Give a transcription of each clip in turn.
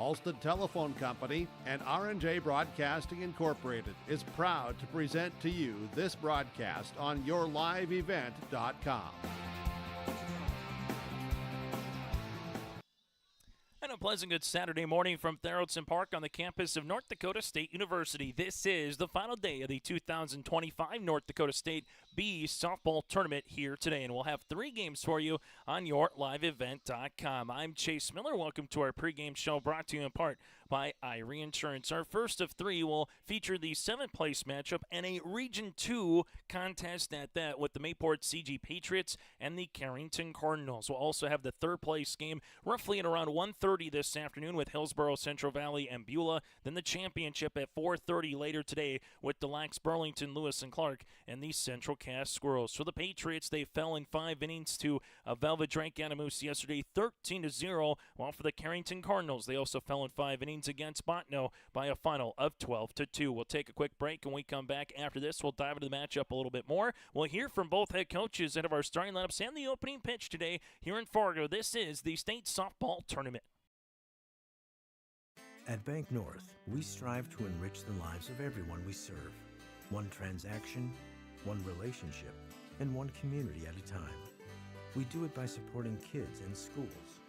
Halstead Telephone Company and R&J Broadcasting Incorporated is proud to present to you this broadcast on yourliveevent.com. And a pleasant good Saturday morning from Theraldson Park on the campus of North Dakota State University. This is the final day of the 2025 North Dakota State B softball tournament here today, and we'll have 3 games for you on yourliveevent.com. I'm Chase Miller. Welcome to our pregame show brought to you in part by Irie Insurance. Our first of 3 will feature the 7th place matchup and a Region 2 contest at that with the Mayport CG Patriots and the Carrington Cardinals. We'll also have the 3rd place game roughly at around 1:30 this afternoon with Hillsboro, Central Valley, and Beulah. Then the championship at 4:30 later today with Des Lacs, Burlington, Lewis, and Clark, and the Central Cass Squirrels. For the Patriots, they fell in 5 innings to Velvet Drake Anamoose yesterday, 13-0, while for the Carrington Cardinals, they also fell in 5 innings against Bottineau by a final of 12-2. We'll take a quick break, and when we come back after this, we'll dive into the matchup a little bit more. We'll hear from both head coaches ahead of our starting lineups and the opening pitch today here in Fargo. This is the state softball tournament. At Bank North, we strive to enrich the lives of everyone we serve. One transaction, one relationship, and one community at a time. We do it by supporting kids and schools,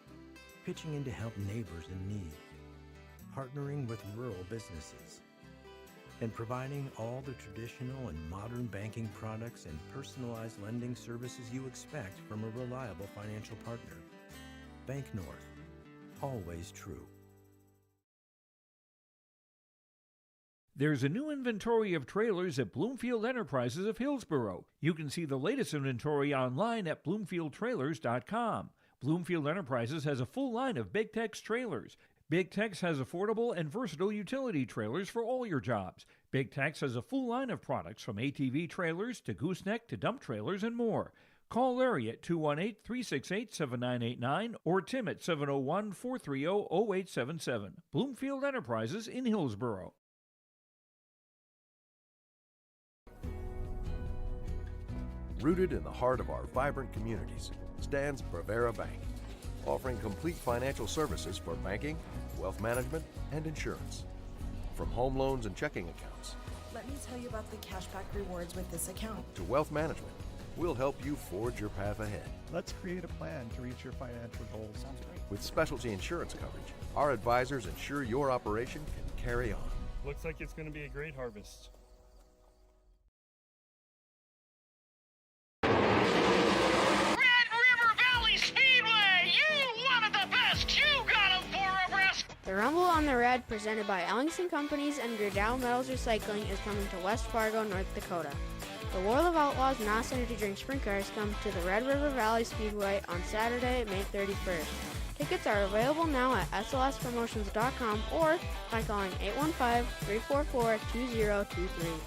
pitching in to help neighbors in need, partnering with rural businesses, and providing all the traditional and modern banking products and personalized lending services you expect from a reliable financial partner. Bank North, always true. There's a new inventory of trailers at Bloomfield Enterprises of Hillsboro. You can see the latest inventory online at BloomfieldTrailers.com. Bloomfield Enterprises has a full line of Big Tex trailers. Big Tex has affordable and versatile utility trailers for all your jobs. Big Tex has a full line of products from ATV trailers to gooseneck to dump trailers and more. Call Larry at 218-368-7989 or Tim at 701-430-0877. Bloomfield Enterprises in Hillsboro. Rooted in the heart of our vibrant communities stands Bravera Bank, offering complete financial services for banking, wealth management, and insurance. From home loans and checking accounts, let me tell you about the cashback rewards with this account, to wealth management, we'll help you forge your path ahead. Let's create a plan to reach your financial goals. Sounds great. With specialty insurance coverage, our advisors ensure your operation can carry on. Looks like it's going to be a great harvest. The Rumble on the Red, presented by Ellingson Companies and Gerdau Metals Recycling, is coming to West Fargo, North Dakota. The World of Outlaws NOS Energy Drink Sprint Cars come to the Red River Valley Speedway on Saturday, May 31st. Tickets are available now at slspromotions.com or by calling 815-344-2023.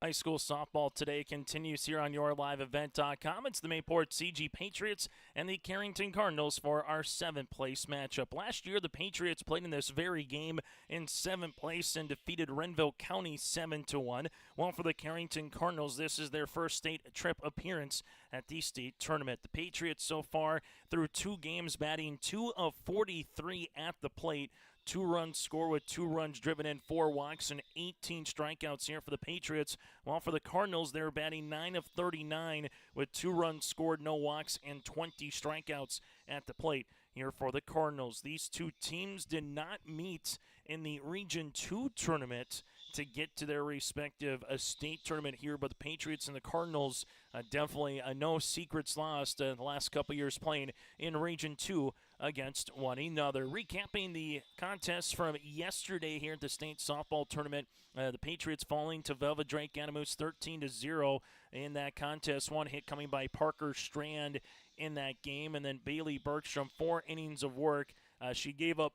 High school softball today continues here on yourliveevent.com. It's the Mayport CG Patriots and the Carrington Cardinals for our 7th place matchup. Last year, the Patriots played in this very game in 7th place and defeated Renville County 7-1. While for the Carrington Cardinals, this is their first state trip appearance at the state tournament. The Patriots so far through 2 games, batting 2 of 43 at the plate. 2-run score with 2 runs driven in, 4 walks, and 18 strikeouts here for the Patriots. While for the Cardinals, they're batting 9 of 39 with 2 runs scored, no walks, and 20 strikeouts at the plate here for the Cardinals. These 2 teams did not meet in the Region 2 tournament to get to their respective state tournament here, but the Patriots and the Cardinals definitely no secrets lost the last couple years playing in Region 2 against one another. Recapping the contest from yesterday here at the state softball tournament, the Patriots falling to Velvet Drake Anamoose 13-0 in that contest. 1 hit coming by Parker Strand in that game, and then Bailey Bergstrom, 4 innings of work. She gave up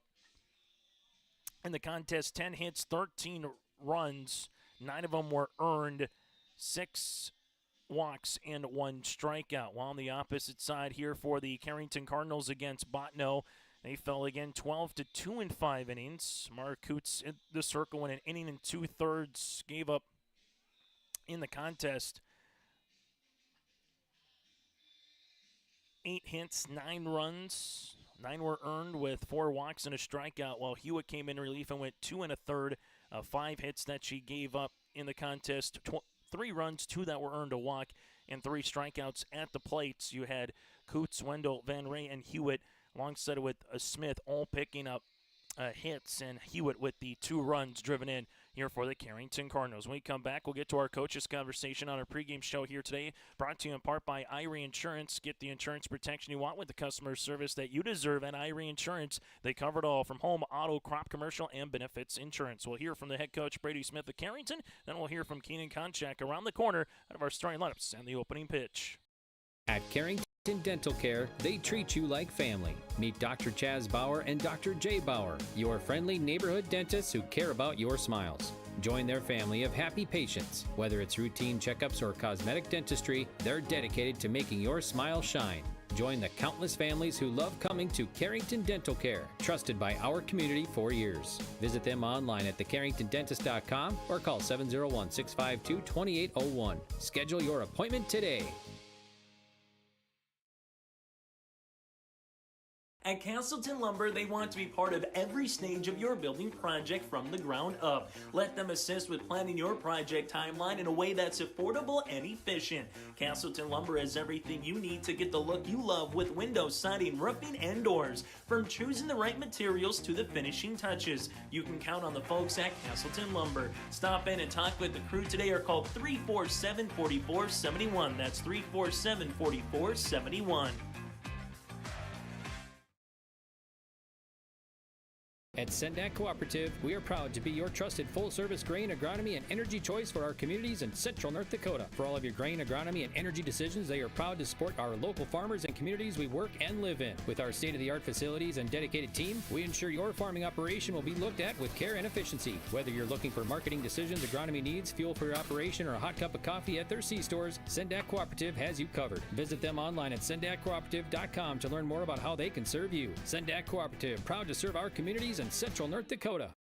in the contest 10 hits, 13 runs, 9 of them were earned, 6 walks, and 1 strikeout. While on the opposite side here for the Carrington Cardinals against Bottineau, they fell again 12-2 in 5 innings. Mark Coots in the circle in an inning and 2/3, gave up in the contest 8 hits, 9 runs. 9 were earned with 4 walks and a strikeout, while Hewitt came in relief and went 2 1/3, 5 hits that she gave up in the contest, 3 runs, 2 that were earned, a walk, and 3 strikeouts at the plates. You had Coots, Wendell, Van Ray, and Hewitt alongside with Smith all picking up hits, and Hewitt with the 2 runs driven in here for the Carrington Cardinals. When we come back, we'll get to our coaches' conversation on our pregame show here today, brought to you in part by Irie Insurance. Get the insurance protection you want with the customer service that you deserve at Irie Insurance. They cover it all from home, auto, crop, commercial, and benefits insurance. We'll hear from the head coach, Brady Smith of Carrington. Then we'll hear from Keenan Konchak around the corner out of our starting lineups and the opening pitch. At Carrington Dental Care, they treat you like family. Meet Dr. Chaz Bauer and Dr. Jay Bauer, your friendly neighborhood dentists who care about your smiles. Join their family of happy patients. Whether it's routine checkups or cosmetic dentistry, they're dedicated to making your smile shine. Join the countless families who love coming to Carrington Dental Care, trusted by our community for years. Visit them online at thecarringtondentist.com or call 701-652-2801. Schedule your appointment today. At Castleton Lumber, they want to be part of every stage of your building project from the ground up. Let them assist with planning your project timeline in a way that's affordable and efficient. Castleton Lumber has everything you need to get the look you love with windows, siding, roofing, and doors. From choosing the right materials to the finishing touches, you can count on the folks at Castleton Lumber. Stop in and talk with the crew today or call 347-4471. That's 347-4471. At Sendak Cooperative, we are proud to be your trusted full-service grain, agronomy, and energy choice for our communities in central North Dakota. For all of your grain, agronomy, and energy decisions, they are proud to support our local farmers and communities we work and live in. With our state-of-the-art facilities and dedicated team, we ensure your farming operation will be looked at with care and efficiency. Whether you're looking for marketing decisions, agronomy needs, fuel for your operation, or a hot cup of coffee at their C-stores, Sendak Cooperative has you covered. Visit them online at sendakcooperative.com to learn more about how they can serve you. Sendak Cooperative, proud to serve our communities in central North Dakota.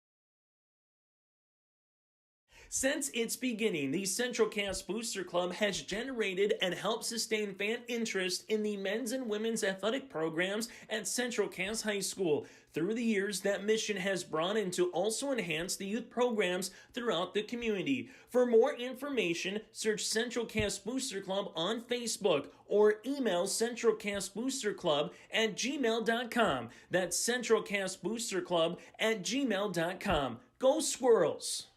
Since its beginning, the Central Cass Booster Club has generated and helped sustain fan interest in the men's and women's athletic programs at Central Cass High School. Through the years, that mission has brought in to also enhance the youth programs throughout the community. For more information, search Central Cass Booster Club on Facebook or email centralcassboosterclub@gmail.com. That's centralcassboosterclub@gmail.com. Go Squirrels!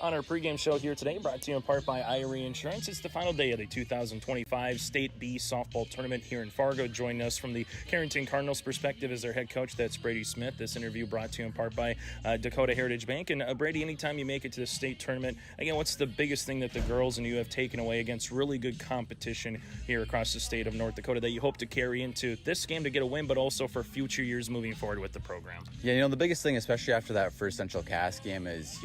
On our pregame show here today, brought to you in part by Irie Insurance. It's the final day of the 2025 State B softball tournament here in Fargo. Joining us from the Carrington Cardinals perspective is their head coach, that's Brady Smith. This interview brought to you in part by Dakota Heritage Bank. And Brady, anytime you make it to the state tournament, again, what's the biggest thing that the girls and you have taken away against really good competition here across the state of North Dakota that you hope to carry into this game to get a win, but also for future years moving forward with the program? Yeah, the biggest thing, especially after that first Central Cass game, is,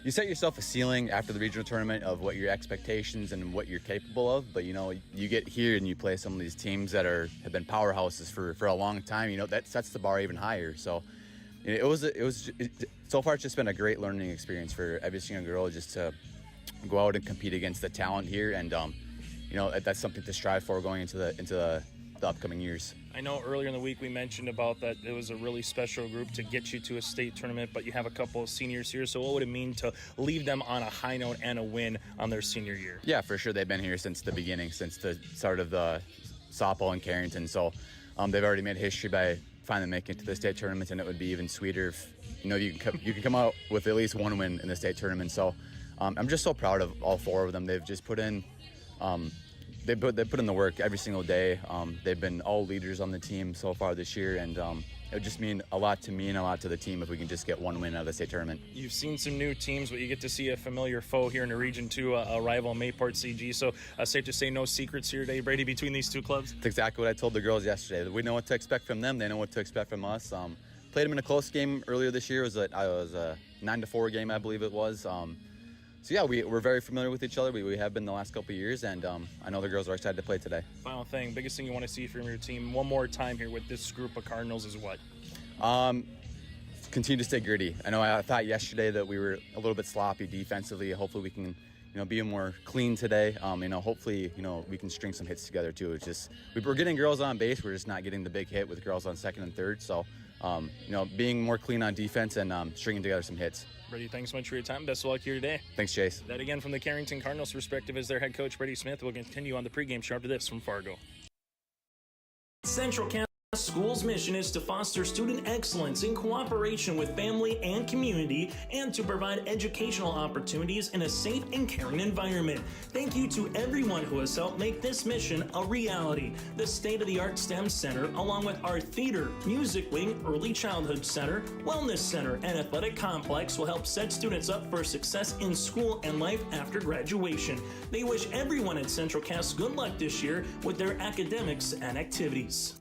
you set yourself a ceiling after the regional tournament of what your expectations and what you're capable of. But, you get here and you play some of these teams that have been powerhouses for a long time. That sets the bar even higher. So so far it's just been a great learning experience for every single girl just to go out and compete against the talent here. And, that's something to strive for going into the upcoming years. I know earlier in the week we mentioned about that it was a really special group to get you to a state tournament, but you have a couple of seniors here, so what would it mean to leave them on a high note and a win on their senior year? Yeah, for sure. They've been here since the beginning, since the start of the softball in Carrington, so they've already made history by finally making it to the state tournament, and it would be even sweeter if you can come out with at least one win in the state tournament. So I'm just so proud of all 4 of them. They've just put in They put in the work every single day. They've been all leaders on the team so far this year, and it would just mean a lot to me and a lot to the team if we can just get one win out of the state tournament. You've seen some new teams, but you get to see a familiar foe here in the region too, a rival, Mayport CG. So safe to say no secrets here today, Brady, between these two clubs? That's exactly what I told the girls yesterday. We know what to expect from them. They know what to expect from us. Played them in a close game earlier this year. It was a 9-4 game, I believe it was. So yeah, we're very familiar with each other. We have been the last couple of years, and I know the girls are excited to play today. Final thing, biggest thing you want to see from your team one more time here with this group of Cardinals is what? Continue to stay gritty. I know I thought yesterday that we were a little bit sloppy defensively. Hopefully we can being more clean today. Hopefully, we can string some hits together too. It's just we're getting girls on base. We're just not getting the big hit with girls on second and third. So, being more clean on defense and stringing together some hits. Brady, thanks so much for your time. Best of luck here today. Thanks, Chase. That again from the Carrington Cardinals' perspective is their head coach, Brady Smith. We'll continue on the pregame show after this from Fargo. Central Catholic School's mission is to foster student excellence in cooperation with family and community and to provide educational opportunities in a safe and caring environment. Thank you to everyone who has helped make this mission a reality. The state-of-the-art STEM Center, along with our theater, music wing, early childhood center, wellness center, and athletic complex will help set students up for success in school and life after graduation. They wish everyone at Central Cass good luck this year with their academics and activities.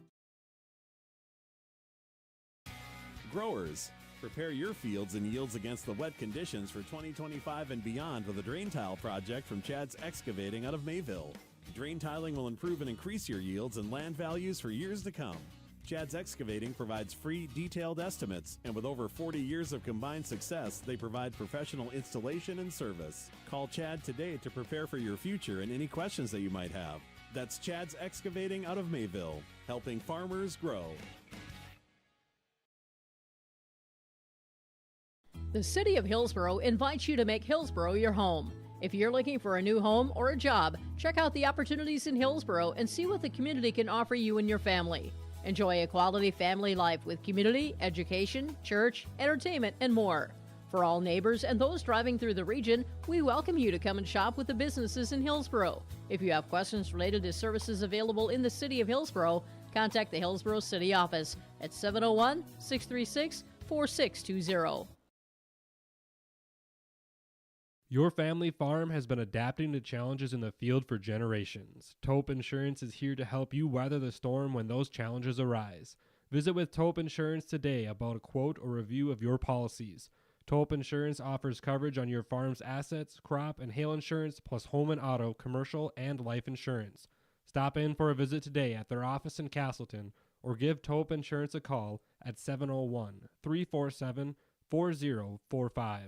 Growers, prepare your fields and yields against the wet conditions for 2025 and beyond with a drain tile project from Chad's Excavating out of Mayville. Drain tiling will improve and increase your yields and land values for years to come. Chad's Excavating provides free, detailed estimates, and with over 40 years of combined success, they provide professional installation and service. Call Chad today to prepare for your future and any questions that you might have. That's Chad's Excavating out of Mayville, helping farmers grow. The City of Hillsborough invites you to make Hillsborough your home. If you're looking for a new home or a job, check out the opportunities in Hillsborough and see what the community can offer you and your family. Enjoy a quality family life with community, education, church, entertainment, and more. For all neighbors and those driving through the region, we welcome you to come and shop with the businesses in Hillsborough. If you have questions related to services available in the City of Hillsborough, contact the Hillsborough City Office at 701-636-4620. Your family farm has been adapting to challenges in the field for generations. Taupe Insurance is here to help you weather the storm when those challenges arise. Visit with Taupe Insurance today about a quote or review of your policies. Taupe Insurance offers coverage on your farm's assets, crop, and hail insurance, plus home and auto, commercial, and life insurance. Stop in for a visit today at their office in Castleton or give Taupe Insurance a call at 701-347-4045.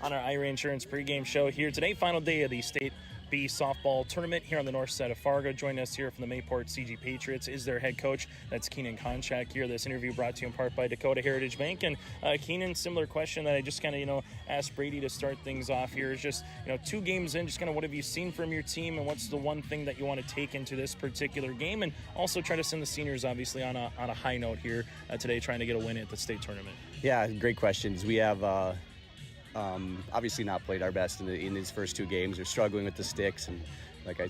On our IRA Insurance pregame show here today, final day of the State B softball tournament here on the north side of Fargo. Joining us here from the Mayport CG Patriots is their head coach. That's Keenan Konchak here. This interview brought to you in part by Dakota Heritage Bank. And Keenan, similar question that I just kind of, asked Brady to start things off here is just, 2 games in, just kind of what have you seen from your team and what's the one thing that you want to take into this particular game? And also try to send the seniors, obviously, on a high note here today, trying to get a win at the state tournament. Yeah, great questions. We have obviously not played our best in these first 2 games. We're struggling with the sticks, and like I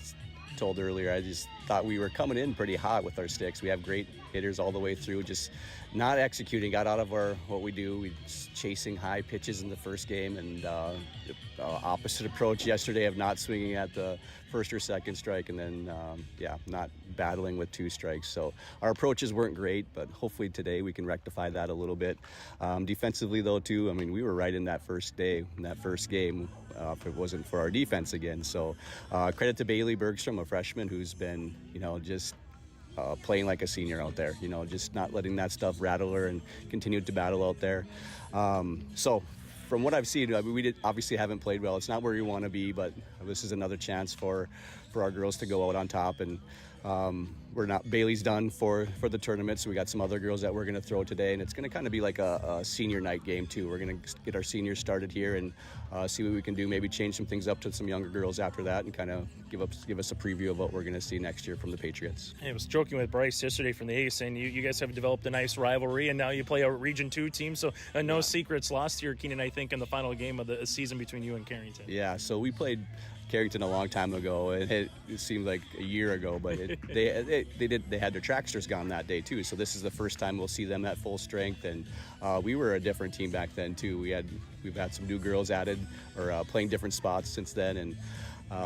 told earlier, I just thought we were coming in pretty hot with our sticks. We have great hitters all the way through, just not executing, got out of what we do. We chasing high pitches in the first game, and the opposite approach yesterday of not swinging at the first or second strike, and then not battling with 2 strikes. So our approaches weren't great, but hopefully today we can rectify that a little bit. Defensively though too, we were right in that first game if it wasn't for our defense again. So credit to Bailey Bergstrom, a freshman who's been just playing like a senior out there, just not letting that stuff rattle her and continued to battle out there. So from what I've seen, we obviously haven't played well. It's not where we want to be, but this is another chance for our girls to go out on top. And Bailey's done for the tournament, so we got some other girls that we're going to throw today, and it's going to kind of be like a senior night game too. We're going to get our seniors started here and see what we can do, maybe change some things up to some younger girls after that, and kind of give us a preview of what we're going to see next year from the Patriots. I was joking with Bryce yesterday from the Ace, and you guys have developed a nice rivalry, and now you play a Region 2 team, so no secrets lost here, Keenan, I think, in the final game of the season between you and Carrington. Yeah, so we played Carrington a long time ago. It seemed like a year ago, but they had their tracksters gone that day too. So this is the first time we'll see them at full strength, and we were a different team back then too. We've had some new girls added or playing different spots since then, and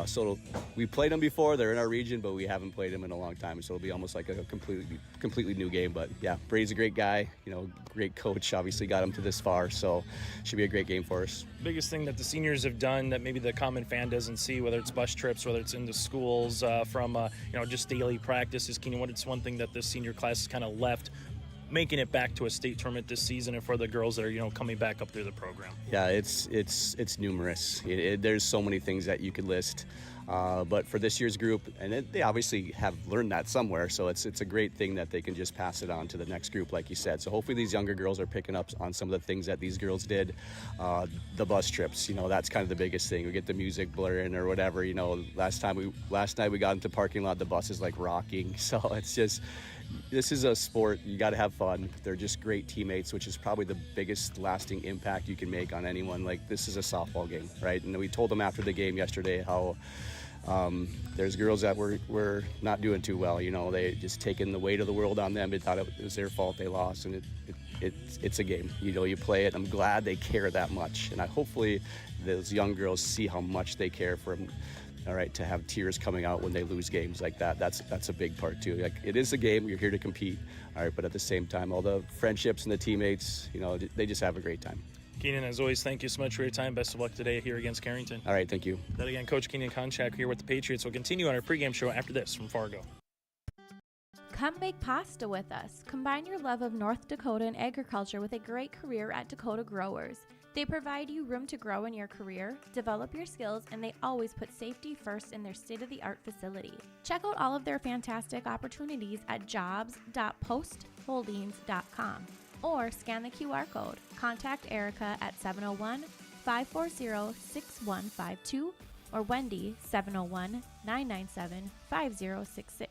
so we played them before. They're in our region, but we haven't played them in a long time. So it'll be almost like a completely new game. But yeah, Brady's a great guy, great coach. Obviously got him to this far, so should be a great game for us. Biggest thing that the seniors have done that maybe the common fan doesn't see, whether it's bus trips, whether it's into schools, from just daily practices. Keenan, what is one thing that this senior class has kind of left making it back to a state tournament this season, and for the girls that are coming back up through the program? Yeah, it's numerous. There's so many things that you could list. But for this year's group, and they obviously have learned that somewhere, so it's a great thing that they can just pass it on to the next group, like you said. So hopefully these younger girls are picking up on some of the things that these girls did. The bus trips, that's kind of the biggest thing. We get the music blaring or whatever. Last night we got into the parking lot, the bus is like rocking. So it's just, this is a sport. You got to have fun. They're just great teammates, which is probably the biggest lasting impact you can make on anyone. Like, this is a softball game, right? And we told them after the game yesterday how there's girls that were not doing too well. They just taken the weight of the world on them. They thought it was their fault they lost, and it's a game. You play it. I'm glad they care that much, and hopefully those young girls see how much they care for them. All right, to have tears coming out when they lose games like that, that's a big part too. Like, it is a game. You're here to compete. All right, but at the same time, all the friendships and the teammates, they just have a great time. Keenan, as always, thank you so much for your time. Best of luck today here against Carrington. All right, thank you. That again, Coach Keenan Konchak here with the Patriots. We'll continue on our pregame show after this from Fargo. Come make pasta with us. Combine your love of North Dakota and agriculture with a great career at Dakota Growers. They provide you room to grow in your career, develop your skills, and they always put safety first in their state-of-the-art facility. Check out all of their fantastic opportunities at jobs.postholdings.com or scan the QR code. Contact Erica at 701-540-6152 or Wendy 701-997-5066.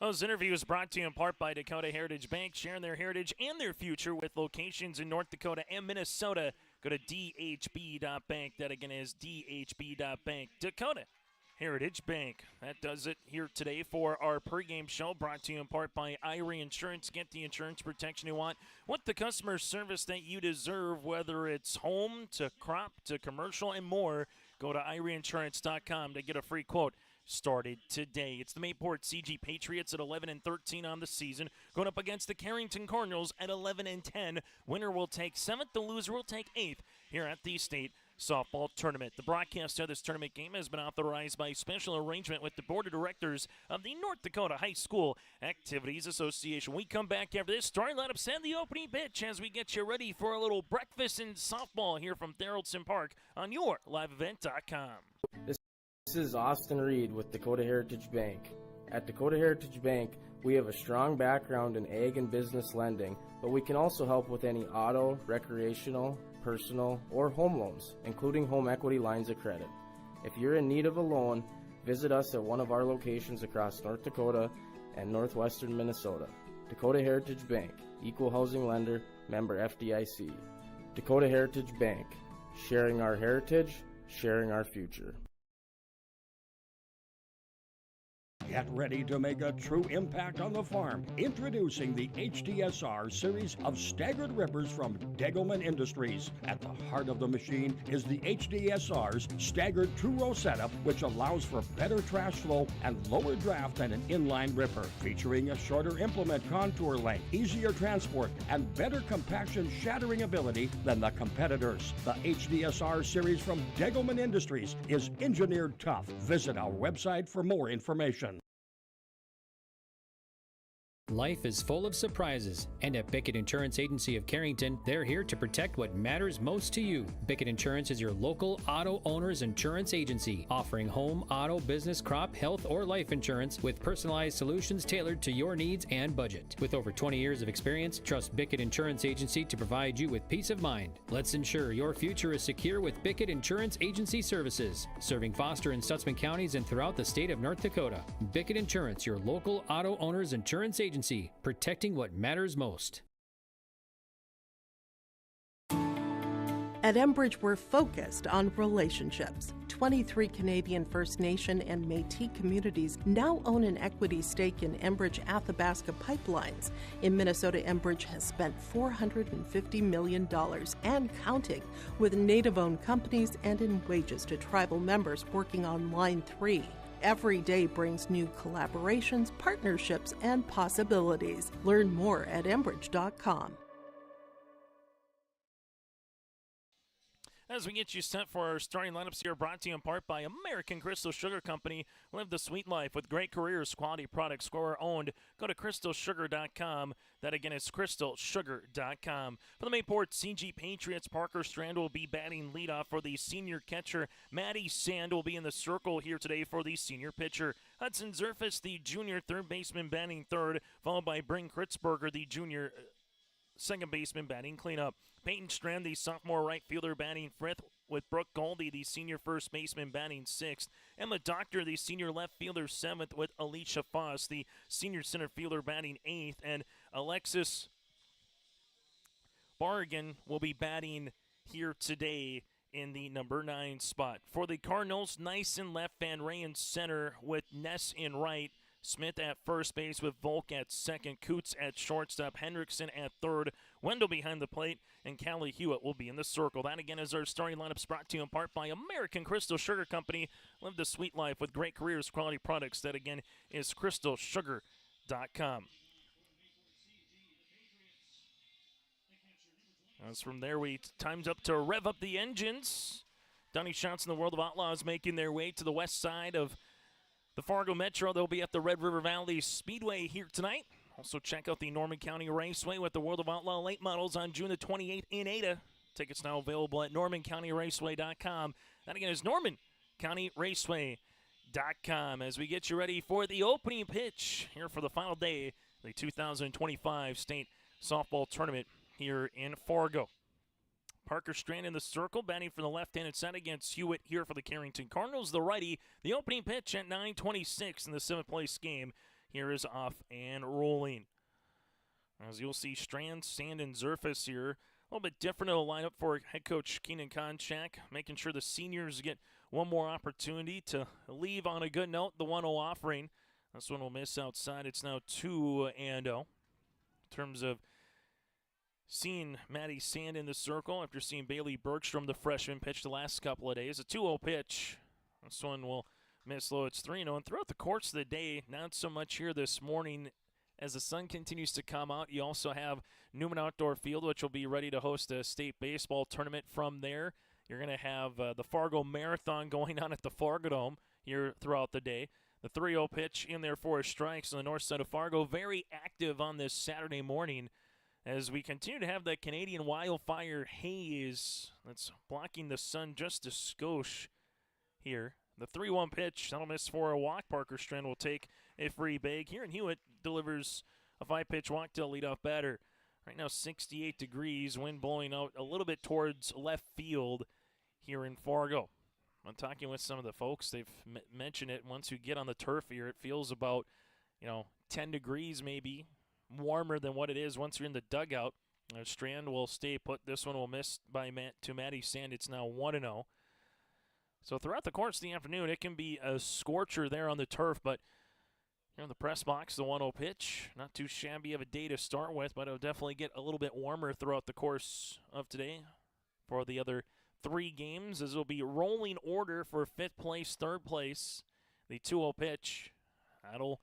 This interview is brought to you in part by Dakota Heritage Bank, sharing their heritage and their future with locations in North Dakota and Minnesota. Go to dhb.bank. That again is dhb.bank. Dakota Heritage Bank. That does it here today for our pregame show, brought to you in part by Irie Insurance. Get the insurance protection you want the customer service that you deserve, whether it's home to crop to commercial and more. Go to IrieInsurance.com to get a free quote started today. It's the Mayport CG Patriots at 11-13 on the season, going up against the Carrington Cardinals at 11-10. Winner will take 7th, the loser will take 8th here at the state softball tournament. The broadcast of this tournament game has been authorized by special arrangement with the board of directors of the North Dakota High School Activities Association. We come back after this starting lineup, send the opening pitch as we get you ready for a little breakfast in softball here from Theraldson Park on your liveevent.com. This is Austin Reed with Dakota Heritage Bank. At Dakota Heritage Bank, we have a strong background in ag and business lending, but we can also help with any auto, recreational, personal, or home loans, including home equity lines of credit. If you're in need of a loan, visit us at one of our locations across North Dakota and northwestern Minnesota. Dakota Heritage Bank, equal housing lender, member FDIC. Dakota Heritage Bank, sharing our heritage, sharing our future. Get ready to make a true impact on the farm. Introducing the HDSR series of staggered rippers from Degelman Industries. At the heart of the machine is the HDSR's staggered two-row setup, which allows for better trash flow and lower draft than an inline ripper. Featuring a shorter implement contour length, easier transport, and better compaction shattering ability than the competitors. The HDSR series from Degelman Industries is engineered tough. Visit our website for more information. Life is full of surprises, and at Bickett Insurance Agency of Carrington, they're here to protect what matters most to you. Bickett Insurance is your local auto owner's insurance agency, offering home, auto, business, crop, health, or life insurance with personalized solutions tailored to your needs and budget. With over 20 years of experience, trust Bickett Insurance Agency to provide you with peace of mind. Let's ensure your future is secure with Bickett Insurance Agency services, serving Foster and Stutzman counties and throughout the state of North Dakota. Bickett Insurance, your local auto owner's insurance agency, protecting what matters most. At Enbridge, we're focused on relationships. 23 Canadian First Nation and Métis communities now own an equity stake in Enbridge Athabasca Pipelines. In Minnesota, Enbridge has spent $450 million and counting, with Native-owned companies and in wages to tribal members working on Line 3. Every day brings new collaborations, partnerships, and possibilities. Learn more at Enbridge.com. As we get you set for our starting lineups here, brought to you in part by American Crystal Sugar Company. Live the sweet life with great careers, quality products, grower-owned. Go to crystalsugar.com. That again is crystalsugar.com. For the Mayport CG Patriots, Parker Strand will be batting leadoff for the senior catcher. Maddie Sand will be in the circle here today for the senior pitcher. Hudson Zerfus, the junior third baseman, batting third, followed by Bryn Kritzberger, the junior second baseman, batting cleanup. Peyton Strand, the sophomore right fielder, batting fifth, with Brooke Goldie, the senior first baseman, batting sixth. Emma Doctor, the senior left fielder, seventh, with Alicia Foss, the senior center fielder, batting eighth. And Alexis Bargan will be batting here today in the number 9 spot. For the Cardinals, Nice in left, Van Ray in center, with Ness in right. Smith at first base with Volk at second, Coots at shortstop, Hendrickson at third, Wendell behind the plate, and Callie Hewitt will be in the circle. That again is our starting lineups, brought to you in part by American Crystal Sugar Company. Live the sweet life with great careers, quality products. That again is crystalsugar.com. As from there, time's up to rev up the engines. Donnie Shots and the World of Outlaws making their way to the west side of the Fargo Metro. They'll be at the Red River Valley Speedway here tonight. Also check out the Norman County Raceway with the World of Outlaw late models on June the 28th in Ada. Tickets now available at normancountyraceway.com. That again is normancountyraceway.com as we get you ready for the opening pitch here for the final day of the 2025 state softball tournament here in Fargo. Parker Strand in the circle, batting from the left-handed side against Hewitt here for the Carrington Cardinals. The righty, the opening pitch at 9:26 in the 7th place game. Here is off and rolling. As you'll see, Strand, Sand, and Zerfus here. A little bit different of a lineup for head coach Keenan Konchak, making sure the seniors get one more opportunity to leave on a good note. The 1-0 offering. This one will miss outside. It's now 2-0. In terms of seeing Maddie Sand in the circle after seeing Bailey Bergstrom, the freshman, pitch the last couple of days. A 2-0 pitch. This one will miss low. It's 3-0. And throughout the course of the day, not so much here this morning as the sun continues to come out. You also have Newman Outdoor Field, which will be ready to host a state baseball tournament from there. You're going to have the Fargo Marathon going on at the Fargo Dome here throughout the day. The 3-0 pitch in there for strikes on the north side of Fargo. Very active on this Saturday morning, as we continue to have the Canadian wildfire haze that's blocking the sun just a skosh here. The 3-1 pitch, that'll miss for a walk. Parker Strand will take a free bag here, and Hewitt delivers a 5-pitch walk to the leadoff batter. Right now 68 degrees, wind blowing out a little bit towards left field here in Fargo. I'm talking with some of the folks. They've mentioned it. Once you get on the turf here, it feels about 10 degrees maybe warmer than what it is once you're in the dugout. Strand will stay put. This one will miss to Maddie Sand. It's now 1-0. So throughout the course of the afternoon, it can be a scorcher there on the turf, but in the press box, the 1-0 pitch, not too shabby of a day to start with, but it'll definitely get a little bit warmer throughout the course of today for the other 3 games, as it'll be rolling order for 5th place, 3rd place. The 2-0 pitch, that'll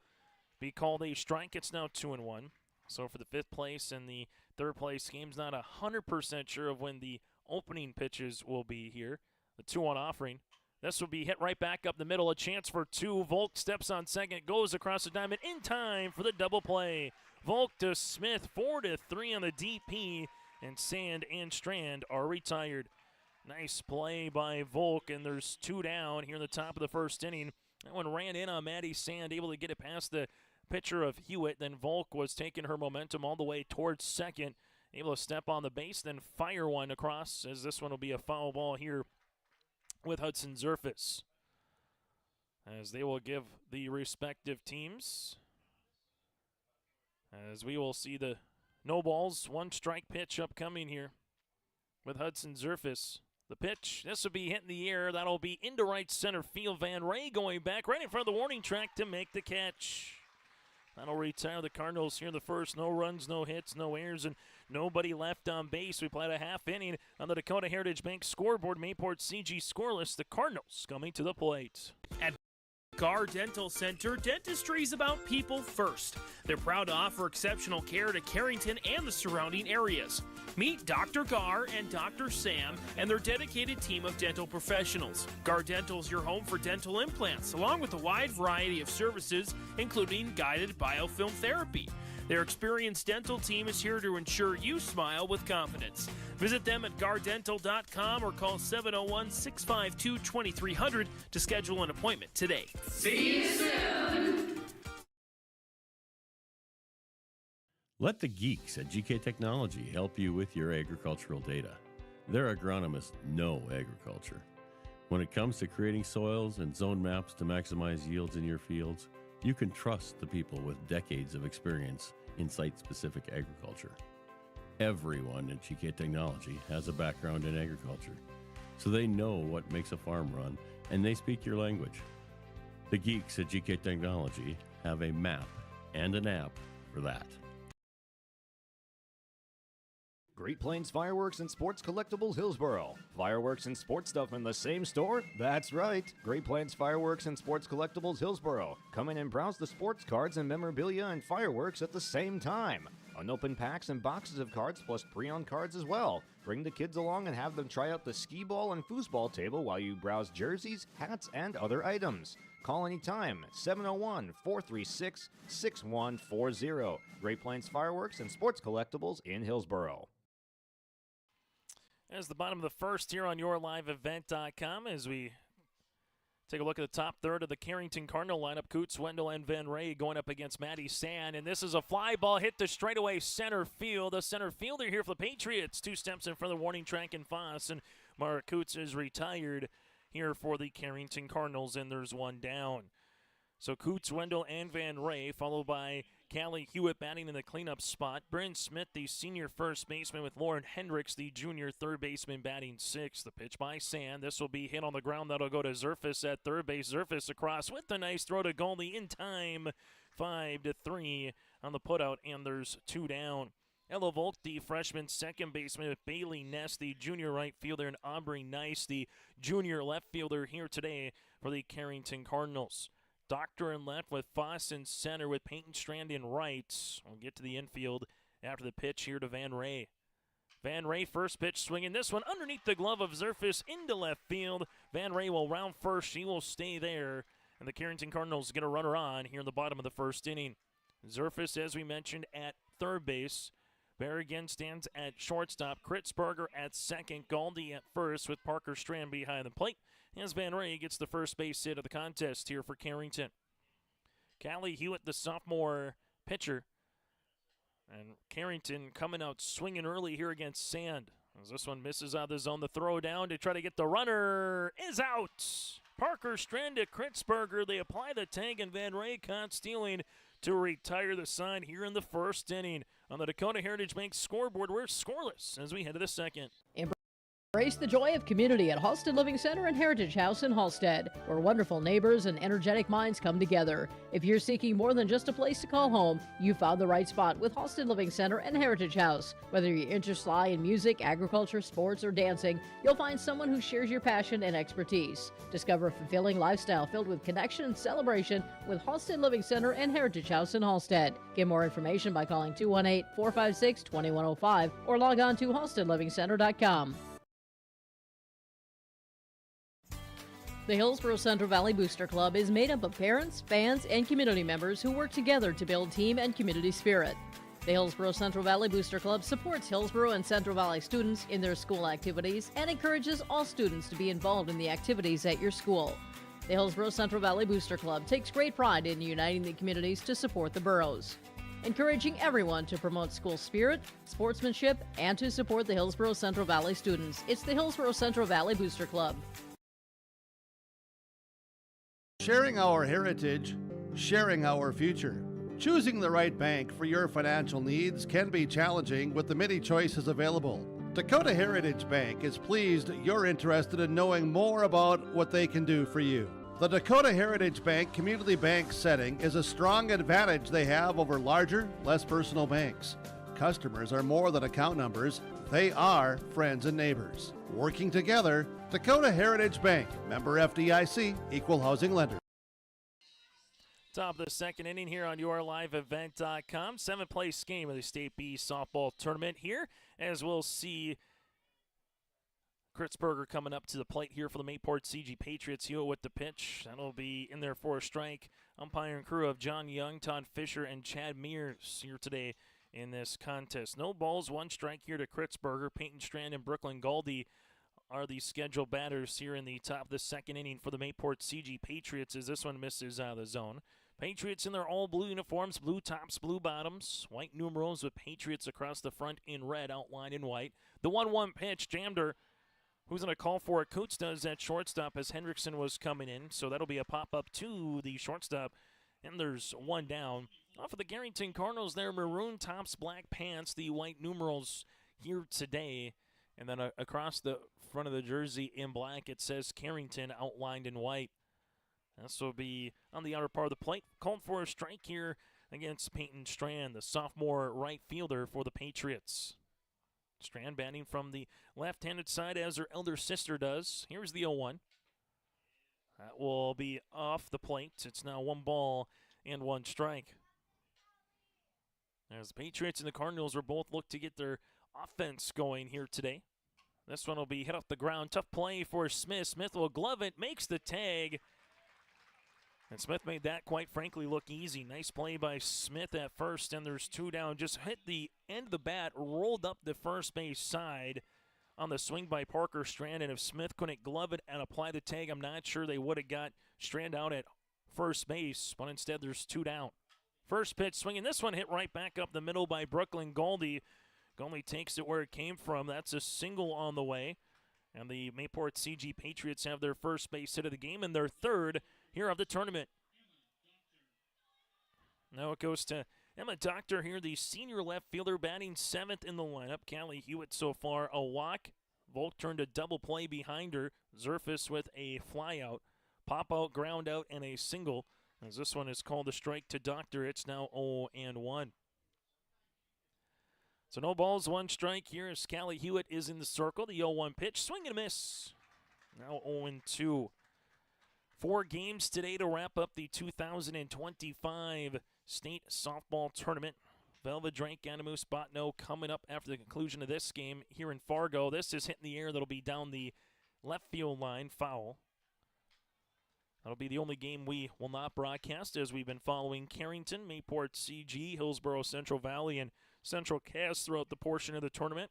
be called a strike. It's now 2-1. So for the 5th place and the 3rd place games, not 100% sure of when the opening pitches will be here. The 2-1 offering. This will be hit right back up the middle. A chance for 2. Volk steps on second, goes across the diamond in time for the double play. Volk to Smith, 4-3 on the DP, and Sand and Strand are retired. Nice play by Volk, and there's 2 down here in the top of the 1st inning. That one ran in on Maddie Sand, able to get it past the pitcher of Hewitt. Then Volk was taking her momentum all the way towards second, able to step on the base, then fire one across, as this one will be a foul ball here with Hudson Zerfus, as they will give the respective teams, as we will see the no balls, 1 strike pitch upcoming here with Hudson Zerfus. The pitch, this will be hit in the air. That'll be into right center field. Van Ray going back right in front of the warning track to make the catch. That'll retire the Cardinals here in the first. No runs, no hits, no errors, and nobody left on base. We played a half inning on the Dakota Heritage Bank scoreboard. Mayport CG scoreless. The Cardinals coming to the plate. At Gar Dental Center, dentistry is about people first. They're proud to offer exceptional care to Carrington and the surrounding areas. Meet Dr. Gar and Dr. Sam and their dedicated team of dental professionals. Gar Dental is your home for dental implants, along with a wide variety of services, including guided biofilm therapy. Their experienced dental team is here to ensure you smile with confidence. Visit them at gardental.com or call 701-652-2300 to schedule an appointment today. See you soon! Let the geeks at GK Technology help you with your agricultural data. Their agronomists know agriculture. When it comes to creating soils and zone maps to maximize yields in your fields, you can trust the people with decades of experience in site-specific agriculture. Everyone at GK Technology has a background in agriculture, so they know what makes a farm run, and they speak your language. The geeks at GK Technology have a map and an app for that. Great Plains Fireworks and Sports Collectibles Hillsboro. Fireworks and sports stuff in the same store? That's right. Great Plains Fireworks and Sports Collectibles Hillsboro. Come in and browse the sports cards and memorabilia and fireworks at the same time. Unopened packs and boxes of cards plus pre-owned cards as well. Bring the kids along and have them try out the skee ball and foosball table while you browse jerseys, hats, and other items. Call anytime, 701-436-6140. Great Plains Fireworks and Sports Collectibles in Hillsboro. As the bottom of the first here on YourLiveEvent.com as we take a look at the top third of the Carrington Cardinal lineup. Coots, Wendell, and Van Ray going up against Matty Sand. And this is a fly ball hit to straightaway center field. The center fielder here for the Patriots. 2 steps in front of the warning track and Foss. And Mark Coots is retired here for the Carrington Cardinals, and there's one down. So Coots, Wendell, and Van Ray, followed by Callie Hewitt batting in the cleanup spot. Bryn Smith, the senior first baseman, with Lauren Hendricks, the junior third baseman, batting 6th. The pitch by Sand. This will be hit on the ground. That'll go to Zerfus at third base. Zerfus across with a nice throw to Goldie in time. 5-3 on the putout, and there's 2 down. Ella Volk, the freshman second baseman, with Bailey Ness, the junior right fielder, and Aubrey Nice, the junior left fielder, here today for the Carrington Cardinals. Doctor in left with Foss in center with Peyton Strand in right. We'll get to the infield after the pitch here to Van Ray. Van Ray, first pitch swinging. This one underneath the glove of Zerfus into left field. Van Ray will round first. She will stay there. And the Carrington Cardinals get a runner on here in the bottom of the first inning. Zerfus, as we mentioned, at third base. Bear again stands at shortstop. Kritzberger at second. Goldie at first with Parker Strand behind the plate. As Van Ray gets the first base hit of the contest here for Carrington. Callie Hewitt, the sophomore pitcher. And Carrington coming out swinging early here against Sand. As this one misses out of the zone, the throw down to try to get the runner is out. Parker Strand to Kritzberger. They apply the tag, and Van Ray caught stealing to retire the side here in the first inning. On the Dakota Heritage Bank scoreboard, we're scoreless as we head to the second. Embrace the joy of community at Halstead Living Center and Heritage House in Halstead, where wonderful neighbors and energetic minds come together. If you're seeking more than just a place to call home, you found the right spot with Halstead Living Center and Heritage House. Whether your interests lie in music, agriculture, sports, or dancing, you'll find someone who shares your passion and expertise. Discover a fulfilling lifestyle filled with connection and celebration with Halstead Living Center and Heritage House in Halstead. Get more information by calling 218-456-2105 or log on to halsteadlivingcenter.com. The Hillsboro Central Valley Booster Club is made up of parents, fans, and community members who work together to build team and community spirit. The Hillsboro Central Valley Booster Club supports Hillsboro and Central Valley students in their school activities and encourages all students to be involved in the activities at your school. The Hillsboro Central Valley Booster Club takes great pride in uniting the communities to support the boroughs, encouraging everyone to promote school spirit, sportsmanship, and to support the Hillsboro Central Valley students. It's the Hillsboro Central Valley Booster Club. Sharing our heritage, sharing our future. Choosing the right bank for your financial needs can be challenging with the many choices available. Dakota Heritage Bank is pleased you're interested in knowing more about what they can do for you. The Dakota Heritage Bank community bank setting is a strong advantage they have over larger, less personal banks. Customers are more than account numbers. They are friends and neighbors. Working together, Dakota Heritage Bank, member FDIC, equal housing lender. Top of the second inning here on yourliveevent.com. 7th place game of the State B softball tournament here, as we'll see Kritzberger coming up to the plate here for the Mayport CG Patriots. Hewitt with the pitch. That'll be in there for a strike. Umpire and crew of John Young, Todd Fisher, and Chad Mears here today in this contest. No balls, 1 strike here to Kritzberger. Peyton Strand and Brooklyn Galdi are the scheduled batters here in the top of the second inning for the Mayport CG Patriots as this one misses out of the zone. Patriots in their all-blue uniforms, blue tops, blue bottoms, white numerals with Patriots across the front in red, outlined in white. The 1-1 pitch, jammed her. Who's going to call for it? Coots does at shortstop as Hendrickson was coming in, so that'll be a pop-up to the shortstop, and there's 1 down. Off of the Carrington Cardinals there, maroon tops, black pants, the white numerals here today. And then across the front of the jersey in black, it says Carrington outlined in white. This will be on the outer part of the plate. Called for a strike here against Peyton Strand, the sophomore right fielder for the Patriots. Strand batting from the left-handed side as her elder sister does. Here's the 0-1. That will be off the plate. It's now 1 ball and 1 strike. As the Patriots and the Cardinals are both look to get their offense going here today. This one will be hit off the ground. Tough play for Smith. Smith will glove it, makes the tag. And Smith made that, quite frankly, look easy. Nice play by Smith at first, and there's 2 down. Just hit the end of the bat, rolled up the first base side on the swing by Parker Strand. And if Smith couldn't glove it and apply the tag, I'm not sure they would have got Strand out at first base. But instead, there's 2 down. First pitch swinging. This one hit right back up the middle by Brooklyn Galdi. Galdi takes it where it came from. That's a single on the way. And the Mayport CG Patriots have their first base hit of the game and their third here of the tournament. Now it goes to Emma Doctor here, the senior left fielder, batting 7th in the lineup. Callie Hewitt so far a walk. Volk turned a double play behind her. Zerfus with a fly out. Pop out, ground out, and a single. As this one is called a strike to Doctor, it's now 0-1. So no balls, 1 strike here as Callie Hewitt is in the circle. The 0-1 pitch, swing and a miss. Now 0-2. 4 games today to wrap up the 2025 state softball tournament. Velva Drake, Animus, Botno coming up after the conclusion of this game here in Fargo. This is hitting the air. That'll be down the left field line, foul. That'll be the only game we will not broadcast as we've been following Carrington, Mayport CG, Hillsborough, Central Valley, and Central Cass throughout the portion of the tournament.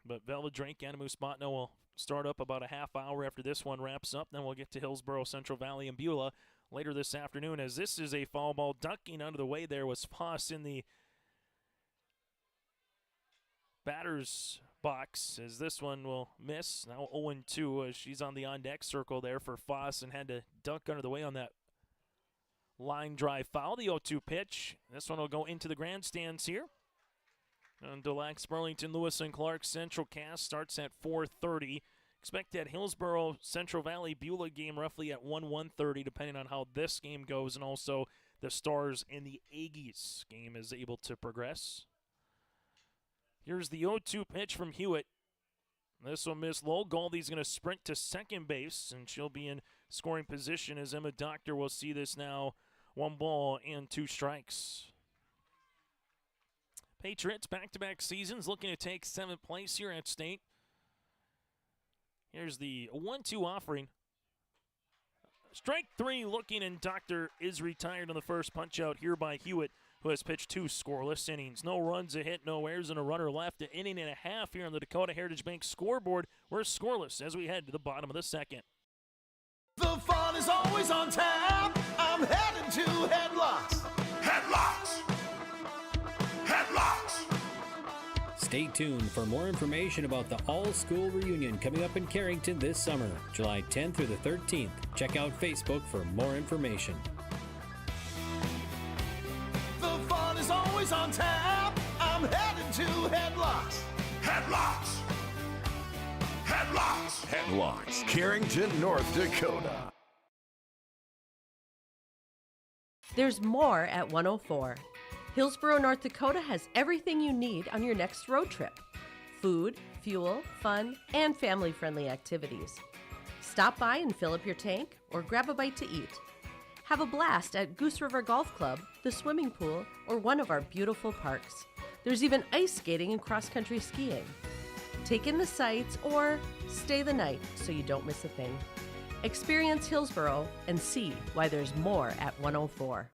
But Velva Drake, Animus, Botno will start up about a half hour after this one wraps up. Then we'll get to Hillsborough, Central Valley, and Beulah later this afternoon, as this is a foul ball. Ducking out of the way there was Foss in the batter's box, as this one will miss. Now 0-2 as she's on the on-deck circle there for Foss and had to duck under the way on that line drive foul. The 0-2 pitch. This one will go into the grandstands here. And Delax, Burlington, Lewis, and Clark. Central Cass starts at 4:30. Expect that Hillsborough, Central Valley, Beulah game roughly at 1:30, depending on how this game goes, and also the Stars and the Aggies game is able to progress. Here's the 0-2 pitch from Hewitt. This will miss low. Galdi's going to sprint to second base, and she'll be in scoring position as Emma Doctor will see this now. 1 ball and 2 strikes. Patriots back-to-back seasons looking to take 7th place here at state. Here's the 1-2 offering. Strike 3 looking, and Doctor is retired on the first punch-out here by Hewitt, who has pitched 2 scoreless innings. No runs, a hit, no errors, and a runner left. An inning and a half here on the Dakota Heritage Bank scoreboard. We're scoreless as we head to the bottom of the second. The fun is always on tap. I'm headed to Headlocks. Headlocks. Headlocks. Stay tuned for more information about the all-school reunion coming up in Carrington this summer, July 10th through the 13th. Check out Facebook for more information. The fun is always on tap. I'm headed to Headlocks. Headlocks. Headlocks. Headlocks, Carrington, North Dakota. There's more at 104. Hillsborough, North Dakota has everything you need on your next road trip. Food, fuel, fun, and family-friendly activities. Stop by and fill up your tank or grab a bite to eat. Have a blast at Goose River Golf Club, the swimming pool, or one of our beautiful parks. There's even ice skating and cross-country skiing. Take in the sights or stay the night so you don't miss a thing. Experience Hillsboro and see why there's more at 104.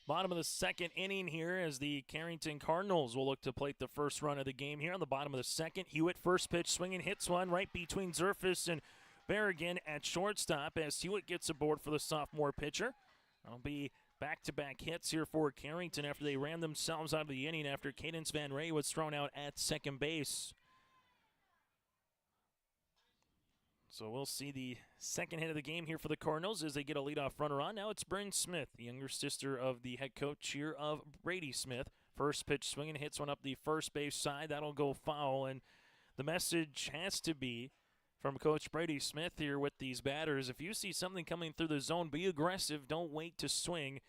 Bottom of the second inning here as the Carrington Cardinals will look to plate the first run of the game here on the bottom of the second. Hewitt, first pitch, swinging, hits one right between Zerfus and Berrigan at shortstop as Hewitt gets aboard for the sophomore pitcher. That'll be back-to-back hits here for Carrington after they ran themselves out of the inning after Cadence Van Ray was thrown out at second base. So we'll see the second hit of the game here for the Cardinals as they get a leadoff runner on. Now it's Bryn Smith, the younger sister of the head coach here of Brady Smith. First pitch swinging, hits one up the first base side. That'll go foul, and the message has to be from Coach Brady Smith here with these batters. If you see something coming through the zone, be aggressive. Don't wait to swing.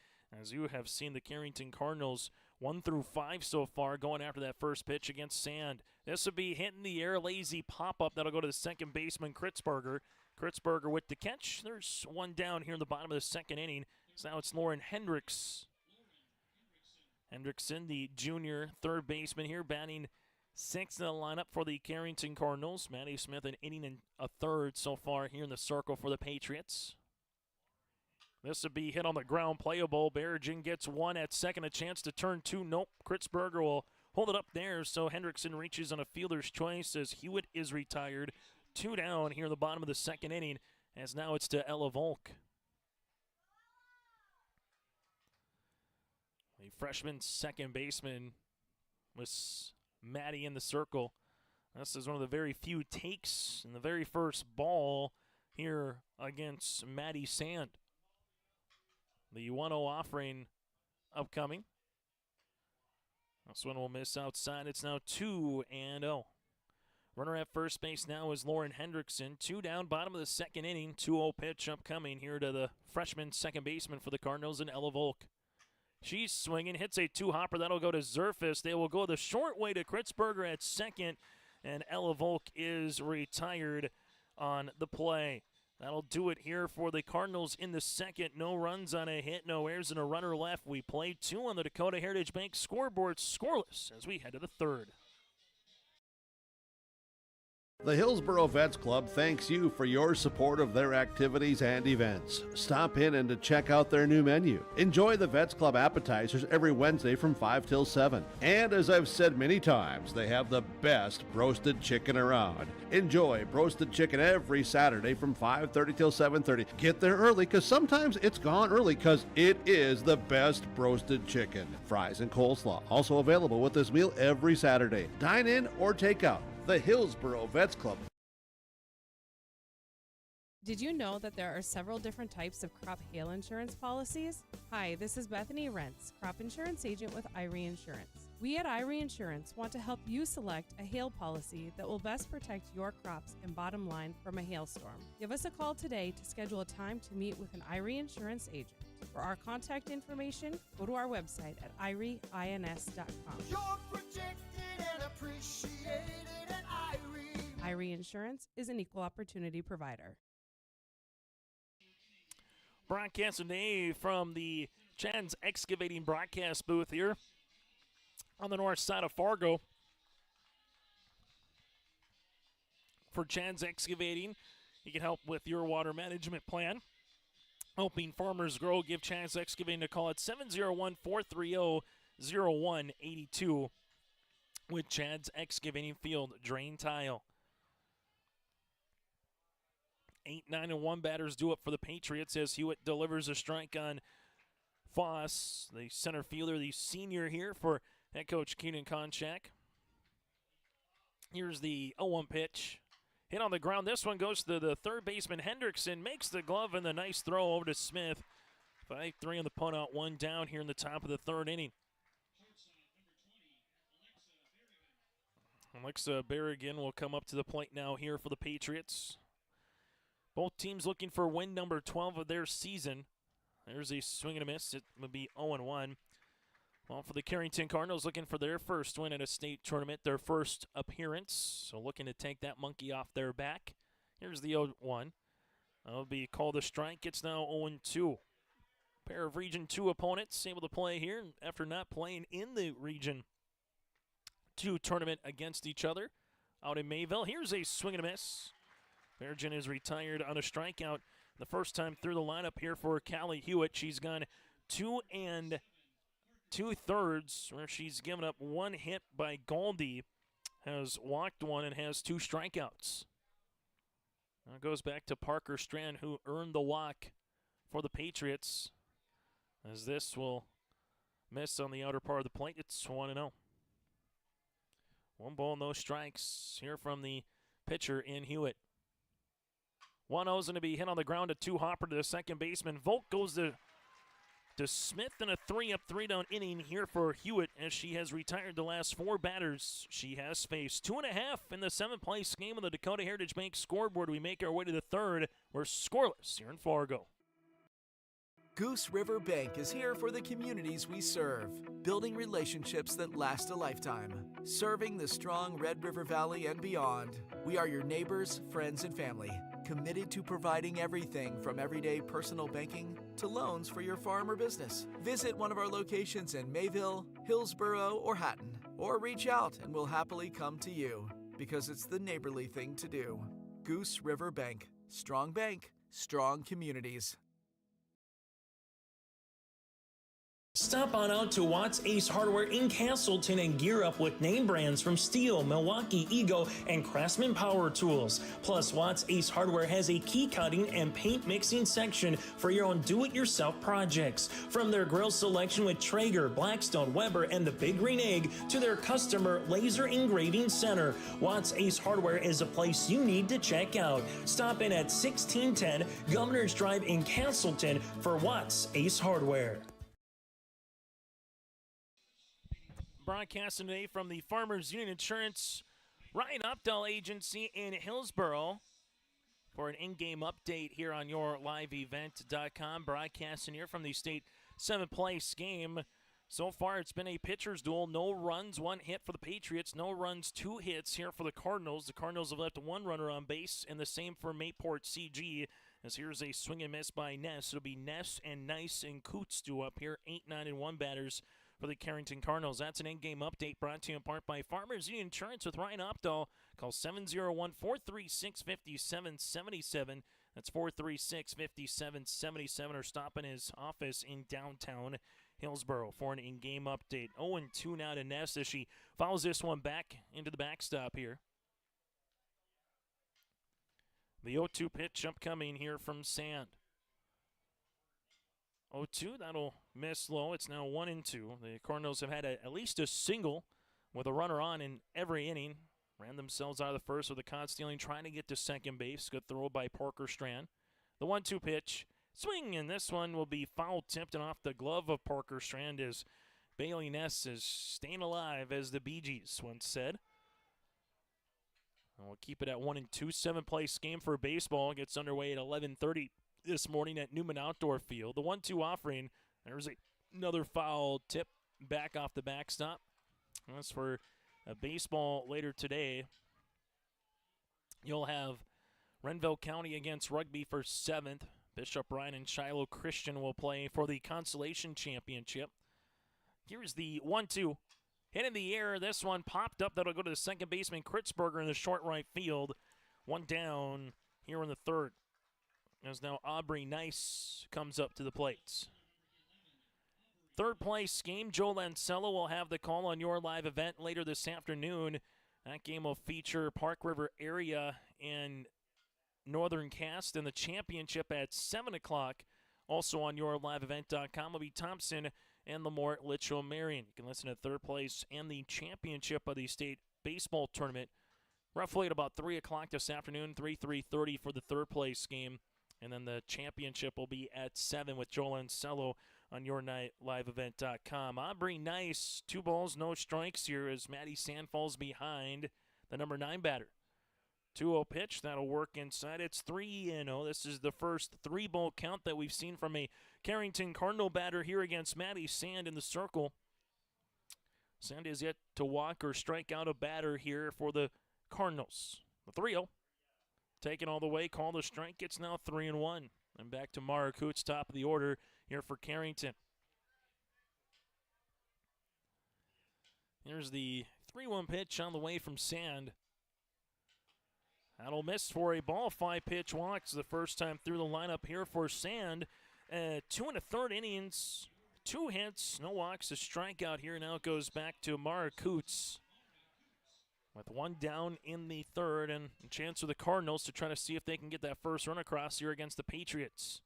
As you have seen the Carrington Cardinals 1 through 5 so far going after that first pitch against Sand. This will be hitting the air, lazy pop-up. That'll go to the second baseman, Kritzberger. Kritzberger with the catch. There's one down here in the bottom of the second inning. So now it's Lauren Hendricks. Hendrickson, the junior third baseman here, batting sixth in the lineup for the Carrington Cardinals. Maddie Smith an inning and a third so far here in the circle for the Patriots. This would be hit on the ground, playable. Berrigan gets one at second, a chance to turn two. Nope, Kritzberger will hold it up there, so Hendrickson reaches on a fielder's choice as Hewitt is retired. Two down here in the bottom of the second inning, as now it's to Ella Volk. The freshman second baseman was Maddie in the circle. This is one of the very few takes in the very first ball here against Maddie Sand. The 1-0 offering upcoming. This one will miss outside. It's now 2-0. Runner at first base now is Lauren Hendrickson. Two down, bottom of the second inning. 2-0 pitch upcoming here to the freshman second baseman for the Cardinals and Ella Volk. She's swinging, hits a two-hopper. That'll go to Zerfus. They will go the short way to Kritzberger at second, and Ella Volk is retired on the play. That'll do it here for the Cardinals in the second. No runs on a hit, no errors, and a runner left. We play two on the Dakota Heritage Bank scoreboard, scoreless as we head to the third. The Hillsboro Vets Club thanks you for your support of their activities and events. Stop in and to check out their new menu. Enjoy the Vets Club appetizers every Wednesday from 5 till 7. And as I've said many times, they have the best roasted chicken around. Enjoy roasted chicken every Saturday from 5:30 till 7:30. Get there early because sometimes it's gone early because it is the best roasted chicken. Fries and coleslaw also available with this meal every Saturday. Dine in or take out. The Hillsboro Vets Club. Did you know that there are several different types of crop hail insurance policies? Hi, this is Bethany Rentz, crop insurance agent with Irie Insurance. We at Irie Insurance want to help you select a hail policy that will best protect your crops and bottom line from a hailstorm. Give us a call today to schedule a time to meet with an Irie Insurance agent. For our contact information, go to our website at irieins.com. You're protected and appreciated at Irie. Irie Insurance is an equal opportunity provider. Broadcast today from the Chad's Excavating broadcast booth here on the north side of Fargo. For Chad's Excavating, you can help with your water management plan. Helping farmers grow, give Chad's Excavating a call at 701-430-0182 with Chad's Excavating Field Drain Tile. 8-9-1 batters do it for the Patriots as Hewitt delivers a strike on Foss, the center fielder, the senior here for head coach Keenan Konchak. Here's the 0-1 pitch. Hit on the ground. This one goes to the third baseman, Hendrickson. Makes the glove and the nice throw over to Smith. 5-3 on the punt out, one down here in the top of the third inning. Alexa Berrigan will come up to the plate now here for the Patriots. Both teams looking for win number 12 of their season. There's a swing and a miss. It would be 0-1. Well, for the Carrington Cardinals, looking for their first win at a state tournament, their first appearance. So looking to take that monkey off their back. Here's the 0-1. That'll be called a strike. It's now 0-2. Pair of Region 2 opponents able to play here after not playing in the Region 2 tournament against each other out in Mayville. Here's a swing and a miss. Bergen is retired on a strikeout the first time through the lineup here for Callie Hewitt. She's gone 2 2/3, where she's given up one hit by Goldie, has walked one, and has 2 strikeouts. Now it goes back to Parker Strand, who earned the walk for the Patriots, as this will miss on the outer part of the plate. It's 1-0. 1 ball, no strikes here from the pitcher in Hewitt. 1-0 is going to be hit on the ground, a 2-hopper to the second baseman. Volk goes to Smith, and a 3-up, 3-down inning here for Hewitt, as she has retired the last 4 batters she has faced. 2.5 in the 7th place game of the Dakota Heritage Bank scoreboard. We make our way to the 3rd. We're scoreless here in Fargo. Goose River Bank is here for the communities we serve, building relationships that last a lifetime. Serving the strong Red River Valley and beyond, we are your neighbors, friends, and family, committed to providing everything from everyday personal banking to loans for your farm or business. Visit one of our locations in Mayville, Hillsboro, or Hatton, or reach out and we'll happily come to you, because it's the neighborly thing to do. Goose River Bank, strong communities. Stop on out to Watts Ace Hardware in Castleton and gear up with name brands from Steel, Milwaukee, Ego, and Craftsman Power Tools. Plus, Watts Ace Hardware has a key cutting and paint mixing section for your own do-it-yourself projects. From their grill selection with Traeger, Blackstone, Weber, and the Big Green Egg to their customer laser engraving center, Watts Ace Hardware is a place you need to check out. Stop in at 1610 Governor's Drive in Castleton for Watts Ace Hardware. Broadcasting today from the Farmers Union Insurance Ryan Opdahl Agency in Hillsboro for an in-game update here on YourLiveEvent.com. Broadcasting here from the state 7th place game. So far, it's been a pitcher's duel. No runs, 1 hit for the Patriots. No runs, 2 hits here for the Cardinals. The Cardinals have left 1 runner on base, and the same for Mayport CG. As here's a swing and miss by Ness. It'll be Ness and Nice and Coots do up here. 8, 9, and 1 batters for the Carrington Cardinals. That's an in-game update brought to you in part by Farmers Union Insurance with Ryan Opdahl. Call 701-436-5777. That's 436-5777, or stop in his office in downtown Hillsboro for an in-game update. 0-2 now to Ness as she follows this one back into the backstop here. The 0-2 pitch upcoming here from Sand. 0-2, that'll miss low. It's now 1-2. The Cardinals have had at least a single with a runner on in every inning. Ran themselves out of the first with a caught stealing, trying to get to second base. Good throw by Parker Strand. The 1-2 pitch, swing, and this one will be foul tipped and off the glove of Parker Strand as Bailey Ness is staying alive, as the Bee Gees once said. We'll keep it at 1-2. 7th place game for baseball gets underway at 11:30 this morning at Newman Outdoor Field. The 1-2 offering, there's another foul tip back off the backstop. That's for baseball later today. You'll have Renville County against Rugby for 7th. Bishop Ryan and Shiloh Christian will play for the Consolation Championship. Here's the 1-2. Hit in the air. This one popped up. That'll go to the second baseman, Kritzberger, in the short right field. 1 down here in the 3rd. As now Aubrey Nice comes up to the plates. 3rd place game, Joe Lancello will have the call on Your Live Event later this afternoon. That game will feature Park River area and Northern Cast, and the championship at 7 o'clock. Also on YourLiveEvent.com will be Thompson and Lamort Litchell Marion. You can listen to 3rd place and the championship of the state baseball tournament roughly at about 3 o'clock this afternoon, 3:30 for the 3rd place game. And then the championship will be at 7 with Joel Ancello on YourLiveEvent.com. Aubrey Nice, 2 balls, no strikes here as Maddie Sand falls behind the number 9 batter. 2-0 pitch, that'll work inside. It's 3-0. This is the first 3-ball count that we've seen from a Carrington Cardinal batter here against Maddie Sand in the circle. Sand is yet to walk or strike out a batter here for the Cardinals. The 3-0. Taken all the way, call the strike. It's now 3-1. And back to Mara Coots, top of the order here for Carrington. Here's the 3-1 pitch on the way from Sand. That'll miss for a ball. 5-pitch walk. It's the first time through the lineup here for Sand. 2 1/3 innings, 2 hits, no walks, a strikeout here. Now it goes back to Mara Coots with 1 down in the 3rd, and a chance for the Cardinals to try to see if they can get that first run across here against the Patriots.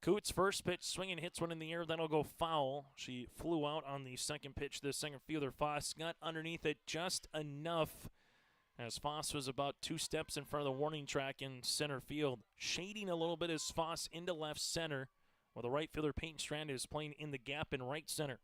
Coots' first pitch, swinging, hits one in the air. That'll go foul. She flew out on the second pitch. The center fielder, Foss, got underneath it just enough, as Foss was about 2 steps in front of the warning track in center field. Shading a little bit as Foss into left center, while the right fielder, Peyton Strand, is playing in the gap in right center.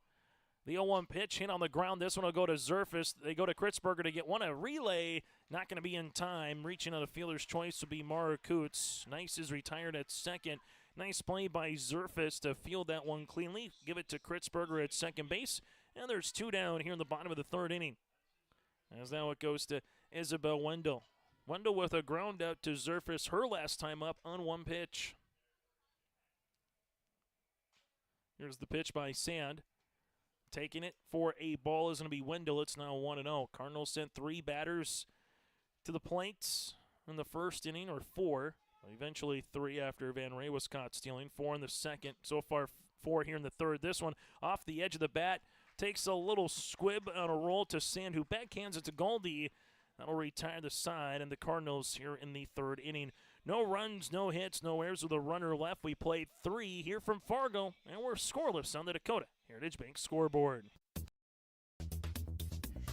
The 0-1 pitch, hit on the ground. This one will go to Zerfus. They go to Kritzberger to get one. A relay, not going to be in time. Reaching on the fielder's choice will be Mara Coots. Nice is retired at second. Nice play by Zerfus to field that one cleanly. Give it to Kritzberger at second base. And there's 2 down here in the bottom of the 3rd inning. As now it goes to Isabel Wendell. Wendell with a ground out to Zerfus, her last time up on 1 pitch. Here's the pitch by Sand. Taking it for a ball is going to be Wendell. It's now 1-0. Cardinals sent 3 batters to the plate in the first inning, or 4. Eventually 3 after Van Ray was caught stealing. 4 in the second. So far 4 here in the 3rd. This one off the edge of the bat. Takes a little squib on a roll to Sand, who backhands it to Goldie. That'll retire the side, and the Cardinals here in the 3rd inning. No runs, no hits, no errors with a runner left. We played 3 here from Fargo, and we're scoreless on the Dakota Heritage Bank scoreboard.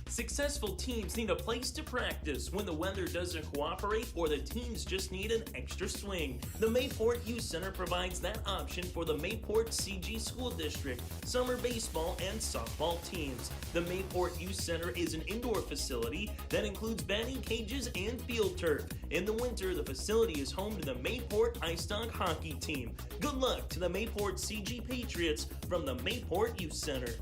Successful teams need a place to practice when the weather doesn't cooperate or the teams just need an extra swing. The Mayport Youth Center provides that option for the Mayport CG School District, summer baseball and softball teams. The Mayport Youth Center is an indoor facility that includes batting cages and field turf. In the winter, the facility is home to the Mayport Ice Dog hockey team. Good luck to the Mayport CG Patriots from the Mayport Youth Center.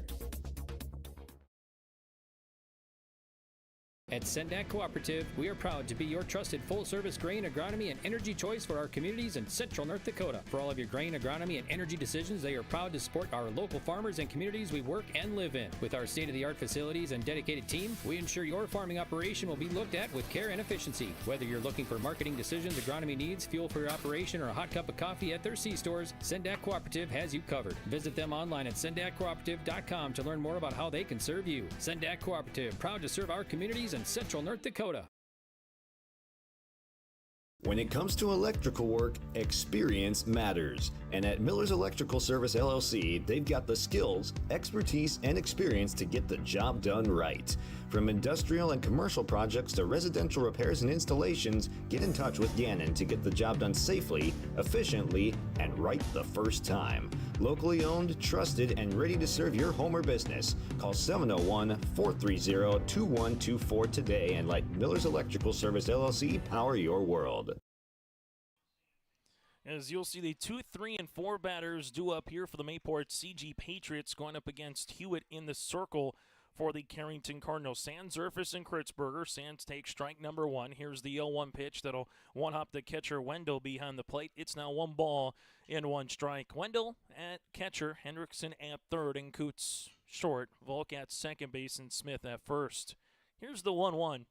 At Sendak Cooperative, we are proud to be your trusted full-service grain, agronomy, and energy choice for our communities in central North Dakota. For all of your grain, agronomy, and energy decisions, they are proud to support our local farmers and communities we work and live in. With our state-of-the-art facilities and dedicated team, we ensure your farming operation will be looked at with care and efficiency. Whether you're looking for marketing decisions, agronomy needs, fuel for your operation, or a hot cup of coffee at their C-stores, Sendak Cooperative has you covered. Visit them online at sendakcooperative.com to learn more about how they can serve you. Sendak Cooperative, proud to serve our communities in central North Dakota. When it comes to electrical work, experience matters. And at Miller's Electrical Service LLC, they've got the skills, expertise, and experience to get the job done right. From industrial and commercial projects to residential repairs and installations, get in touch with Gannon to get the job done safely, efficiently, and right the first time. Locally owned, trusted, and ready to serve your home or business. Call 701-430-2124 today and let Miller's Electrical Service LLC power your world. As you'll see, the 2, 3, and 4 batters due up here for the Mayport CG Patriots, going up against Hewitt in the circle for the Carrington Cardinals. Sands, Zerfus, and Kritzberger. Sands takes strike number 1. Here's the 0-1 pitch that'll one-hop the catcher Wendell behind the plate. It's now 1 ball and 1 strike. Wendell at catcher, Hendrickson at third, and Coots short. Volk at second base, and Smith at first. Here's the 1-1.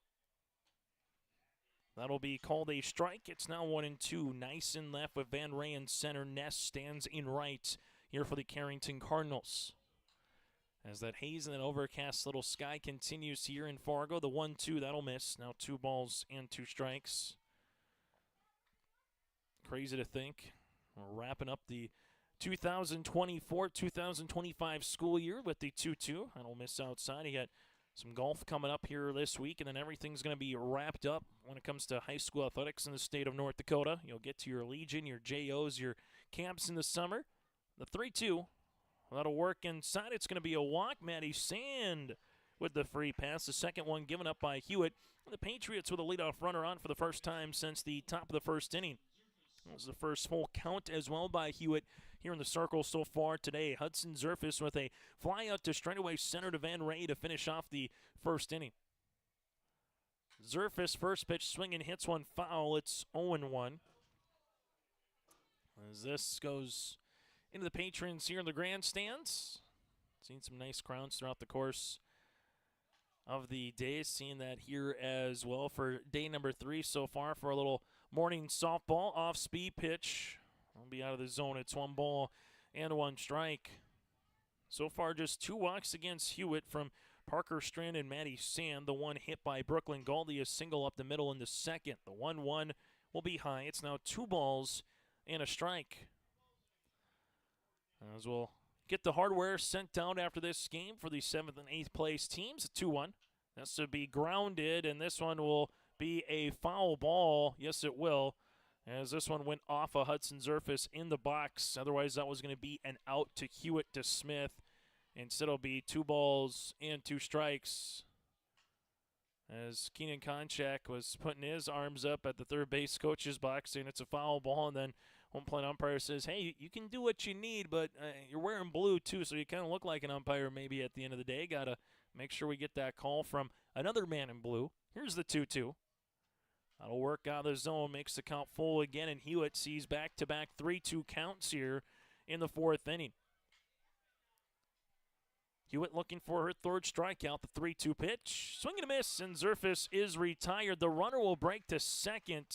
That'll be called a strike. It's now 1-2. Nice in left with Van Ray in center. Ness stands in right here for the Carrington Cardinals. As that haze and that overcast little sky continues here in Fargo, the 1-2, that'll miss. Now 2 balls and 2 strikes. Crazy to think. We're wrapping up the 2024-2025 school year with the 2-2. That'll miss outside. He got some golf coming up here this week, and then everything's going to be wrapped up when it comes to high school athletics in the state of North Dakota. You'll get to your Legion, your JOs, your camps in the summer. The 3-2. That'll work inside. It's going to be a walk. Maddie Sand with the free pass. The second one given up by Hewitt. The Patriots with a leadoff runner on for the first time since the top of the first inning. That was the first full count as well by Hewitt here in the circle so far today. Hudson Zerfus with a fly out to straightaway center to Van Ray to finish off the first inning. Zerfus first pitch swinging, hits one foul. It's 0-1. As this goes into the patrons here in the grandstands. Seen some nice crowds throughout the course of the day. Seeing that here as well for day number 3 so far for a little morning softball off-speed pitch. I'll be out of the zone. It's 1 ball and 1 strike. So far, just 2 walks against Hewitt from Parker Strand and Maddie Sand. The one hit by Brooklyn Goldie, a single up the middle in the second. The 1-1 will be high. It's now 2 balls and a strike. As we'll get the hardware sent down after this game for the 7th and 8th place teams. 2-1. That's to be grounded, and this one will be a foul ball. Yes, it will, as this one went off of Hudson Zerfus in the box. Otherwise, that was going to be an out to Hewitt to Smith. Instead, it'll be 2 balls and 2 strikes, as Keenan Konchak was putting his arms up at the third base coach's box, saying it's a foul ball, and then home plate umpire says, hey, you can do what you need, but you're wearing blue too, so you kind of look like an umpire maybe at the end of the day. Got to make sure we get that call from another man in blue. Here's the 2-2. That'll work out of the zone, makes the count full again, and Hewitt sees back-to-back 3-2 counts here in the 4th inning. Hewitt looking for her 3rd strikeout, the 3-2 pitch. Swing and a miss, and Zerfus is retired. The runner will break to second.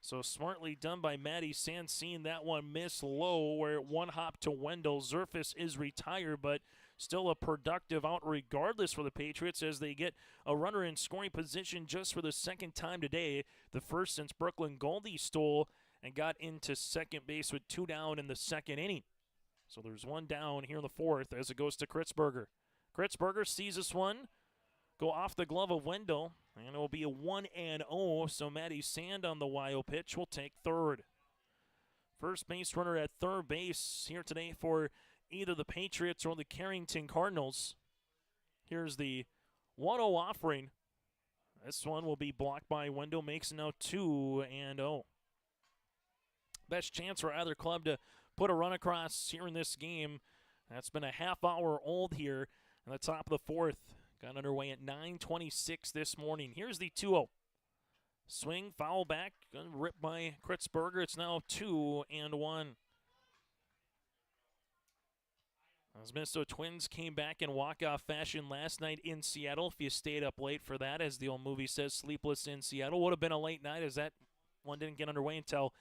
So smartly done by Maddie Sand, seeing that one miss low, where it 1 hop to Wendell. Zerfus is retired, but still a productive out regardless for the Patriots, as they get a runner in scoring position just for the 2nd time today. The first since Brooklyn Goldie stole and got into second base with 2 down in the 2nd inning. So there's 1 down here in the 4th as it goes to Kritzberger. Kritzberger sees this one go off the glove of Wendell, and it will be a 1-0. So Maddie Sand on the wild pitch will take 3rd. First base runner at 3rd base here today for either the Patriots or the Carrington Cardinals. Here's the 1-0 offering. This one will be blocked by Wendell, makes it now 2-0. Best chance for either club to put a run across here in this game. That's been a half hour old here in the top of the 4th. Got underway at 9:26 this morning. Here's the 2-0. Swing, foul back, ripped by Kritzberger. It's now 2-1. As Minnesota Twins came back in walk-off fashion last night in Seattle. If you stayed up late for that, as the old movie says, Sleepless in Seattle. Would have been a late night, as that one didn't get underway until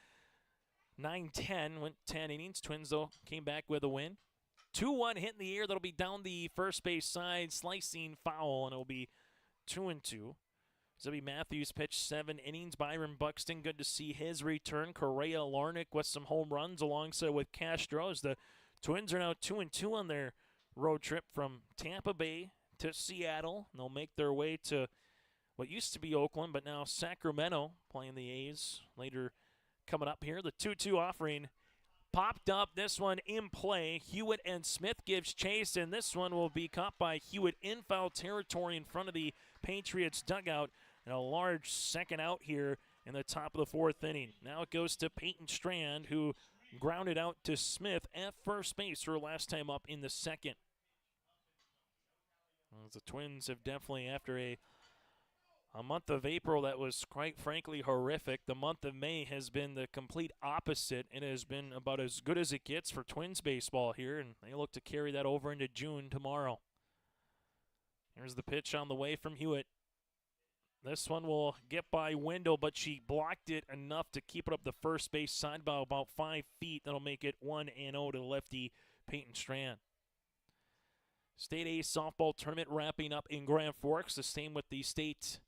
9:10. Went 10 innings. Twins, though, came back with a win. 2-1 hit in the air. That'll be down the first base side. Slicing foul, and it'll be 2-2. Zebby Matthews pitched 7 innings. Byron Buxton, good to see his return. Correa Larnick with some home runs alongside with Castro, as the Twins are now 2-2 on their road trip from Tampa Bay to Seattle. And they'll make their way to what used to be Oakland, but now Sacramento, playing the A's later coming up here. The 2-2 offering popped up. This one in play. Hewitt and Smith gives chase, and this one will be caught by Hewitt in foul territory in front of the Patriots dugout. And a large second out here in the top of the 4th inning. Now it goes to Peyton Strand, who grounded out to Smith at first base her last time up in the 2nd. Well, the Twins have definitely, after a month of April that was quite frankly horrific, the month of May has been the complete opposite. It has been about as good as it gets for Twins baseball here, and they look to carry that over into June tomorrow. Here's the pitch on the way from Hewitt. This one will get by Wendell, but she blocked it enough to keep it up the first base side by about 5 feet. That'll make it 1-0 to the lefty Peyton Strand. State A softball tournament wrapping up in Grand Forks. The same with the state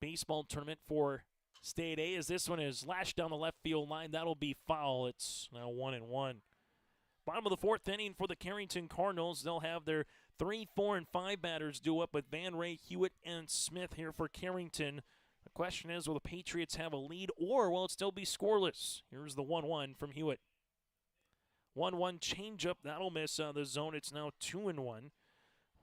baseball tournament for State A, as this one is lashed down the left field line. That'll be foul. It's now 1-1. Bottom of the 4th inning for the Carrington Cardinals. They'll have their 3, 4, and 5 batters due up with Van Ray, Hewitt, and Smith here for Carrington. The question is, will the Patriots have a lead, or will it still be scoreless? Here's the 1-1 from Hewitt. 1-1 changeup. That'll miss the zone. It's now 2-1. We'll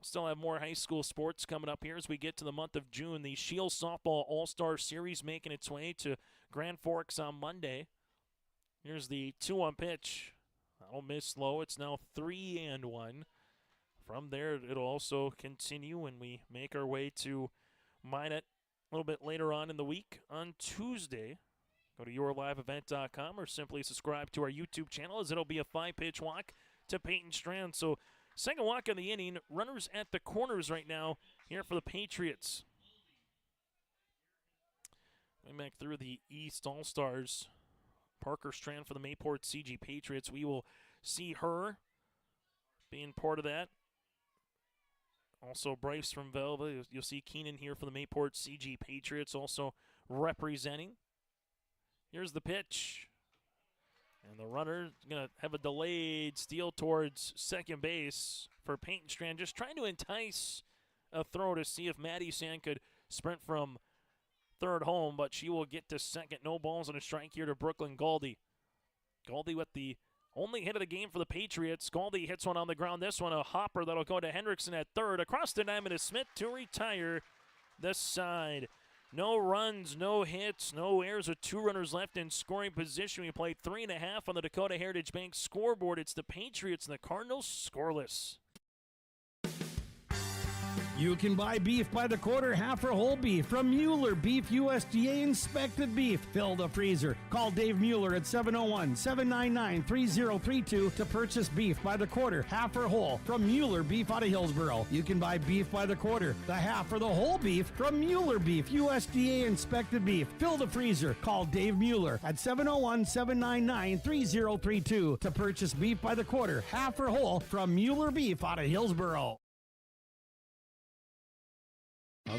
still have more high school sports coming up here as we get to the month of June. The Shield Softball All-Star Series making its way to Grand Forks on Monday. Here's the 2-1 pitch. That'll miss low. It's now 3-1. From there, it'll also continue when we make our way to Minot a little bit later on in the week on Tuesday. Go to yourliveevent.com or simply subscribe to our YouTube channel, as it'll be a 5-pitch walk to Peyton Strand. So second walk of the inning, runners at the corners right now here for the Patriots. Going back through the East All-Stars, Parker Strand for the Mayport CG Patriots. We will see her being part of that. Also Bryce from Velva. You'll see Keenan here for the Mayport CG Patriots also representing. Here's the pitch. And the runner is going to have a delayed steal towards second base for Peyton Strand, just trying to entice a throw to see if Maddie Sand could sprint from third home, but she will get to second. No balls and a strike here to Brooklyn Galdi. Galdi with the only hit of the game for the Patriots. Galdi hits one on the ground. This one a hopper that'll go to Hendrickson at third. Across the diamond to Smith to retire this side. No runs, no hits, no errors with 2 runners left in scoring position. We played 3.5 on the Dakota Heritage Bank scoreboard. It's the Patriots and the Cardinals scoreless. You can buy beef by the quarter, half or whole beef from Mueller Beef, USDA inspected beef. Fill the freezer. Call Dave Mueller at 701-799-3032 to purchase beef by the quarter, half or whole from Mueller Beef out of Hillsboro. You can buy beef by the quarter, the half or the whole beef from Mueller Beef, USDA inspected beef. Fill the freezer. Call Dave Mueller at 701-799-3032 to purchase beef by the quarter, half or whole from Mueller Beef out of Hillsboro.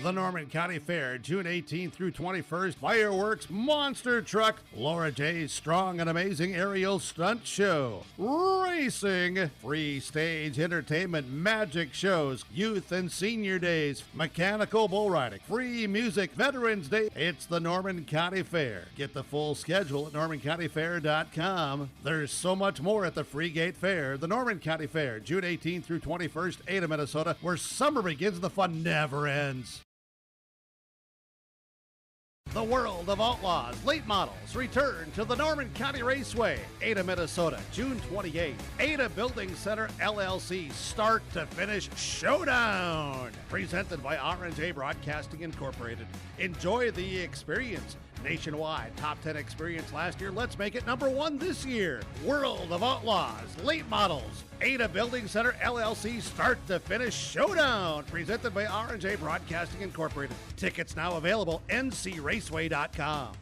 The Norman County Fair, June 18th through 21st. Fireworks, monster truck, Laura J's strong and amazing aerial stunt show, racing, free stage entertainment, magic shows, youth and senior days, mechanical bull riding, free music, Veterans Day. It's the Norman County Fair. Get the full schedule at normancountyfair.com. There's so much more at the Free Gate Fair. The Norman County Fair, June 18th through 21st, Ada, Minnesota, where summer begins and the fun never ends. The World of Outlaws late models return to the Norman County Raceway, Ada, Minnesota, June 28th. Ada Building Center LLC start to finish showdown. Presented by R&J Broadcasting Incorporated. Enjoy the experience. Nationwide top 10 experience last year. Let's make it number 1 this year. World of Outlaws late models. Ada Building Center LLC start to finish showdown. Presented by R&J Broadcasting Incorporated. Tickets now available. ncraceway.com.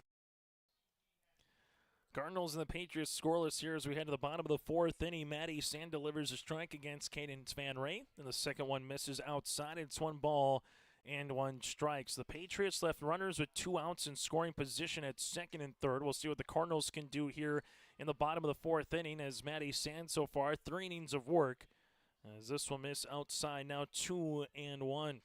Cardinals and the Patriots scoreless here as we head to the bottom of the 4th inning. Maddie Sand delivers a strike against Cadence Van Ray. And the second one misses outside. It's 1 ball and 1 strike. So the Patriots left runners with 2 outs in scoring position at second and third. We'll see what the Cardinals can do here in the bottom of the 4th inning as Maddie Sand so far 3 innings of work. As this will miss outside, now 2 and 1.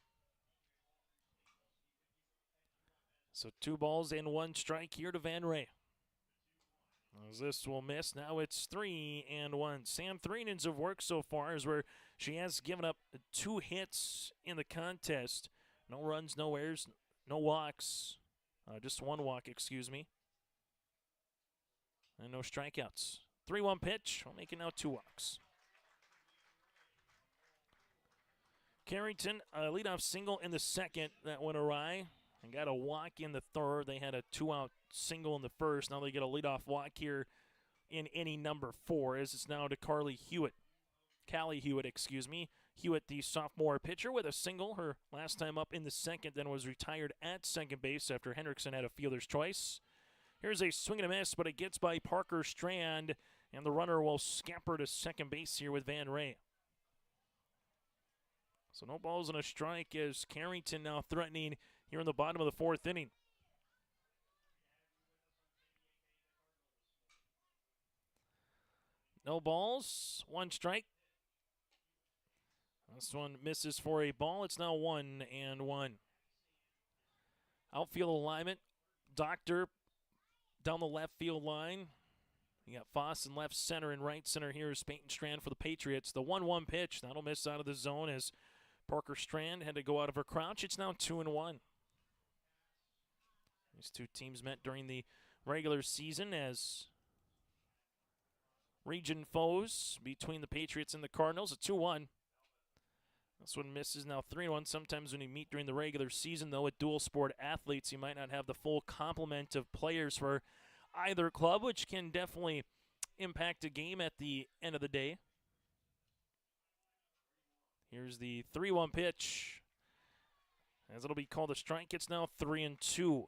So 2 balls and 1 strike here to Van Ray. As this will miss, now it's 3 and 1. Sand 3 innings of work so far is where she has given up 2 hits in the contest. No runs, no errors, no walks. Just 1 walk, excuse me. And no strikeouts. 3-1 pitch. We'll make it now 2 walks. Carrington, a leadoff single in the second. That went awry. And got a walk in the third. They had a 2-out single in the first. Now they get a leadoff walk here in inning number 4 as it's now to Callie Hewitt, excuse me. Hewitt, the sophomore pitcher, with a single. Her last time up in the second, then was retired at second base after Hendrickson had a fielder's choice. Here's a swing and a miss, but it gets by Parker Strand, and the runner will scamper to second base here with Van Ray. So no balls and a strike as Carrington now threatening here in the bottom of the 4th inning. No balls, 1 strike. This one misses for a ball. It's now 1 and 1. Outfield alignment. Doctor down the left field line. You got Foss in left center and right center here is Peyton Strand for the Patriots. The 1-1 pitch. That'll miss out of the zone as Parker Strand had to go out of her crouch. It's now 2 and 1. These 2 teams met during the regular season as region foes between the Patriots and the Cardinals. A 2-1. This one misses now 3-1. Sometimes when you meet during the regular season, though, with dual sport athletes, you might not have the full complement of players for either club, which can definitely impact a game at the end of the day. Here's the 3-1 pitch. As it'll be called a strike, it's now 3-2.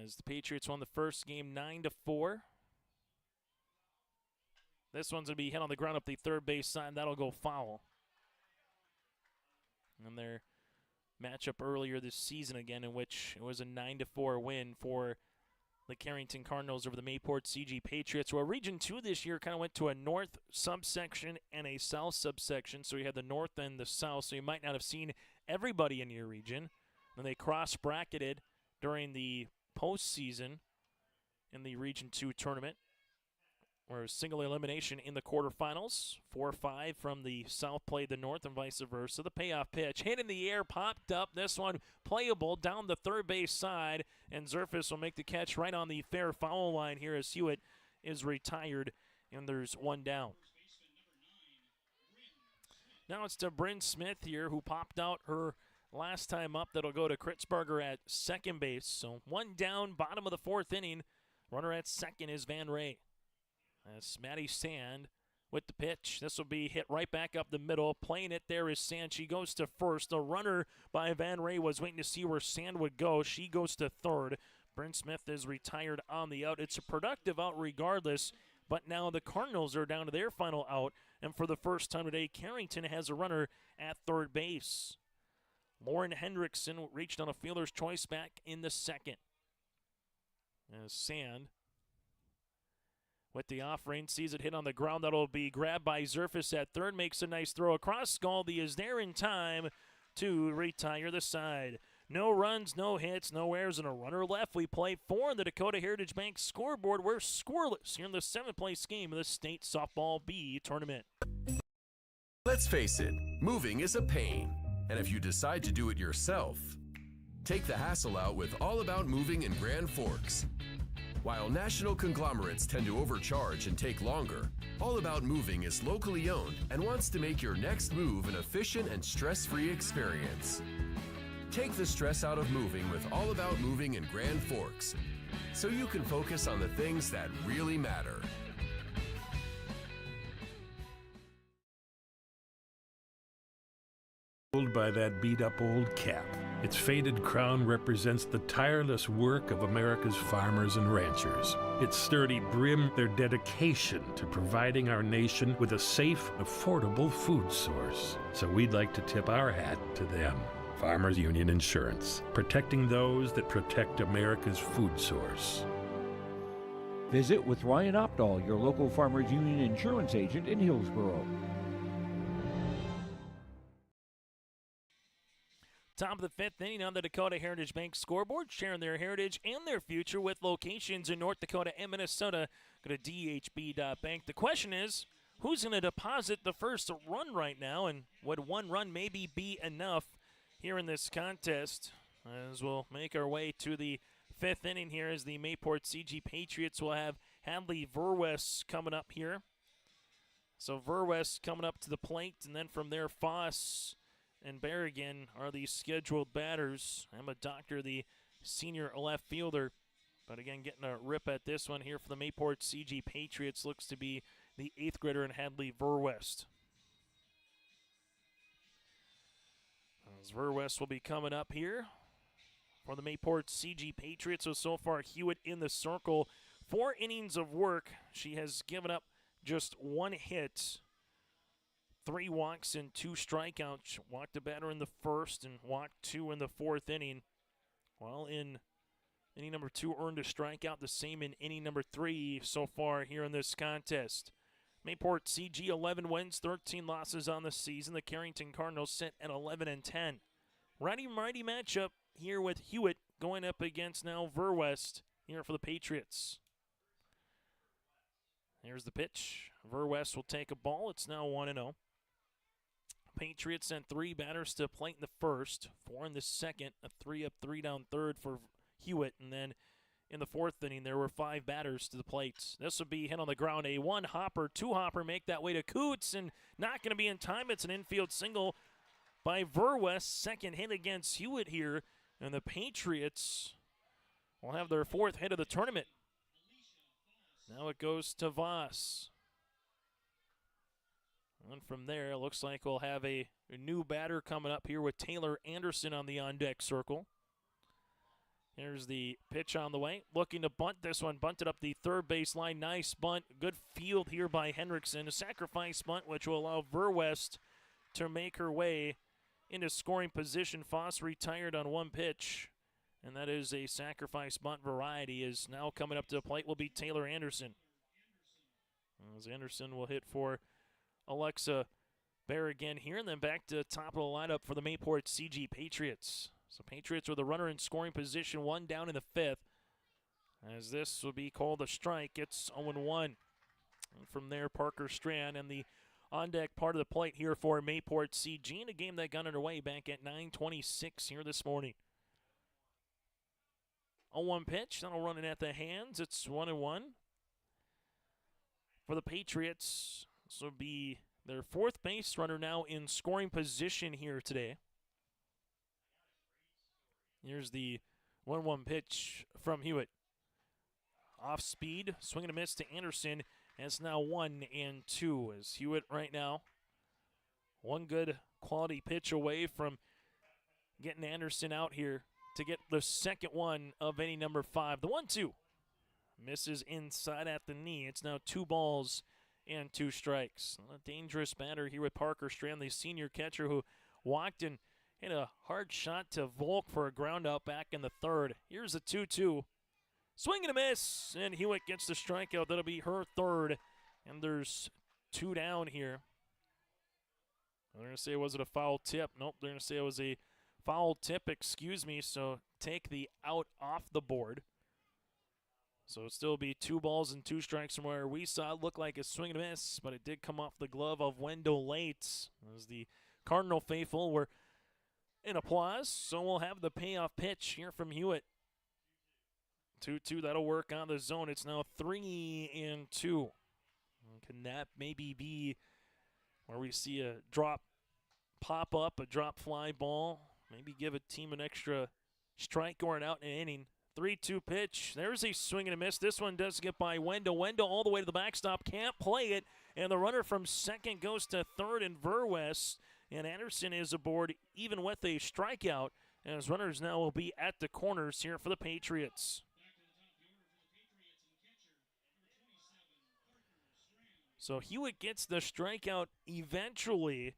As the Patriots won the first game 9-4. This one's going to be hit on the ground up the third base side. That'll go foul. And their matchup earlier this season again, in which it was a 9-4 win for the Carrington Cardinals over the Mayport CG Patriots. Well, Region 2 this year kind of went to a north subsection and a south subsection. So you had the north and the south, so you might not have seen everybody in your region. And they cross-bracketed during the postseason in the Region 2 tournament, where single elimination in the quarterfinals. 4-5 from the south played the north and vice versa. The payoff pitch hit in the air, popped up. This one playable down the third base side, and Zerfus will make the catch right on the fair foul line here as Hewitt is retired, and there's one down. Now it's to Bryn Smith here, who popped out her last time up. That'll go to Kritzberger at second base. So one down, bottom of the fourth inning. Runner at second is Van Ray. As Maddie Sand with the pitch. This will be hit right back up the middle. Playing it there is Sand. She goes to first. The runner by Van Ray was waiting to see where Sand would go. She goes to third. Bryn Smith is retired on the out. It's a productive out regardless, but now the Cardinals are down to their final out, and for the first time today, Carrington has a runner at third base. Lauren Hendrickson reached on a fielder's choice back in the second. As Sand with the offering, sees it hit on the ground. That'll be grabbed by Zerfus at third, makes a nice throw across. Scaldi is there in time to retire the side. No runs, no hits, no errors, and a runner left. We play 4 in the Dakota Heritage Bank scoreboard. We're scoreless here in the 7th place game of the State Softball B tournament. Let's face it, moving is a pain. And if you decide to do it yourself, take the hassle out with All About Moving in Grand Forks. While national conglomerates tend to overcharge and take longer, All About Moving is locally owned and wants to make your next move an efficient and stress-free experience. Take the stress out of moving with All About Moving in Grand Forks, so you can focus on the things that really matter. By that beat-up old cap. Its faded crown represents the tireless work of America's farmers and ranchers. Its sturdy brim, their dedication to providing our nation with a safe, affordable food source. So we'd like to tip our hat to them. Farmers Union Insurance, protecting those that protect America's food source. Visit with Ryan Opdahl, your local Farmers Union Insurance agent in Hillsboro. Top of the 5th inning on the Dakota Heritage Bank scoreboard, sharing their heritage and their future with locations in North Dakota and Minnesota. Go to dhb.bank. The question is, who's going to deposit the first run right now, and would one run maybe be enough here in this contest? As we'll make our way to the 5th inning here, as the Mayport CG Patriots will have Hadley Verwest coming up here. So Verwest coming up to the plate, and then from there Foss and Berrigan are the scheduled batters. Emma Doctor, the senior left fielder. But again, getting a rip at this one here for the Mayport CG Patriots looks to be the 8th grader in Hadley Verwest. As Verwest will be coming up here for the Mayport CG Patriots. So far, Hewitt in the circle. 4 innings of work. She has given up just 1 hit. 3 walks and 2 strikeouts. Walked a batter in the first and walked 2 in the 4th inning. While in inning number 2, earned a strikeout. The same in inning number 3 so far here in this contest. Mayport CG 11 wins, 13 losses on the season. The Carrington Cardinals sit at 11-10. Righty-righty matchup here with Hewitt going up against now Verwest here for the Patriots. Here's the pitch. Verwest will take a ball. It's now 1-0. Patriots sent 3 batters to plate in the first, 4 in the second, a 3-up, 3-down third for Hewitt, and then in the 4th inning there were 5 batters to the plate. This would be hit on the ground, a 1-hopper, 2-hopper, make that way to Coots, and not going to be in time. It's an infield single by Verwest. Second hit against Hewitt here And the Patriots will have their 4th hit of the tournament. Now it goes to Voss. And from there, it looks like we'll have a new batter coming up here with Taylor Anderson on the on-deck circle. Here's the pitch on the way. Looking to bunt this one. Bunted up the third base line. Nice bunt. Good field here by Hendrickson. A sacrifice bunt, which will allow Verwest to make her way into scoring position. Foss retired on 1 pitch. And that is a sacrifice bunt variety. Is now coming up to the plate will be Taylor Anderson. As Anderson will hit for Alexa Bear again here, and then back to the top of the lineup for the Mayport CG Patriots. So Patriots with a runner in scoring position, 1 down in the 5th. As this will be called a strike, it's 0-1. And from there, Parker Strand and the on-deck part of the plate here for Mayport CG in a game that got underway back at 9:26 here this morning. 0-1 pitch, that'll run in at the hands. It's 1-1. For the Patriots, this will be their 4th base runner now in scoring position here today. Here's the 1-1 pitch from Hewitt. Off speed, swing and a miss to Anderson, and it's now 1-2 as Hewitt right now. One good quality pitch away from getting Anderson out here to get the second one of inning number 5. The 1-2 misses inside at the knee. It's now 2 balls and 2 strikes. A dangerous batter here with Parker Strand, the senior catcher who walked and hit a hard shot to Volk for a ground out back in the 3rd. Here's a 2-2. Swing and a miss, and Hewitt gets the strikeout. That'll be her 3rd, and there's 2 down here. They're going to say, was it a foul tip? Nope, they're going to say it was a foul tip, excuse me, so take the out off the board. So it'll still be 2 balls and 2 strikes from where we saw it look like a swing and a miss, but it did come off the glove of Wendell Lates. As the Cardinal faithful were in applause, so we'll have the payoff pitch here from Hewitt. 2-2, that'll work on the zone. It's now 3-2. Can that maybe be where we see a drop pop up, a drop fly ball? Maybe give a team an extra strike or an out in an inning. 3-2 pitch. There's a swing and a miss. This one does get by Wendell. Wendell all the way to the backstop. Can't play it. And the runner from second goes to third in Verwest. And Anderson is aboard even with a strikeout. As runners now will be at the corners here for the Patriots. So Hewitt gets the strikeout eventually,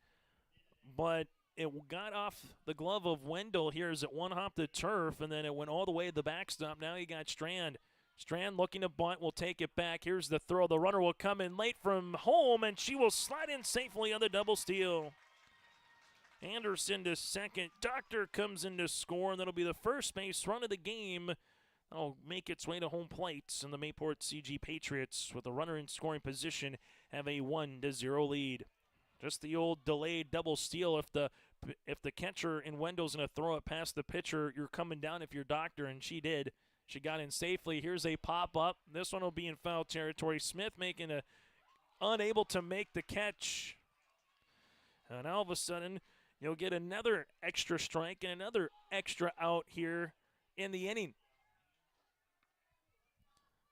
but it got off the glove of Wendell here as it one-hopped the turf, and then it went all the way to the backstop. Now you got Strand. Strand looking to bunt, will take it back. Here's the throw. The runner will come in late from home, and she will slide in safely on the double steal. Anderson to second. Doctor comes in to score, and that'll be the first base run of the game. That'll make its way to home plate, and the Mayport CG Patriots, with a runner in scoring position, have a 1-0 lead. Just the old delayed double steal. If the catcher in Wendell's going to throw it past the pitcher, you're coming down if you're Doctor, and she did. She got in safely. Here's a pop-up. This one will be in foul territory. Smith unable to make the catch. And all of a sudden, you'll get another extra strike and another extra out here in the inning.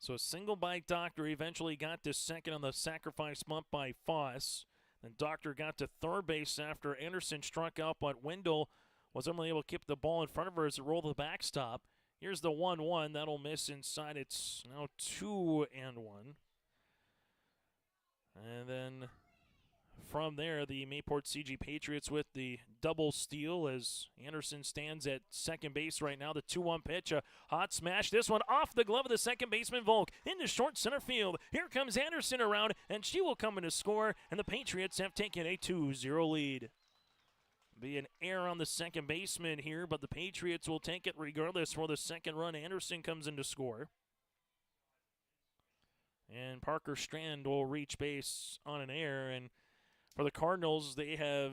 So a single by Doctor eventually got to second on the sacrifice bunt by Foss. Then Doctor got to third base after Anderson struck out, but Wendell was only able to keep the ball in front of her as it rolled to the backstop. Here's the 1-1. That'll miss inside. It's now 2-1. And then from there, the Mayport CG Patriots with the double steal as Anderson stands at second base right now. The 2-1 pitch, a hot smash. This one off the glove of the second baseman, Volk, into short center field. Here comes Anderson around, and she will come in to score, and the Patriots have taken a 2-0 lead. Be an error on the second baseman here, but the Patriots will take it regardless for the second run. Anderson comes in to score. And Parker Strand will reach base on an error, and for the Cardinals, they have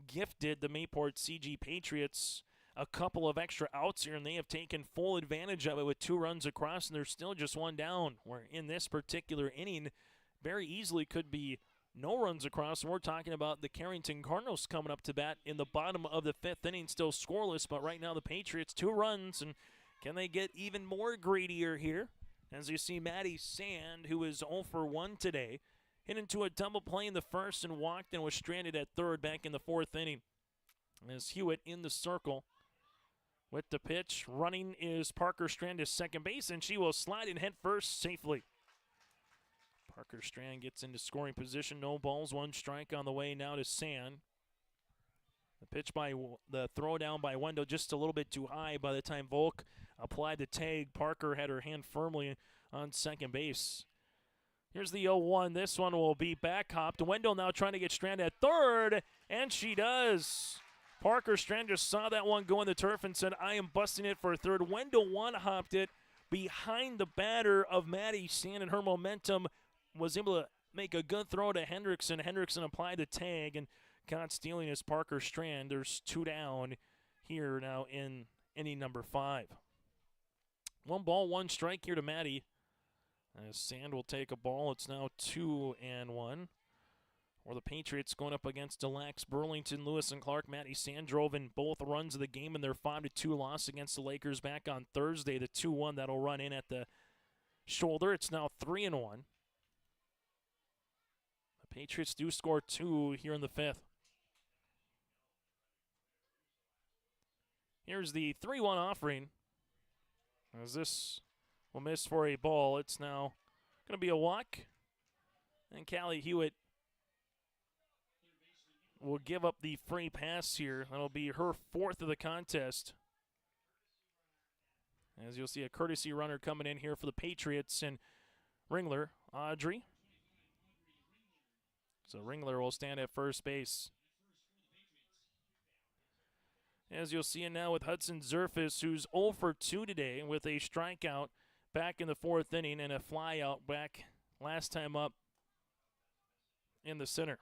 gifted the Mayport CG Patriots a couple of extra outs here, and they have taken full advantage of it with 2 runs across, and there's still just 1 down, where in this particular inning, very easily could be no runs across. And we're talking about the Carrington Cardinals coming up to bat in the bottom of the 5th inning, still scoreless. But right now the Patriots 2 runs, and can they get even more greedier here? As you see Maddie Sand, who is 0 for 1 today, hit into a double play in the first and walked and was stranded at third back in the 4th inning. As Hewitt in the circle with the pitch. Running is Parker Strand to second base, and she will slide in head first safely. Parker Strand gets into scoring position. No balls, 1 strike on the way now to Sand. The throw down by Wendell just a little bit too high by the time Volk applied the tag. Parker had her hand firmly on second base. Here's the 0-1. This one will be back hopped. Wendell now trying to get Strand at third, and she does. Parker Strand just saw that one go in the turf and said, I am busting it for third. Wendell one-hopped it behind the batter of Maddie Sand, and her momentum was able to make a good throw to Hendrickson. Hendrickson applied the tag, and caught stealing is Parker Strand. There's 2 down here now in inning number 5. 1 ball, 1 strike here to Maddie. As Sand will take a ball, it's now 2-1. Or the Patriots going up against Des Lacs, Burlington, Lewis, and Clark. Maddie Sand drove in both runs of the game in their 5-2 loss against the Lakers back on Thursday. The 2-1 that'll run in at the shoulder. It's now 3-1. The Patriots do score 2 here in the 5th. Here's the 3-1 offering. As this will miss for a ball, it's now going to be a walk. And Callie Hewitt will give up the free pass here. That'll be her 4th of the contest. As you'll see, a courtesy runner coming in here for the Patriots, and Ringler, Audrey. So Ringler will stand at first base. As you'll see now with Hudson Zerfis, who's 0 for 2 today with a strikeout back in the 4th inning and a flyout back last time up in the center.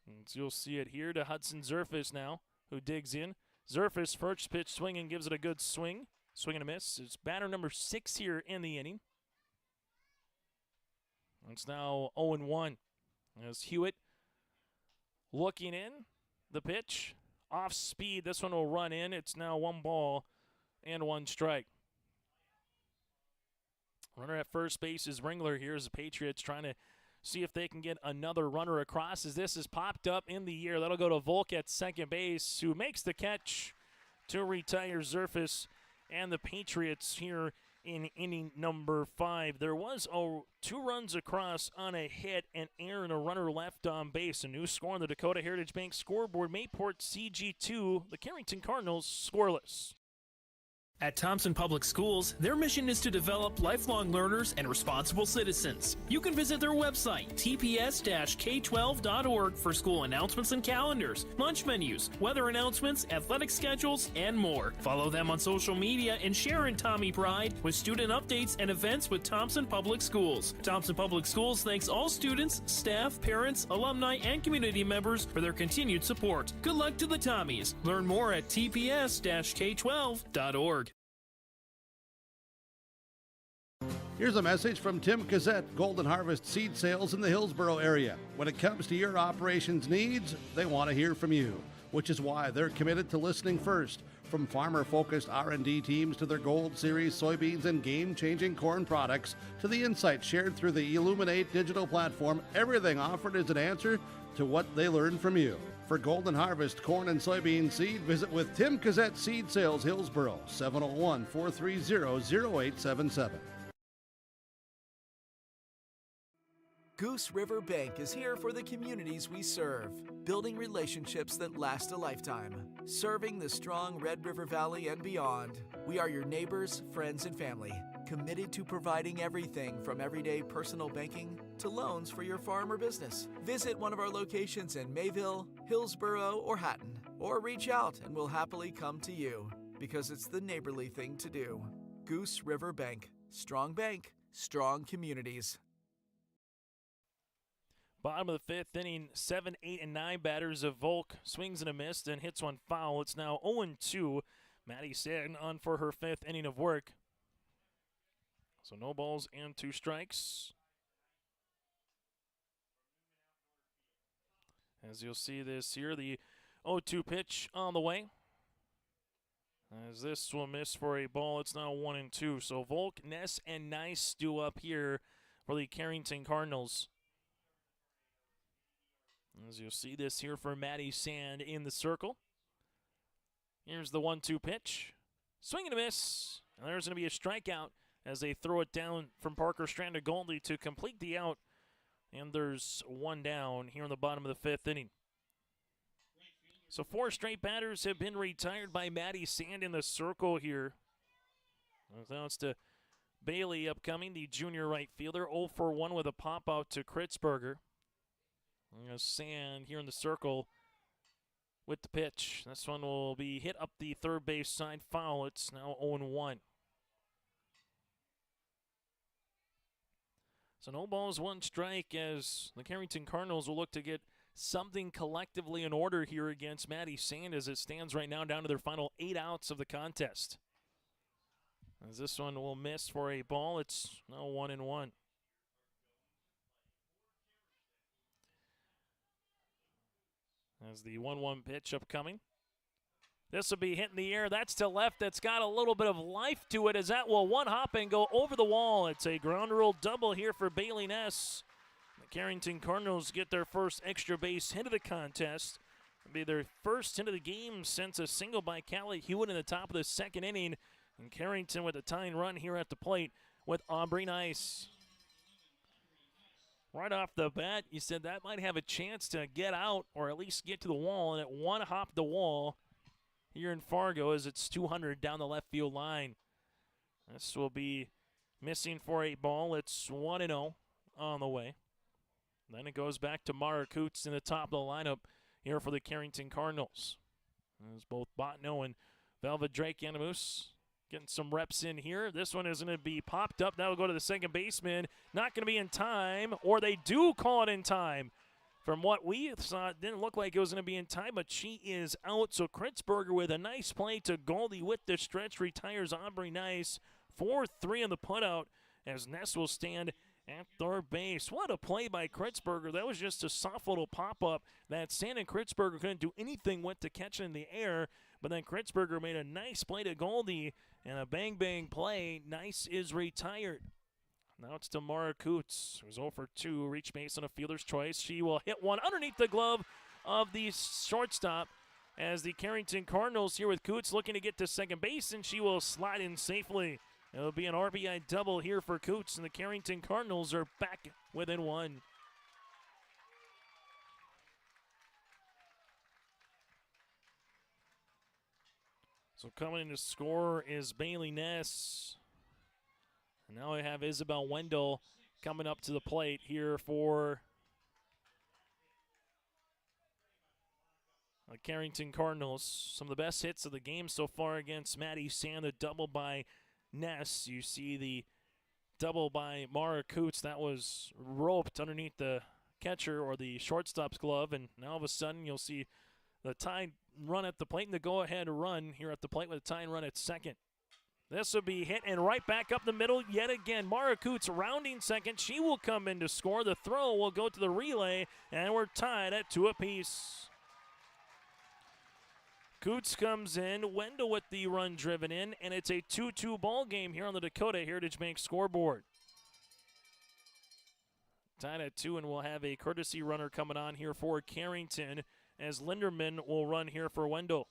And so you'll see it here to Hudson Zerfis now, who digs in. Zerfis, first pitch swinging, gives it a good swing. Swing and a miss. It's batter number 6 here in the inning. It's now 0-1. As Hewitt looking in. The pitch. Off speed. This one will run in. It's now 1 ball and 1 strike. Runner at first base is Ringler here as the Patriots trying to see if they can get another runner across as this is popped up in the air. That'll go to Volk at second base, who makes the catch to retire Zerfis and the Patriots here in inning number 5. There was 2 runs across on a hit and Aaron, a runner left on base. A new score on the Dakota Heritage Bank scoreboard. Mayport CG2, the Carrington Cardinals scoreless. At Thompson Public Schools, their mission is to develop lifelong learners and responsible citizens. You can visit their website, tps-k12.org, for school announcements and calendars, lunch menus, weather announcements, athletic schedules, and more. Follow them on social media and share in Tommy Pride with student updates and events with Thompson Public Schools. Thompson Public Schools thanks all students, staff, parents, alumni, and community members for their continued support. Good luck to the Tommies. Learn more at tps-k12.org. Here's a message from Tim Cassette, Golden Harvest Seed Sales in the Hillsboro area. When it comes to your operations needs, they want to hear from you, which is why they're committed to listening first. From farmer-focused R&D teams to their Gold Series soybeans and game-changing corn products to the insights shared through the Illuminate digital platform, everything offered is an answer to what they learned from you. For Golden Harvest corn and soybean seed, visit with Tim Cassette Seed Sales Hillsboro, 701-430-0877. Goose River Bank is here for the communities we serve, building relationships that last a lifetime. Serving the strong Red River Valley and beyond, we are your neighbors, friends, and family, committed to providing everything from everyday personal banking to loans for your farm or business. Visit one of our locations in Mayville, Hillsboro, or Hatton, or reach out and we'll happily come to you, because it's the neighborly thing to do. Goose River Bank. Strong bank, strong communities. Bottom of the 5th inning, 7, 8, and 9 batters of Volk. Swings and a miss and hits one foul. It's now 0-2. Maddie Sand on for her 5th inning of work. So no balls and 2 strikes. As you'll see this here, the 0-2 pitch on the way. As this will miss for a ball, it's now 1-2. So Volk, Ness, and Nice do up here for the Carrington Cardinals. As you'll see this here for Maddie Sand in the circle. Here's the 1-2 pitch. Swing and a miss. And there's going to be a strikeout as they throw it down from Parker Strand to Goldie to complete the out. And there's 1 down here in the bottom of the 5th inning. So 4 straight batters have been retired by Maddie Sand in the circle here. Now it's to Bailey upcoming, the junior right fielder. 0 for 1 with a pop out to Kritzberger. Sand here in the circle with the pitch. This one will be hit up the third base side foul. It's now 0-1. So no balls, 1 strike as the Carrington Cardinals will look to get something collectively in order here against Maddie Sand as it stands right now down to their final 8 outs of the contest. As this one will miss for a ball, it's now 1-1. As the 1-1 pitch upcoming. This will be hit in the air. That's to left. That's got a little bit of life to it as that will one hop and go over the wall. It's a ground rule double here for Bailey Ness. The Carrington Cardinals get their first extra base hit of the contest. It'll be their first hit of the game since a single by Callie Hewitt in the top of the 2nd inning. And Carrington with a tying run here at the plate with Aubrey Nice. Right off the bat, you said that might have a chance to get out or at least get to the wall, and it one hop the wall here in Fargo as it's 200 down the left field line. This will be missing for a ball. It's 1-0 on the way. Then it goes back to Mara Coots in the top of the lineup here for the Carrington Cardinals. There's both Botno and Velvet Drake Animus getting some reps in here. This one is going to be popped up. That'll go to the second baseman. Not going to be in time, or they do call it in time. From what we saw, it didn't look like it was going to be in time, but she is out. So Kritzberger with a nice play to Goldie with the stretch retires Aubrey Nice. 4-3 on the putout as Ness will stand at third base. What a play by Kritzberger. That was just a soft little pop-up that Sand and Kritzberger couldn't do anything with to catch it in the air. But then Kritzberger made a nice play to Goldie and a bang-bang play. Nice is retired. Now it's to Mara Coots, who's 0 for 2, reach base on a fielder's choice. She will hit one underneath the glove of the shortstop as the Carrington Cardinals here with Coots looking to get to second base, and she will slide in safely. It'll be an RBI double here for Coots, and the Carrington Cardinals are back within 1. So coming in to score is Bailey Ness. And now we have Isabel Wendell coming up to the plate here for the Carrington Cardinals. Some of the best hits of the game so far against Maddie Sand, the double by Ness. You see the double by Mara Coots. That was roped underneath the catcher or the shortstop's glove. And now all of a sudden you'll see the tying run at the plate and the go-ahead run here at the plate with a tying run at second. This will be hit and right back up the middle yet again. Mara Coots rounding second. She will come in to score. The throw will go to the relay, and we're tied at 2 apiece. Coots comes in. Wendell with the run driven in, and it's a 2-2 ball game here on the Dakota Heritage Bank scoreboard. Tied at 2, and we'll have a courtesy runner coming on here for Carrington as Linderman will run here for Wendell.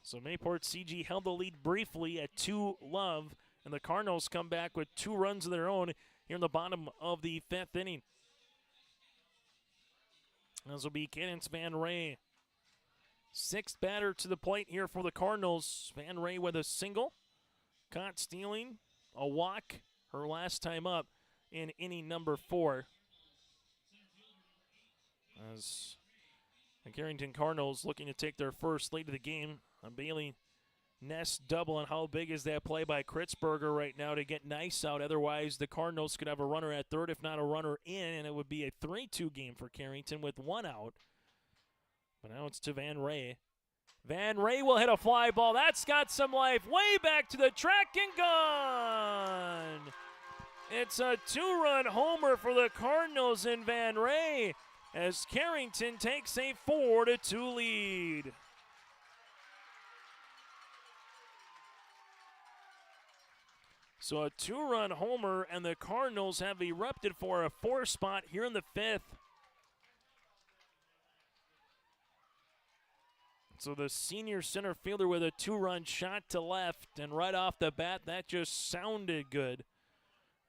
So Mayport CG held the lead briefly at 2-0, and the Cardinals come back with 2 runs of their own here in the bottom of the 5th inning. This will be Cadence Van Ray. 6th batter to the plate here for the Cardinals. Van Ray with a single. Caught stealing, a walk, her last time up in inning number 4. As the Carrington Cardinals looking to take their first lead of the game. A Bailey Ness double, and how big is that play by Kritzberger right now to get Nice out? Otherwise, the Cardinals could have a runner at third, if not a runner in, and it would be a 3-2 game for Carrington with 1 out. But now it's to Van Ray. Van Ray will hit a fly ball. That's got some life. Way back to the track and gone. It's a 2-run homer for the Cardinals in Van Ray as Carrington takes a 4-2 lead. So a 2-run homer, and the Cardinals have erupted for a 4 spot here in the 5th. So the senior center fielder with a 2-run shot to left, and right off the bat, that just sounded good.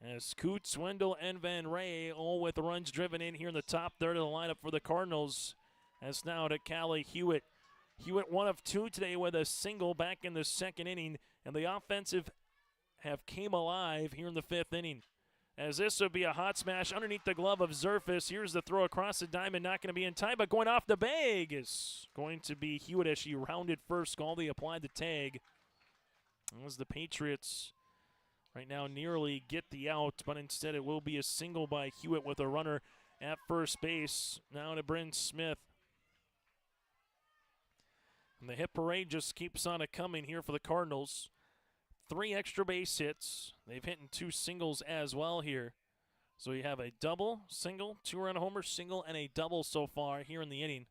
As Coots, Wendell, and Van Ray all with runs driven in here in the top third of the lineup for the Cardinals. As now to Callie Hewitt. Hewitt 1 of 2 today with a single back in the 2nd inning, and the offensive have came alive here in the 5th inning. As this would be a hot smash underneath the glove of Zerfus. Here's the throw across the diamond, not going to be in time, but going off the bag is going to be Hewitt as she rounded first. Galdi applied the tag. As the Patriots right now nearly get the out, but instead it will be a single by Hewitt with a runner at first base. Now to Bryn Smith. And the hit parade just keeps on coming here for the Cardinals. 3 extra base hits. They've hit in 2 singles as well here. So you have a double, single, 2-run homer, single, and a double so far here in the inning.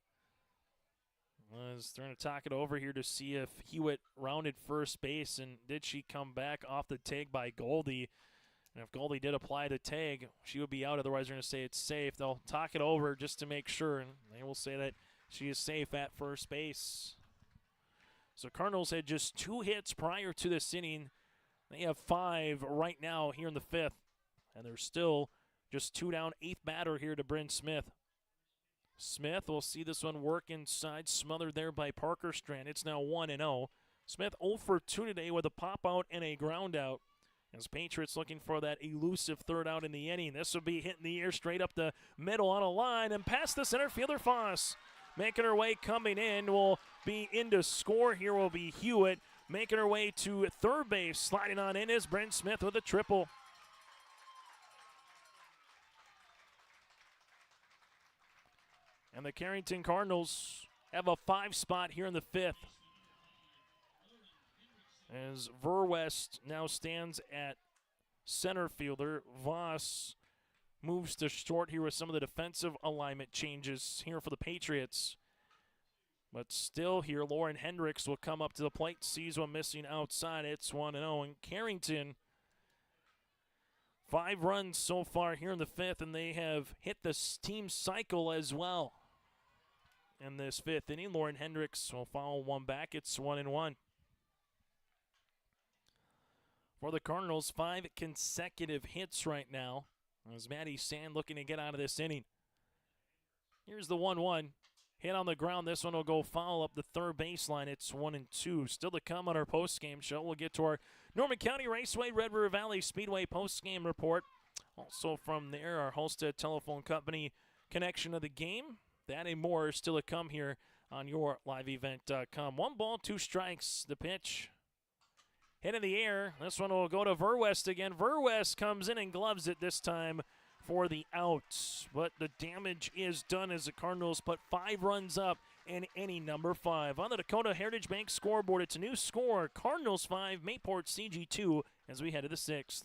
As they're going to talk it over here to see if Hewitt rounded first base, and did she come back off the tag by Goldie. And if Goldie did apply the tag, she would be out. Otherwise, they're going to say it's safe. They'll talk it over just to make sure, and they will say that she is safe at first base. So Cardinals had just 2 hits prior to this inning. They have 5 right now here in the 5th. And they're still just 2 down, 8th batter here to Bryn Smith. Smith will see this one work inside, smothered there by Parker Strand. It's now 1-0. Smith 0 for 2 today with a pop out and a ground out. As Patriots looking for that elusive 3rd out in the inning. This will be hitting the air straight up the middle on a line and past the center fielder Foss. Making her way, coming in, will be in to score. Here will be Hewitt. Making her way to 3rd base. Sliding on in is Bryn Smith with a triple. And the Carrington Cardinals have a 5 spot here in the 5th. As Verwest now stands at center fielder. Voss moves to short here with some of the defensive alignment changes here for the Patriots. But still here, Lauren Hendricks will come up to the plate, sees one missing outside. It's 1-0. And Carrington, 5 runs so far here in the 5th, and they have hit the team cycle as well. In this 5th inning, Lauren Hendricks will follow one back. It's 1-1. For the Cardinals, 5 consecutive hits right now. As Maddie Sand looking to get out of this inning. Here's the 1-1. Hit on the ground. This one will go foul up the 3rd baseline. It's 1-2. Still to come on our post-game show. We'll get to our Norman County Raceway, Red River Valley Speedway post-game report. Also from there, our Holstead Telephone Company connection of the game. That and more is still to come here on your liveevent.com. 1 ball, 2 strikes. The pitch. Hit in the air. This one will go to Verwest again. Verwest comes in and gloves it this time for the out. But the damage is done as the Cardinals put 5 runs up in inning number 5. On the Dakota Heritage Bank scoreboard, it's a new score. Cardinals 5, Mayport CG 2 as we head to the 6th.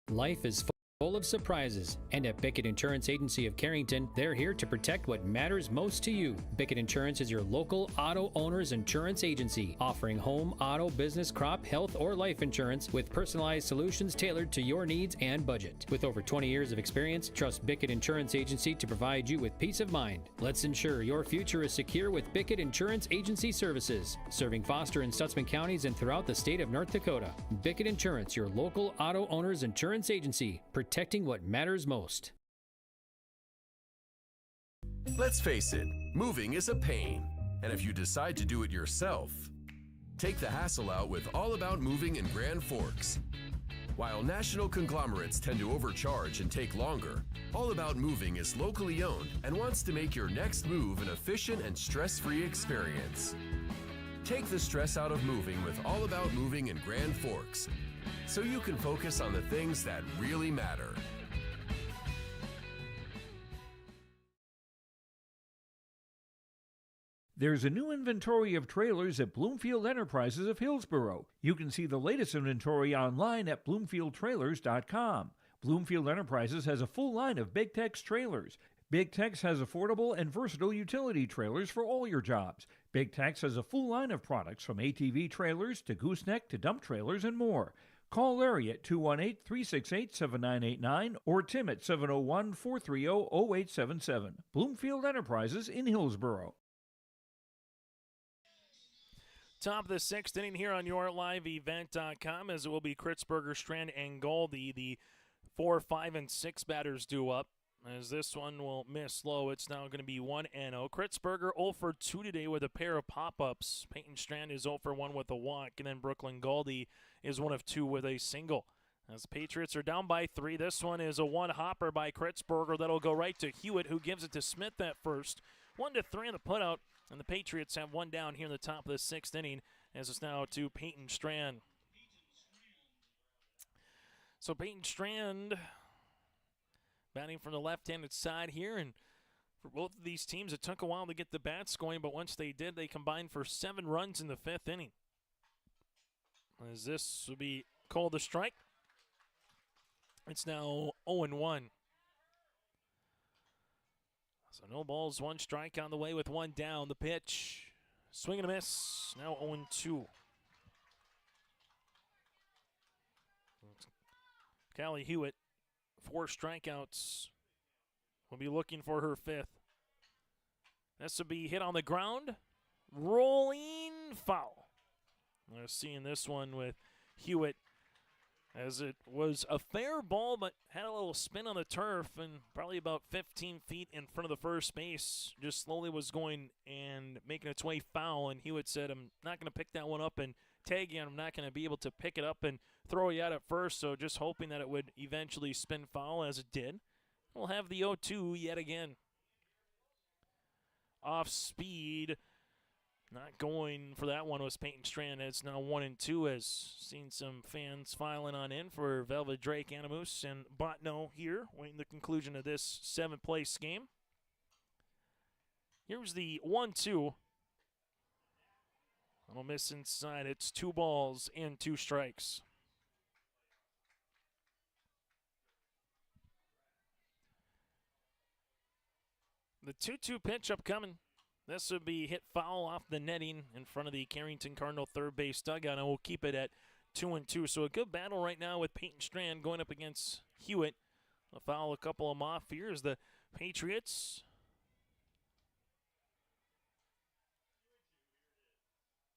Life is full of surprises, and at Bickett Insurance Agency of Carrington, they're here to protect what matters most to you. Bickett Insurance is your local auto owner's insurance agency, offering home, auto, business, crop, health, or life insurance with personalized solutions tailored to your needs and budget. With over 20 years of experience, trust Bickett Insurance Agency to provide you with peace of mind. Let's ensure your future is secure with Bickett Insurance Agency services, serving Foster and Stutzman counties and throughout the state of North Dakota. Bickett Insurance, your local auto owner's insurance agency, protecting what matters most. Let's face it, moving is a pain. And if you decide to do it yourself, take the hassle out with All About Moving in Grand Forks. While national conglomerates tend to overcharge and take longer, All About Moving is locally owned and wants to make your next move an efficient and stress-free experience. Take the stress out of moving with All About Moving in Grand Forks, so you can focus on the things that really matter. There's a new inventory of trailers at Bloomfield Enterprises of Hillsborough. You can see the latest inventory online at bloomfieldtrailers.com. Bloomfield Enterprises has a full line of Big Tex trailers. Big Tex has affordable and versatile utility trailers for all your jobs. Big Tex has a full line of products from ATV trailers to gooseneck to dump trailers and more. Call Larry at 218-368-7989 or Tim at 701-430-0877. Bloomfield Enterprises in Hillsborough. Top of the sixth inning here on yourliveevent.com as it will be Kritzberger, Strand, and Goldie. The 4, 5, and 6 batters due up. As this one will miss low, it's now going to be 1-0. Kritzberger 0 for 2 today with a pair of pop-ups. Peyton Strand is 0 for 1 with a walk, and then Brooklyn Goldie is 1 of 2 with a single. As the Patriots are down by 3, this one is a one-hopper by Kritzberger that'll go right to Hewitt, who gives it to Smith at first. 1-3 on the putout, and the Patriots have one down here in the top of the sixth inning, as it's now to Peyton Strand. So Peyton Strand batting from the left-handed side here, and for both of these teams, it took a while to get the bats going, but once they did, they combined for 7 runs in the 5th inning. As this will be called a strike, it's now 0-1. So no balls, 1 strike on the way with 1 down. The pitch, swing and a miss, now 0-2. Callie Hewitt, 4 strikeouts. Will be looking for her 5th. This will be hit on the ground. Rolling foul. We're seeing this one with Hewitt, as it was a fair ball, but had a little spin on the turf and probably about 15 feet in front of the first base. Just slowly was going and making its way foul, and Hewitt said, I'm not going to pick that one up and tag you, and I'm not going to be able to pick it up and throw you out at first, so just hoping that it would eventually spin foul, as it did. We'll have the 0-2 yet again. Off speed. Not going for that one was Peyton Strand. It's now 1-2, as seen some fans filing on in for Velvet Drake, Animus, and Botno here, waiting the conclusion of this 7th place game. Here's the 1-2. I'll miss inside. It's 2 balls and 2 strikes. The 2-2 pitch upcoming. This would be hit foul off the netting in front of the Carrington Cardinal third base dugout, and we'll keep it at 2-2. So a good battle right now with Peyton Strand going up against Hewitt. A foul, a couple of them off. Here's the Patriots.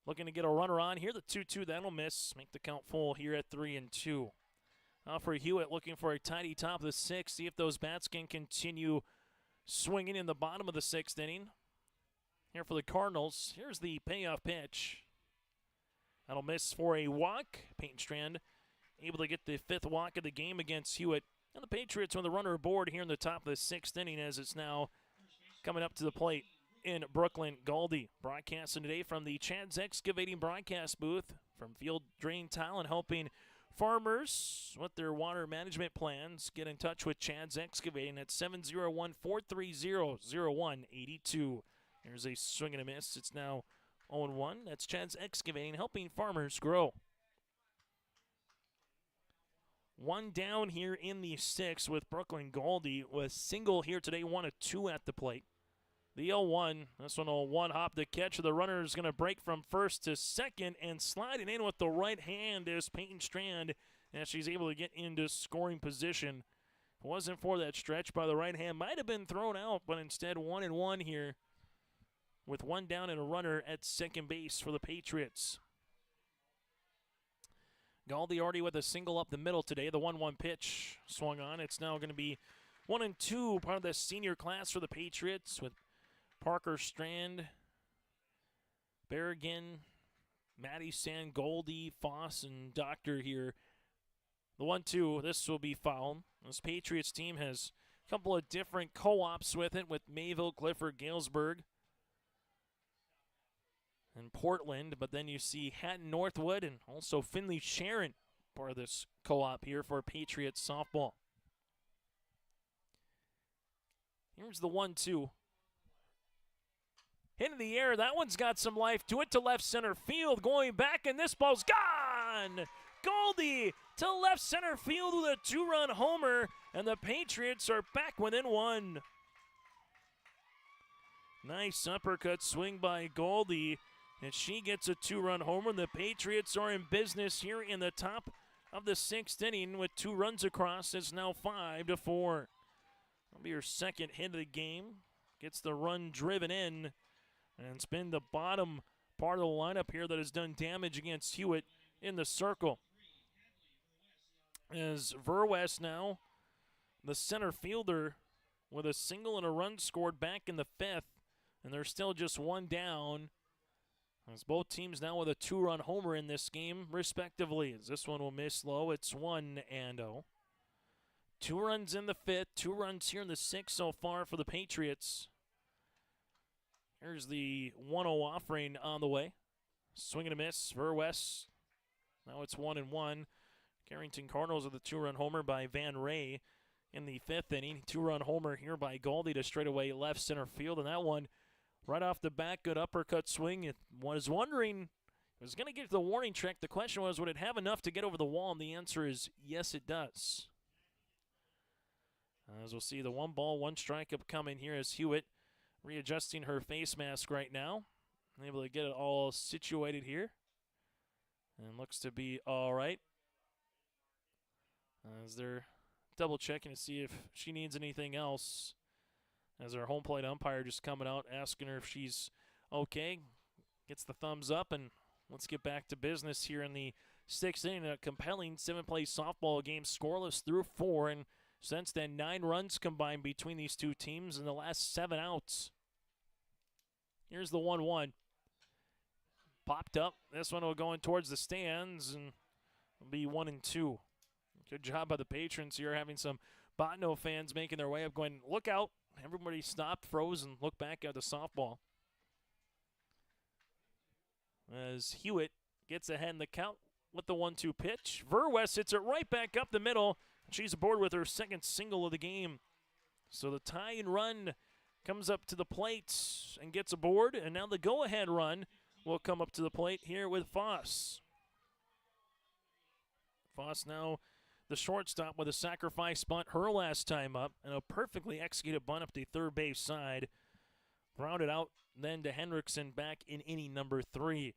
Looking to get a runner on here. The 2-2, that'll miss. Make the count full here at 3-2. Now for Hewitt, looking for a tidy top of the 6th. See if those bats can continue swinging in the bottom of the 6th inning. Here for the Cardinals, here's the payoff pitch. That'll miss for a walk. Peyton Strand able to get the 5th walk of the game against Hewitt. And the Patriots on the runner aboard here in the top of the 6th inning, as it's now coming up to the plate in Brooklyn Goldie. Broadcasting today from the Chad's Excavating broadcast booth from Field Drain Tile, and helping farmers with their water management plans. Get in touch with Chad's Excavating at 701-430-0182. There's a swing and a miss. It's now 0-1. That's Chad's Excavating, helping farmers grow. 1 down here in the 6th with Brooklyn Goldie. Was single here today, 1 of 2 at the plate. The 0-1, this one will one-hop the catch. The runner is going to break from first to second, and sliding in with the right hand is Peyton Strand, as she's able to get into scoring position. If it wasn't for that stretch by the right hand, might have been thrown out, but instead 1-1 here, with 1 down and a runner at second base for the Patriots. Goldie already with a single up the middle today. The 1-1 pitch swung on. It's now going to be 1-2, part of the senior class for the Patriots, with Parker Strand, Berrigan, Maddie Sand, Goldie, Foss, and Doctor here. The 1-2, this will be foul. This Patriots team has a couple of different co-ops with it, with Mayville, Clifford, Galesburg, and Portland, but then you see Hatton Northwood and also Finley Sharon, part of this co-op here for Patriots softball. Here's the 1-2. Into the air. That one's got some life to it, to left center field. Going back, and this ball's gone. Goldie to left center field with a 2-run homer, and the Patriots are back within 1. Nice uppercut swing by Goldie, and she gets a 2-run homer. And the Patriots are in business here in the top of the 6th inning with 2 runs across. It's now 5-4. That'll be her second hit of the game. Gets the run driven in, and it's been the bottom part of the lineup here that has done damage against Hewitt in the circle. As Verwest now, the center fielder, with a single and a run scored back in the 5th, and there's still just 1 down. As both teams now with a 2-run homer in this game, respectively. As this one will miss low, it's 1-0. 2 runs in the 5th, 2 runs here in the 6th so far for the Patriots. Here's the 1-0 offering on the way. Swing and a miss, Verwest. Now it's 1-1. Carrington Cardinals with a 2-run homer by Van Ray in the 5th inning. 2-run homer here by Goldie to straightaway left center field. And that one, right off the bat, good uppercut swing. It was wondering, it was going to get to the warning track. The question was, would it have enough to get over the wall? And the answer is yes, it does. As we'll see, the 1 ball, 1 strike upcoming here as Hewitt readjusting her face mask right now. Able to get it all situated here. And looks to be all right. As they're double checking to see if she needs anything else. As our home plate umpire just coming out asking her if she's okay. Gets the thumbs up, and let's get back to business here in the 6th inning. A compelling 7-play softball game, scoreless through 4, and since then 9 runs combined between these two teams in the last 7 outs. Here's the 1-1. Popped up. This one will go in towards the stands, and it'll be 1-2. Good job by the patrons here, having some Botno fans making their way up, going, look out. Everybody stopped, froze, and looked back at the softball. As Hewitt gets ahead in the count with the 1-2 pitch. Verwest hits it right back up the middle. She's aboard with her 2nd single of the game. So the tying run comes up to the plate and gets aboard, and now the go-ahead run will come up to the plate here with Foss. Foss now the shortstop with a sacrifice bunt her last time up, and a perfectly executed bunt up the third base side. Grounded out then to Hendrickson back in inning number 3.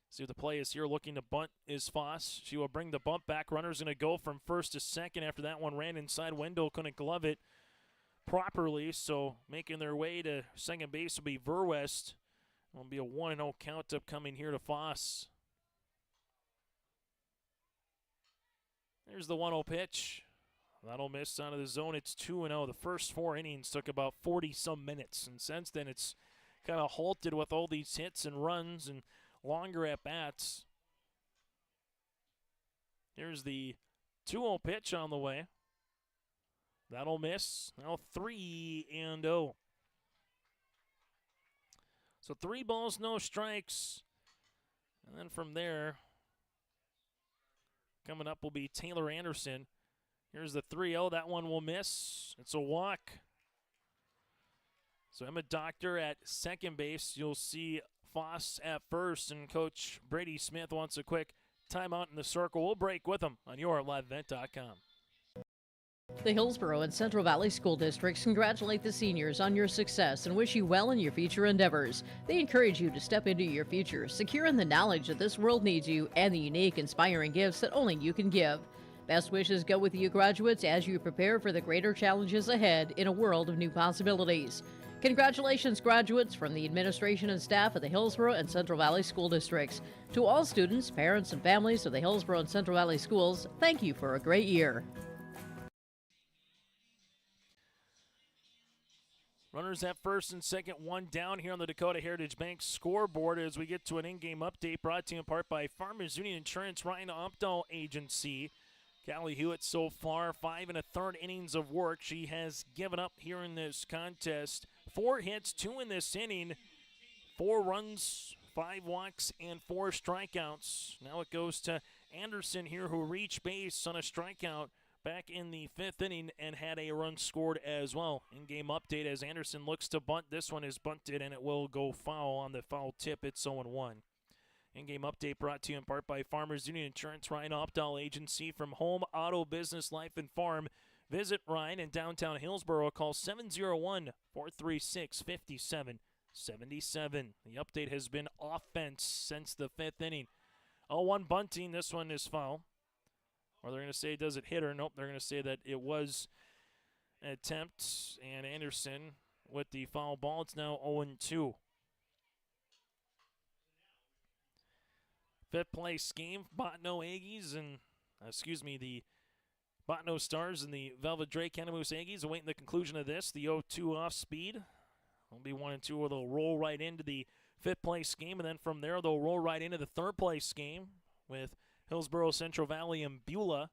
See what the play is here. Looking to bunt is Foss. She will bring the bunt back. Runner's going to go from first to second after that one ran inside. Wendell couldn't glove it properly, so making their way to second base will be Verwest. It'll be a 1-0 count up coming here to Foss. There's the 1-0 pitch. That'll miss out of the zone. It's 2-0. The first 4 innings took about 40-some minutes, and since then it's kind of halted with all these hits and runs and longer at-bats. Here's the 2-0 pitch on the way. That'll miss. Now 3-0. So 3 balls, no strikes. And then from there, coming up will be Taylor Anderson. Here's the 3-0. That one will miss. It's a walk. So Emma Doctor at second base. You'll see Foss at first, and Coach Brady Smith wants a quick timeout in the circle. We'll break with him on YourLiveEvent.com. The Hillsborough and Central Valley School Districts congratulate the seniors on your success and wish you well in your future endeavors. They encourage you to step into your future, secure in the knowledge that this world needs you and the unique, inspiring gifts that only you can give. Best wishes go with you, graduates, as you prepare for the greater challenges ahead in a world of new possibilities. Congratulations, graduates, from the administration and staff of the Hillsborough and Central Valley School Districts. To all students, parents, and families of the Hillsborough and Central Valley Schools, thank you for a great year. Runners at first and second, 1 down here on the Dakota Heritage Bank scoreboard as we get to an in-game update brought to you in part by Farmers Union Insurance, Ryan Opdahl Agency. Callie Hewitt so far, 5 1/3 innings of work she has given up here in this contest. 4 hits, 2 in this inning, 4 runs, 5 walks, and 4 strikeouts. Now it goes to Anderson here, who reached base on a strikeout back in the 5th inning and had a run scored as well. In-game update as Anderson looks to bunt. This one is bunted, and it will go foul on the foul tip. It's 0-1. In-game update brought to you in part by Farmers Union Insurance, Ryan Opdahl Agency. From home, auto, business, life, and farm. Visit Ryan in downtown Hillsborough. Call 701-436-5777. The update has been offense since the 5th inning. 0-1 bunting. This one is foul. Or they're going to say, does it hit or nope? They're going to say that it was an attempt. And Anderson with the foul ball. It's now 0-2. 5th place game. Botno Aggies and, the Botno Stars and the Velvet Drake Canamoose Aggies awaiting the conclusion of this. The 0-2 off speed. Will be 1-2, or they'll roll right into the 5th place game. And then from there, they'll roll right into the 3rd place game with Hillsborough, Central Valley, and Beulah.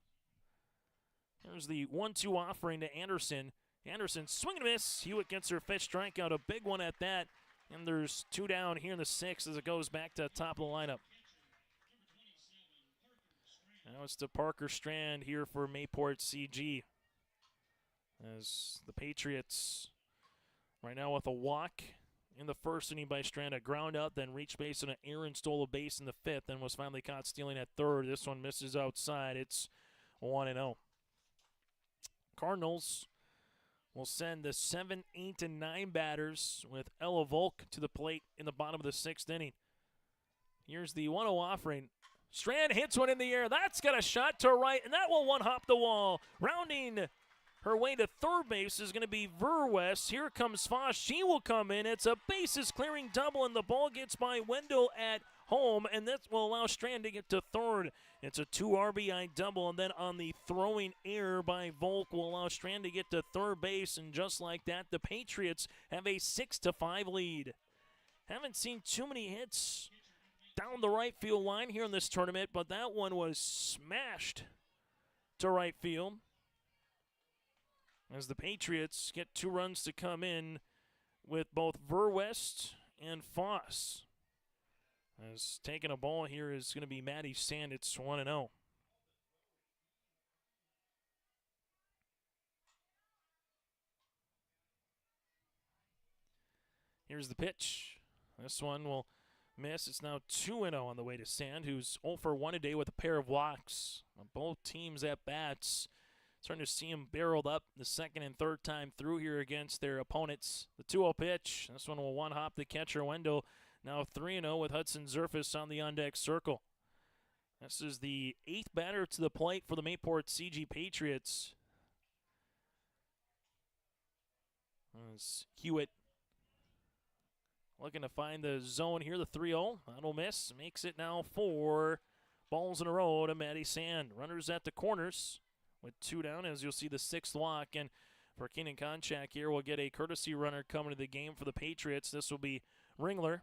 There's the 1-2 offering to Anderson. Anderson swing and miss. Hewitt gets her 5th strikeout, a big one at that. And there's 2 down here in the 6th as it goes back to the top of the lineup. Now it's to Parker Strand here for Mayport CG. As the Patriots right now with a walk in the 1st inning by Strand, a ground out, then reached base, and Aaron stole a base in the 5th and was finally caught stealing at 3rd. This one misses outside. It's 1-0. Cardinals will send the 7, 8, and 9 batters with Ella Volk to the plate in the bottom of the 6th inning. Here's the 1-0 offering. Strand hits one in the air. That's got a shot to right, and that will one-hop the wall. Rounding her way to 3rd base is going to be Verwest. Here comes Foss. She will come in. It's a bases-clearing double, and the ball gets by Wendell at home, and that will allow Strand to get to 3rd. It's a 2 RBI double, and then on the throwing error by Volk will allow Strand to get to 3rd base, and just like that, the Patriots have a 6-5 lead. Haven't seen too many hits down the right field line here in this tournament, but that one was smashed to right field as the Patriots get 2 runs to come in with both Verwest and Foss. As taking a ball here is going to be Maddie Sand. It's 1-0. Here's the pitch. This one will miss. It's now 2-0 on the way to Sand, who's 0 for 1 today with a pair of walks. Both teams at bats. Starting to see them barreled up the 2nd and 3rd time through here against their opponents. The 2-0 pitch. This one will one-hop the catcher, Wendell. Now 3-0 with Hudson Zerfus on the on-deck circle. This is the 8th batter to the plate for the Mayport CG Patriots. As Hewitt looking to find the zone here, the 3-0. That'll miss. Makes it now 4 balls in a row to Maddie Sand. Runners at the corners with 2 down, as you'll see the 6th walk. And for Keenan Konchak here, we'll get a courtesy runner coming to the game for the Patriots. This will be Ringler.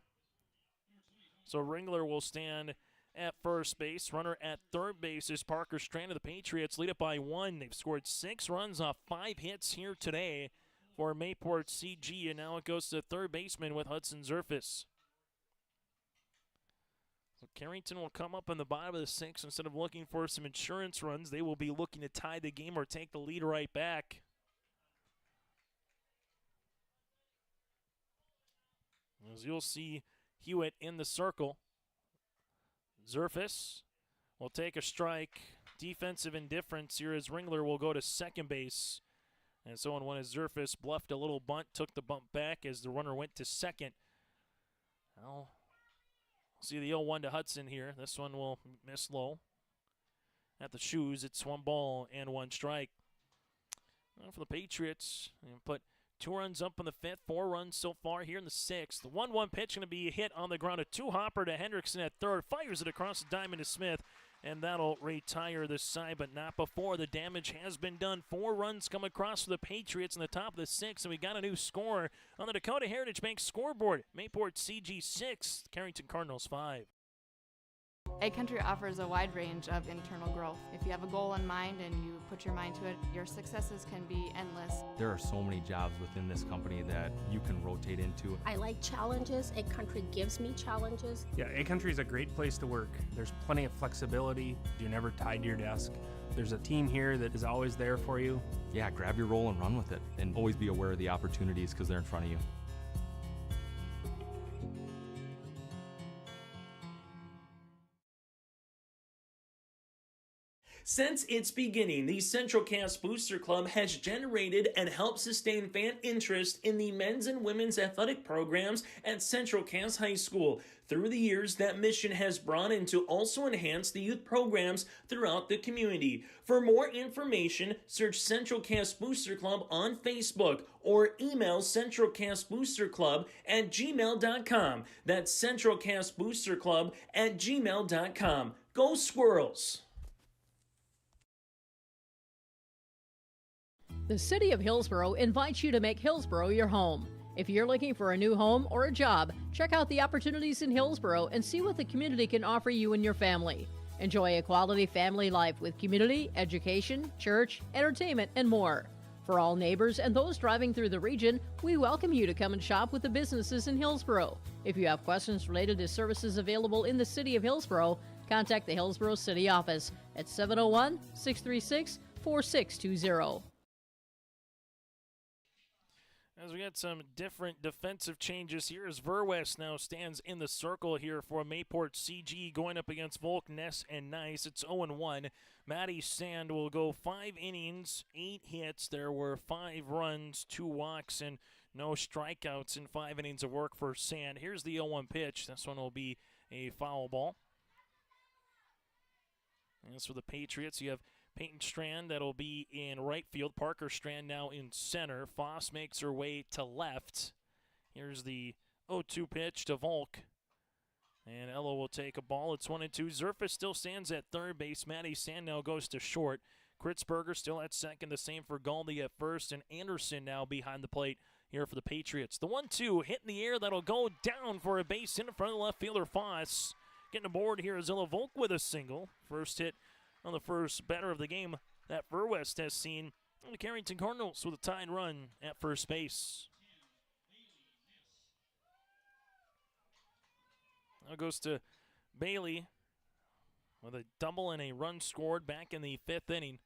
So Ringler will stand at 1st base. Runner at 3rd base is Parker Strand of the Patriots. Lead it by 1. They've scored 6 runs off 5 hits here today for Mayport CG, and now it goes to 3rd baseman with Hudson Zerfus. So Carrington will come up in the bottom of the 6th. Instead of looking for some insurance runs, they will be looking to tie the game or take the lead right back. As you'll see, Hewitt in the circle. Zerfus will take a strike. Defensive indifference here as Ringler will go to 2nd base. And so on one as Zerfus bluffed a little bunt, took the bump back as the runner went to 2nd. Now, see the 0-1 to Hudson here. This one will miss low. At the shoes, it's 1 ball and 1 strike. Well, for the Patriots, put 2 runs up in the 5th, 4 runs so far here in the 6th. The 1-1 pitch going to be a hit on the ground. A 2-hopper to Hendrickson at 3rd. Fires it across the diamond to Smith. And that'll retire this side, but not before the damage has been done. 4 runs come across for the Patriots in the top of the 6th, and we got a new score on the Dakota Heritage Bank scoreboard. Mayport CG 6, Carrington Cardinals 5. Egg Country offers a wide range of internal growth. If you have a goal in mind and you put your mind to it, your successes can be endless. There are so many jobs within this company that you can rotate into. I like challenges. Egg Country gives me challenges. Yeah, Egg Country is a great place to work. There's plenty of flexibility. You're never tied to your desk. There's a team here that is always there for you. Yeah, grab your role and run with it. And always be aware of the opportunities because they're in front of you. Since its beginning, the Central Cass Booster Club has generated and helped sustain fan interest in the men's and women's athletic programs at Central Cass High School. Through the years, that mission has broadened to also enhance the youth programs throughout the community. For more information, search Central Cass Booster Club on Facebook or email centralcassboosterclub@gmail.com. That's centralcassboosterclub@gmail.com. Go Squirrels! The City of Hillsborough invites you to make Hillsborough your home. If you're looking for a new home or a job, check out the opportunities in Hillsborough and see what the community can offer you and your family. Enjoy a quality family life with community, education, church, entertainment, and more. For all neighbors and those driving through the region, we welcome you to come and shop with the businesses in Hillsborough. If you have questions related to services available in the City of Hillsborough, contact the Hillsborough City Office at 701-636-4620. As we got some different defensive changes here, as Verwest now stands in the circle here for Mayport CG going up against Volk, Ness, and Nice. It's 0-1. Maddie Sand will go 5 innings, 8 hits. There were 5 runs, 2 walks, and no strikeouts in 5 innings of work for Sand. Here's the 0-1 pitch. This one will be a foul ball. As for the Patriots, you have Peyton Strand, that'll be in right field. Parker Strand now in center. Foss makes her way to left. Here's the 0-2 pitch to Volk. And Ella will take a ball. It's 1-2. Zerfus still stands at third base. Maddie Sand now goes to short. Kritzberger still at second. The same for Galdi at first. And Anderson now behind the plate here for the Patriots. The 1-2 hit in the air. That'll go down for a base in front of the left fielder Foss. Getting aboard here is Ella Volk with a single. First hit on the first batter of the game that Verwest has seen. The Carrington Cardinals with a tying run at first base. Now goes to Bailey with a double and a run scored back in the 5th inning.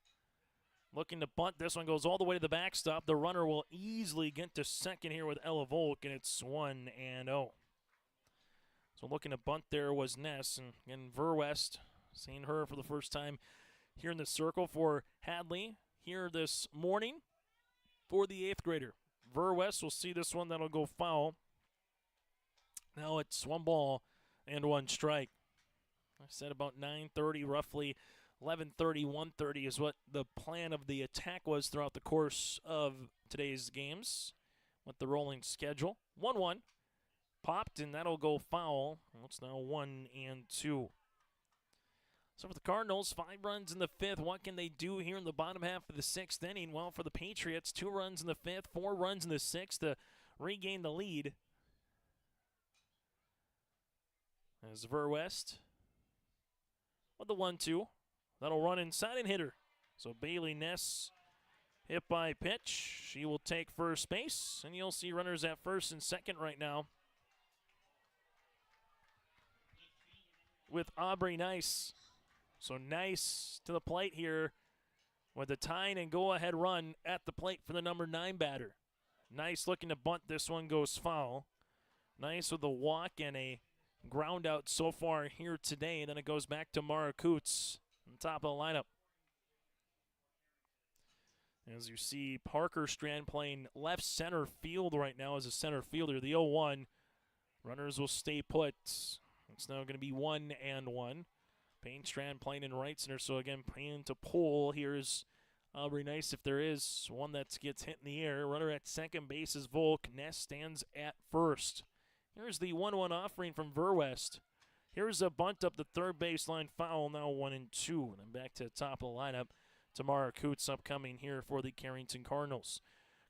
Looking to bunt. This one goes all the way to the backstop. The runner will easily get to second here with Ella Volk, and it's 1-0. So looking to bunt there was Ness, and again, Verwest, seeing her for the first time here in the circle for Hadley here this morning for the 8th grader. Verwest will see this one. That'll go foul. Now it's 1 ball and 1 strike. I said about 9:30, roughly 11:30, 1:30 is what the plan of the attack was throughout the course of today's games with the rolling schedule. 1-1. Popped, and that'll go foul. It's now 1-2. So for the Cardinals, 5 runs in the 5th. What can they do here in the bottom half of the 6th inning? Well, for the Patriots, 2 runs in the 5th, 4 runs in the 6th to regain the lead. As Verwest with the 1-2. That'll run inside and hit her. So Bailey Ness hit by pitch. She will take first base, and you'll see runners at first and second right now with Aubrey Nice. So Nice to the plate here with a tying and go-ahead run at the plate for the number 9 batter. Nice looking to bunt. This one goes foul. Nice with a walk and a ground out so far here today. And then it goes back to Mara Coots on top of the lineup. As you see, Parker Strand playing left center field right now as a center fielder. The 0-1. Runners will stay put. It's now going to be 1-1. Payne Strand playing in right center. So again, Payne to pull. Here's Aubrey Nice if there is one that gets hit in the air. Runner at second base is Volk. Ness stands at first. Here's the 1-1 offering from Verwest. Here's a bunt up the third baseline foul. Now 1-2. And then back to the top of the lineup. Tamara Coots upcoming here for the Carrington Cardinals.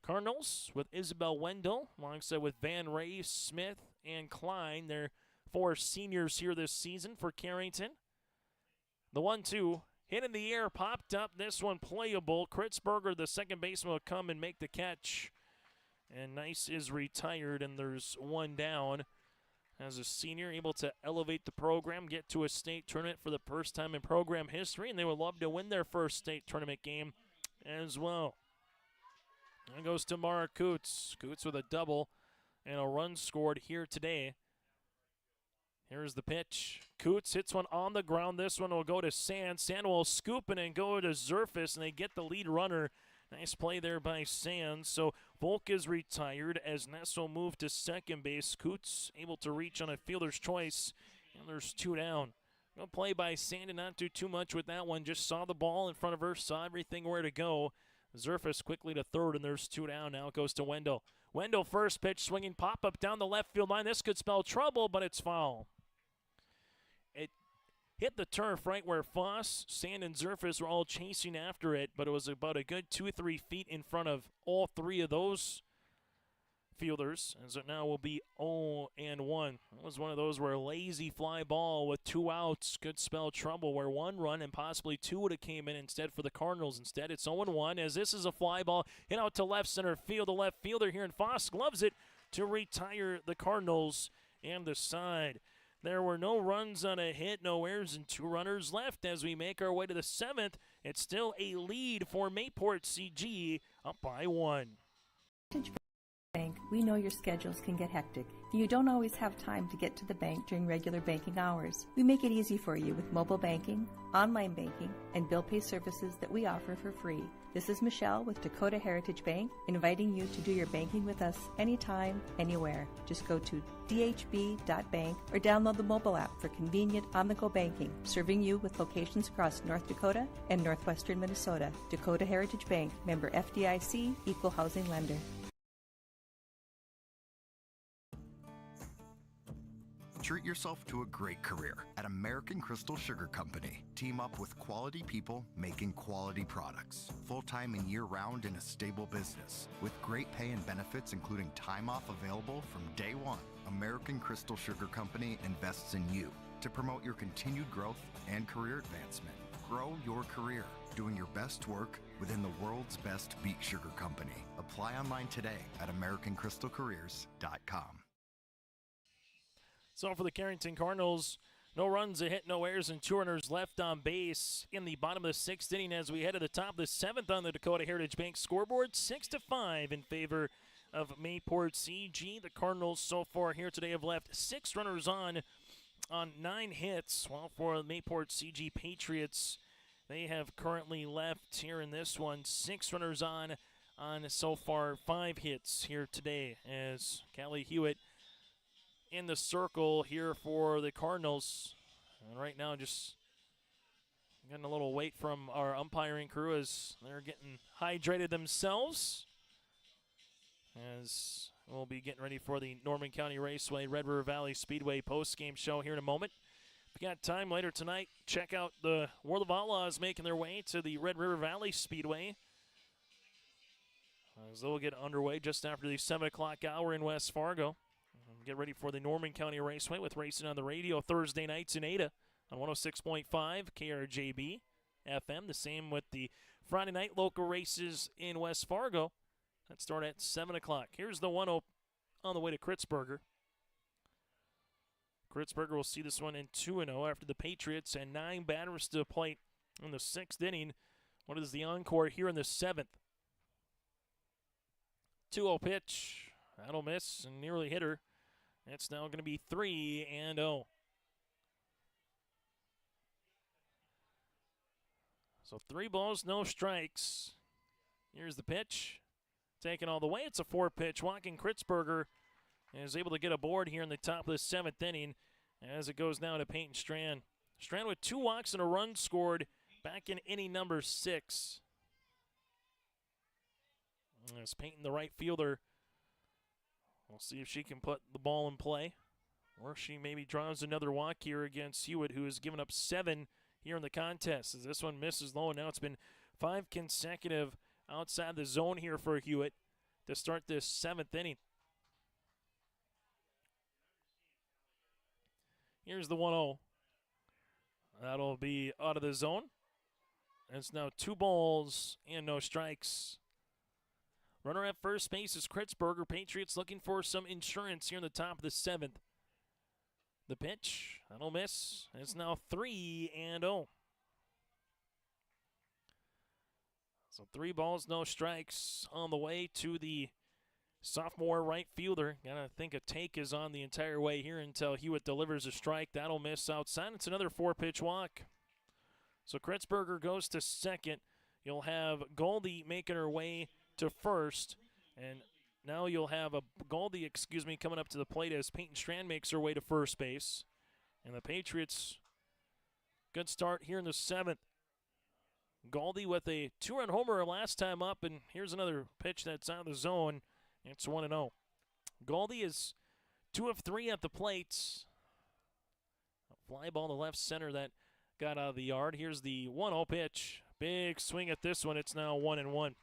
Cardinals with Isabel Wendell alongside with Van Ray, Smith, and Klein. They're 4 seniors here this season for Carrington. The 1-2 hit in the air, popped up. This one playable. Kritzberger, the second baseman, will come and make the catch. And Nice is retired, and there's one down. As a senior, able to elevate the program, get to a state tournament for the first time in program history, and they would love to win their first state tournament game as well. And goes to Mara Coots. Coots with a double and a run scored here today. Here's the pitch. Coots hits one on the ground. This one will go to Sand. Sand will scoop it and go to Zerfus, and they get the lead runner. Nice play there by Sand. So Volk is retired as Ness will move to second base. Coots able to reach on a fielder's choice, and there's two down. No play by Sand, and not do too much with that one. Just saw the ball in front of her, saw everything where to go. Zerfus quickly to third, and there's two down. Now it goes to Wendell. Wendell first pitch, swinging pop-up down the left field line. This could spell trouble, but it's foul. It hit the turf right where Foss, Sand, and Zerfus were all chasing after it, but it was about a good 2-3 feet in front of all three of those fielders, as it now will be 0-1. It was one of those where a lazy fly ball with two outs could spell trouble, where one run and possibly two would have came in instead for the Cardinals. Instead, it's 0-1, as this is a fly ball hit out to left center field. The left fielder here in Foss gloves it to retire the Cardinals and the side. There were no runs on a hit, no errors, and two runners left as we make our way to the seventh. It's still a lead for Mayport CG, up by 1. Bank, we know your schedules can get hectic, and you don't always have time to get to the bank during regular banking hours. We make it easy for you with mobile banking, online banking, and bill pay services that we offer for free. This is Michelle with Dakota Heritage Bank, inviting you to do your banking with us anytime, anywhere. Just go to dhb.bank or download the mobile app for convenient on-the-go banking, serving you with locations across North Dakota and northwestern Minnesota. Dakota Heritage Bank, member FDIC, equal housing lender. Treat yourself to a great career at American Crystal Sugar Company. Team up with quality people making quality products. Full-time and year-round in a stable business. With great pay and benefits including time off available from day one. American Crystal Sugar Company invests in you to promote your continued growth and career advancement. Grow your career doing your best work within the world's best beet sugar company. Apply online today at AmericanCrystalCareers.com. So for the Carrington Cardinals, no runs, a hit, no errors, and two runners left on base in the bottom of the sixth inning as we head to the top of the seventh on the Dakota Heritage Bank scoreboard. 6-5 in favor of Mayport CG. The Cardinals so far here today have left 6 runners on 9 hits, while for the Mayport CG Patriots, they have currently left here in this one 6 runners on so far 5 hits here today, as Callie Hewitt in the circle here for the Cardinals. And right now just getting a little wait from our umpiring crew as they're getting hydrated themselves, as we'll be getting ready for the Norman County Raceway Red River Valley Speedway post-game show here in a moment. If you got time later tonight, check out the World of Outlaws making their way to the Red River Valley Speedway, as they'll get underway just after the 7 o'clock hour in West Fargo. Get ready for the Norman County Raceway with racing on the radio Thursday nights in Ada on 106.5 KRJB FM. The same with the Friday night local races in West Fargo that start at 7 o'clock. Here's the 1-0 on the way to Kritzberger. Kritzberger will see this one in 2-0 after the Patriots and 9 batters to the plate in the 6th inning. What is the encore here in the 7th? 2-0 pitch. That'll miss and nearly hit her. It's now going to be 3-0. So 3 balls, no strikes. Here's the pitch. Taken all the way. It's a 4-pitch. Joaquin Kritzberger is able to get aboard here in the top of the 7th inning as it goes now to Peyton Strand. Strand with 2 walks and a run scored back in inning number 6. As Peyton, the right fielder, we'll see if she can put the ball in play, or she maybe draws another walk here against Hewitt, who has given up 7 here in the contest. As this one misses low, and now it's been 5 consecutive outside the zone here for Hewitt to start this 7th inning. Here's the 1-0. That'll be out of the zone. It's now 2 balls and no strikes. Runner at first base is Kritzberger. Patriots looking for some insurance here in the top of the 7th. The pitch, that'll miss. It's now 3-0. So 3 balls, no strikes on the way to the sophomore right fielder. Gotta think a take is on the entire way here until Hewitt delivers a strike. That'll miss outside. It's another 4-pitch walk. So Kritzberger goes to second. You'll have Goldie making her way to first. And now you'll have a Goldie, coming up to the plate as Peyton Strand makes her way to first base. And the Patriots, good start here in the 7th. Goldie with a 2-run homer last time up, and here's another pitch that's out of the zone. It's 1-0. Goldie is 2 of 3 at the plate. A fly ball to left center that got out of the yard. Here's the 1-0 pitch. Big swing at this one. It's now 1-1.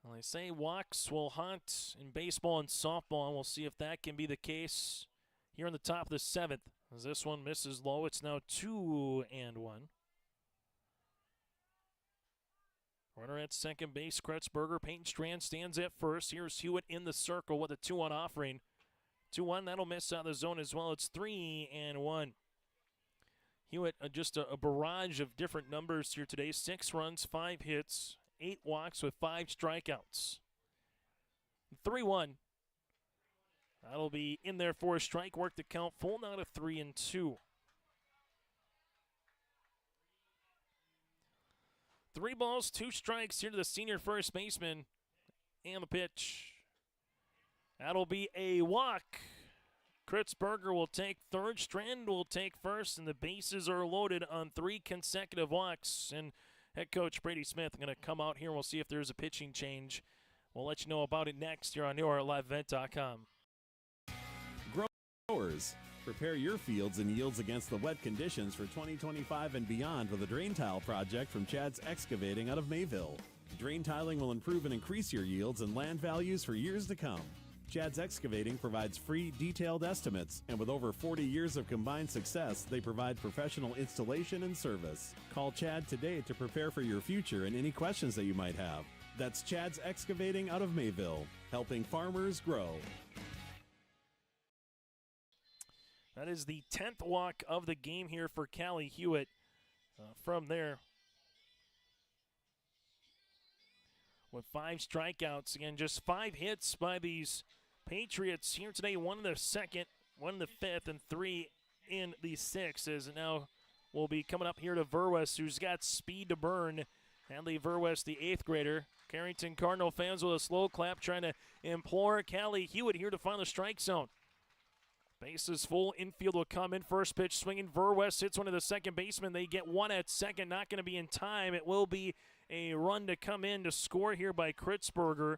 Well, they say walks will haunt in baseball and softball, and we'll see if that can be the case here in the top of the 7th. As this one misses low, it's now 2-1. Runner at second base, Kritzberger. Peyton Strand stands at first. Here's Hewitt in the circle with a 2-1 offering. 2-1, that'll miss out of the zone as well. It's 3-1. Hewitt, just a barrage of different numbers here today. 6 runs, 5 hits, 8 walks with 5 strikeouts. 3-1. That'll be in there for a strike. Work the count full now to 3-2. 3 balls, 2 strikes here to the senior first baseman. And the pitch. That'll be a walk. Kritzberger will take third. Strand will take first. And the bases are loaded on 3 consecutive walks. And head coach Brady Smith going to come out here. We'll see if there's a pitching change. We'll let you know about it next here on YourLiveEvent.com. Growers, prepare your fields and yields against the wet conditions for 2025 and beyond with a drain tile project from Chad's Excavating out of Mayville. Drain tiling will improve and increase your yields and land values for years to come. Chad's Excavating provides free, detailed estimates, and with over 40 years of combined success, they provide professional installation and service. Call Chad today to prepare for your future and any questions that you might have. That's Chad's Excavating out of Mayville, helping farmers grow. That is the 10th walk of the game here for Callie Hewitt. From there, with 5 strikeouts. Again, just 5 hits by these Patriots here today. 1 in the 2nd, 1 in the 5th, and 3 in the 6th. As now will be coming up here to Verwest, who's got speed to burn. Hadley Verwest, the 8th grader. Carrington Cardinal fans with a slow clap trying to implore Callie Hewitt here to find the strike zone. Bases full, infield will come in. First pitch swinging. Verwest hits one of the second baseman. They get 1 at second. Not going to be in time. It will be a run to come in to score here by Kritzberger.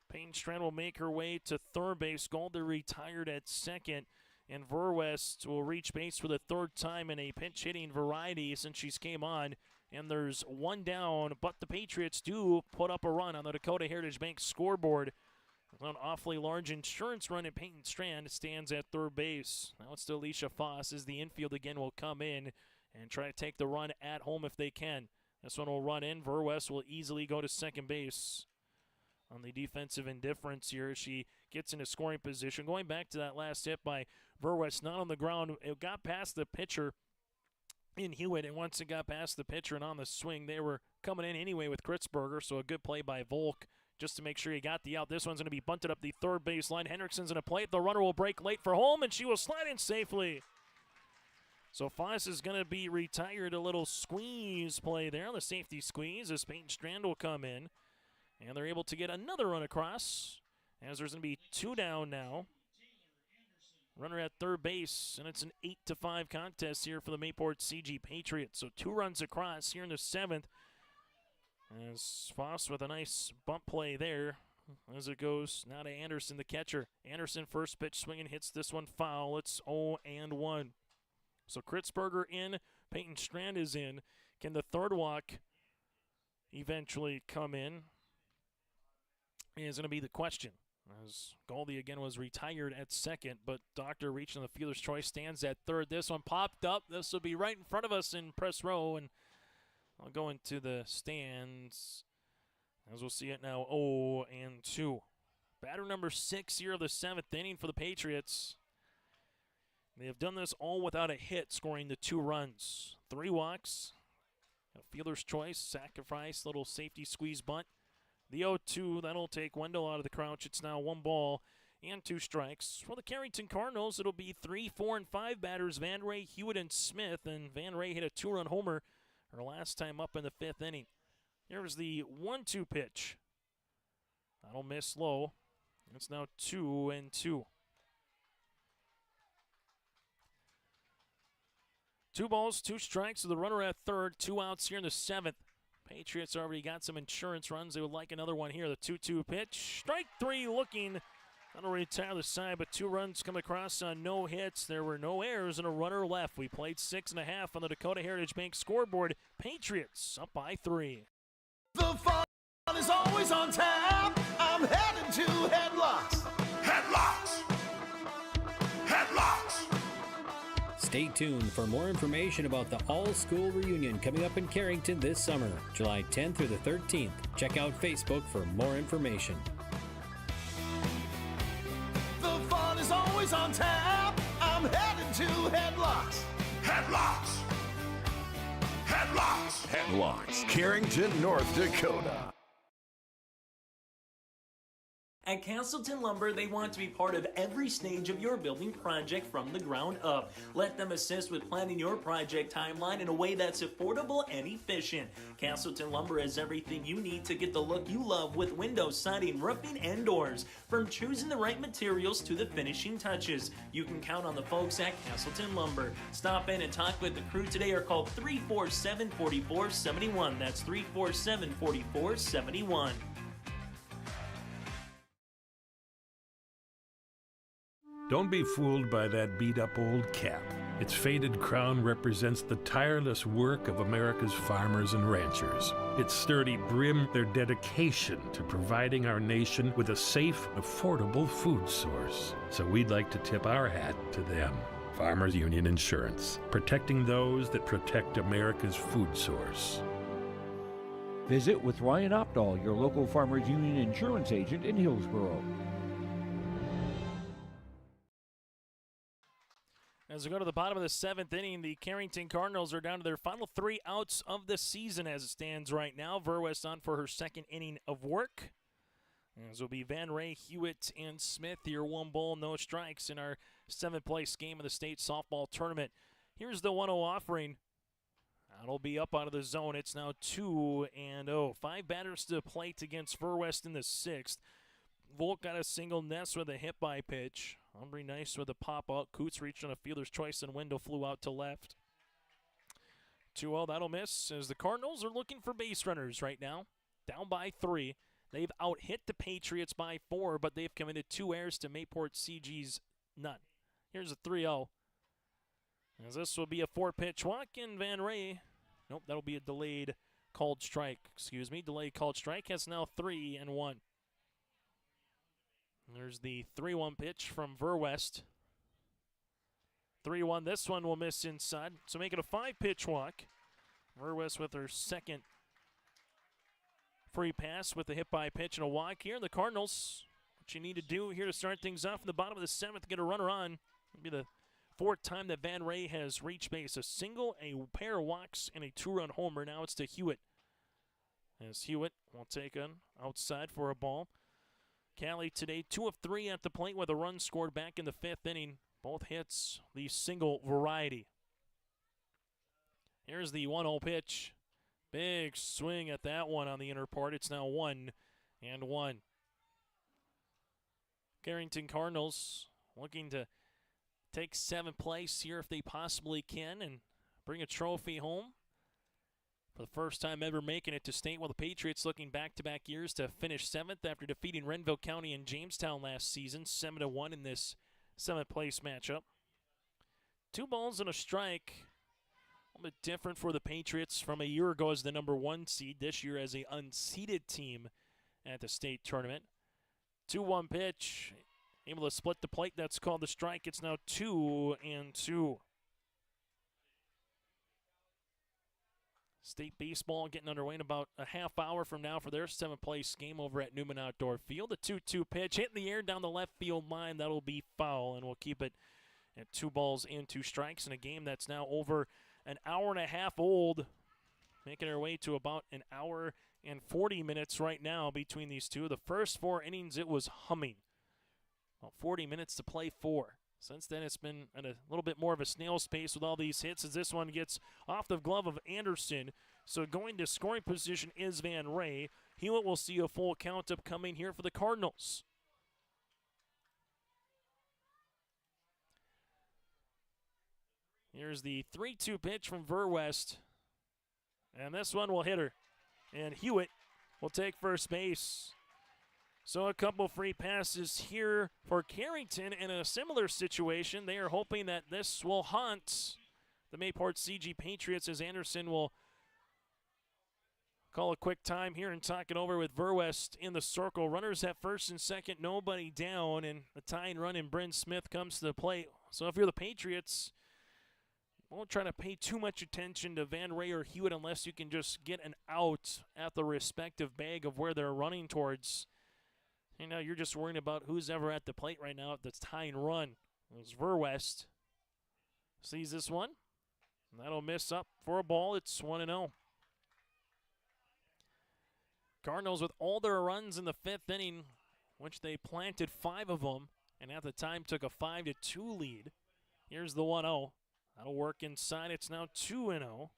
Peyton Strand will make her way to third base. Goldie retired at second. And Verwest will reach base for the 3rd time in a pinch hitting variety since she's came on. And there's 1 down, but the Patriots do put up a run on the Dakota Heritage Bank scoreboard. An awfully large insurance run, and Peyton Strand stands at third base. Now it's to Alicia Foss as the infield again will come in and try to take the run at home if they can. This one will run in. Verwest will easily go to second base on the defensive indifference here. She gets into scoring position. Going back to that last hit by Verwest, not on the ground. It got past the pitcher in Hewitt, and once it got past the pitcher and on the swing, they were coming in anyway with Kritzberger, so a good play by Volk just to make sure he got the out. This one's going to be bunted up the third base line. Hendrickson's going to play it. The runner will break late for home, and she will slide in safely. So Foss is going to be retired. A little squeeze play there on the safety squeeze as Peyton Strand will come in. And they're able to get another run across as there's going to be 2 down now. Runner at third base, and it's an 8-5 contest here for the Mayport CG Patriots. So 2 runs across here in the 7th. As Foss with a nice bump play there as it goes now to Anderson, the catcher. Anderson, first pitch swinging, hits this one foul. It's 0-1. So Kritzberger in, Peyton Strand is in. Can the 3rd walk eventually come in? Is going to be the question. As Goldie again was retired at second, but Doctor reaching the fielder's choice, stands at third. This one popped up. This will be right in front of us in press row, and I'll go into the stands as we'll see it now 0-2. Batter number 6 here of the 7th inning for the Patriots. They have done this all without a hit, scoring the 2 runs. 3 walks, a fielder's choice, sacrifice, little safety squeeze bunt. The 0-2, that'll take Wendell out of the crouch. It's now 1 ball and 2 strikes. For the Carrington Cardinals, it'll be 3, 4, and 5 batters, Van Ray, Hewitt, and Smith. And Van Ray hit a 2-run homer her last time up in the 5th inning. Here's the 1-2 pitch. That'll miss low. It's now 2-2. 2 balls, 2 strikes with the runner at third. 2 outs here in the 7th. Patriots already got some insurance runs. They would like another one here. The 2-2 pitch. Strike 3 looking. That'll retire the side, but 2 runs come across on no hits. There were no errors and a runner left. We played 6.5 on the Dakota Heritage Bank scoreboard. Patriots up by 3. The fun is always on tap. I'm heading to Headlocks. Headlocks. Headlocks. Stay tuned for more information about the all-school reunion coming up in Carrington this summer, July 10th through the 13th. Check out Facebook for more information. The fun is always on tap. I'm heading to Headlocks. Headlocks. Headlocks. Headlocks, Carrington, North Dakota. At Castleton Lumber, they want to be part of every stage of your building project from the ground up. Let them assist with planning your project timeline in a way that's affordable and efficient. Castleton Lumber has everything you need to get the look you love with windows, siding, roofing, and doors. From choosing the right materials to the finishing touches, you can count on the folks at Castleton Lumber. Stop in and talk with the crew today or call 347-4471. That's 347-4471. Don't be fooled by that beat-up old cap. Its faded crown represents the tireless work of America's farmers and ranchers. Its sturdy brim, their dedication to providing our nation with a safe, affordable food source. So we'd like to tip our hat to them. Farmers Union Insurance, protecting those that protect America's food source. Visit with Ryan Opdahl, your local Farmers Union insurance agent in Hillsboro. As we go to the bottom of the 7th inning, the Carrington Cardinals are down to their final 3 outs of the season as it stands right now. Verwest on for her 2nd inning of work. As will be Van Ray, Hewitt, and Smith here. 1 ball, no strikes in our 7th place game of the state softball tournament. Here's the 1-0 offering. That'll be up out of the zone. It's now 2-0. 5 batters to the plate against Verwest in the 6th. Volk got a single, Ness with a hit-by pitch. Humbry nice with a pop-out. Coots reached on a fielder's choice and Wendell flew out to left. 2-0, that'll miss as the Cardinals are looking for base runners right now. Down by 3. They've out-hit the Patriots by 4, but they've committed 2 errors to Mayport CG's none. Here's a 3-0. As this will be a 4-pitch walk, and Van Ray, nope, that'll be a delayed called strike. Delayed called strike has now 3-1. There's the 3-1 pitch from Verwest. 3-1. This one will miss inside. So make it a 5-pitch walk. Verwest with her 2nd free pass with a hit-by pitch and a walk here. The Cardinals, what you need to do here to start things off in the bottom of the 7th, get a runner on. It'll be the 4th time that Van Ray has reached base. A single, a pair of walks, and a 2-run homer. Now it's to Hewitt. As Hewitt will take an outside for a ball. Callie today 2 of 3 at the plate with a run scored back in the 5th inning. Both hits the single variety. Here's the 1-0 pitch. Big swing at that one on the inner part. It's now 1-1. Carrington Cardinals looking to take 7th place here if they possibly can and bring a trophy home. For the first time ever making it to state, while the Patriots looking back-to-back years to finish 7th after defeating Renville County and Jamestown last season, 7-1 in this 7th place matchup. 2 balls and a strike. A little bit different for the Patriots from a year ago as the number 1 seed, this year as a unseeded team at the state tournament. 2-1 pitch. Able to split the plate. That's called the strike. It's now 2-2. State baseball getting underway in about a half hour from now for their 7th place game over at Newman Outdoor Field. The 2-2 pitch hit in the air down the left field line. That'll be foul, and we'll keep it at 2 balls and 2 strikes in a game that's now over an hour and a half old, making our way to about an hour and 40 minutes right now between these two. The first 4 innings, it was humming. About 40 minutes to play for. Since then, it's been at a little bit more of a snail's pace with all these hits as this one gets off the glove of Anderson. So going to scoring position is Van Ray. Hewitt will see a full count upcoming here for the Cardinals. Here's the 3-2 pitch from Verwest. And this one will hit her. And Hewitt will take first base. So a couple free passes here for Carrington in a similar situation. They are hoping that this will haunt the Mayport CG Patriots as Anderson will call a quick time here and talk it over with Verwest in the circle. Runners at first and second, nobody down, and the tying run and Bryn Smith comes to the plate. So if you're the Patriots, won't try to pay too much attention to Van Ray or Hewitt unless you can just get an out at the respective bag of where they're running towards. And now you're just worrying about who's ever at the plate right now at the tying run. It's Verwest. Sees this one. And that'll miss up for a ball. It's 1-0. Cardinals with all their runs in the 5th inning, which they planted 5 of them, and at the time took a 5-2 lead. Here's the 1-0. That'll work inside. It's now 2-0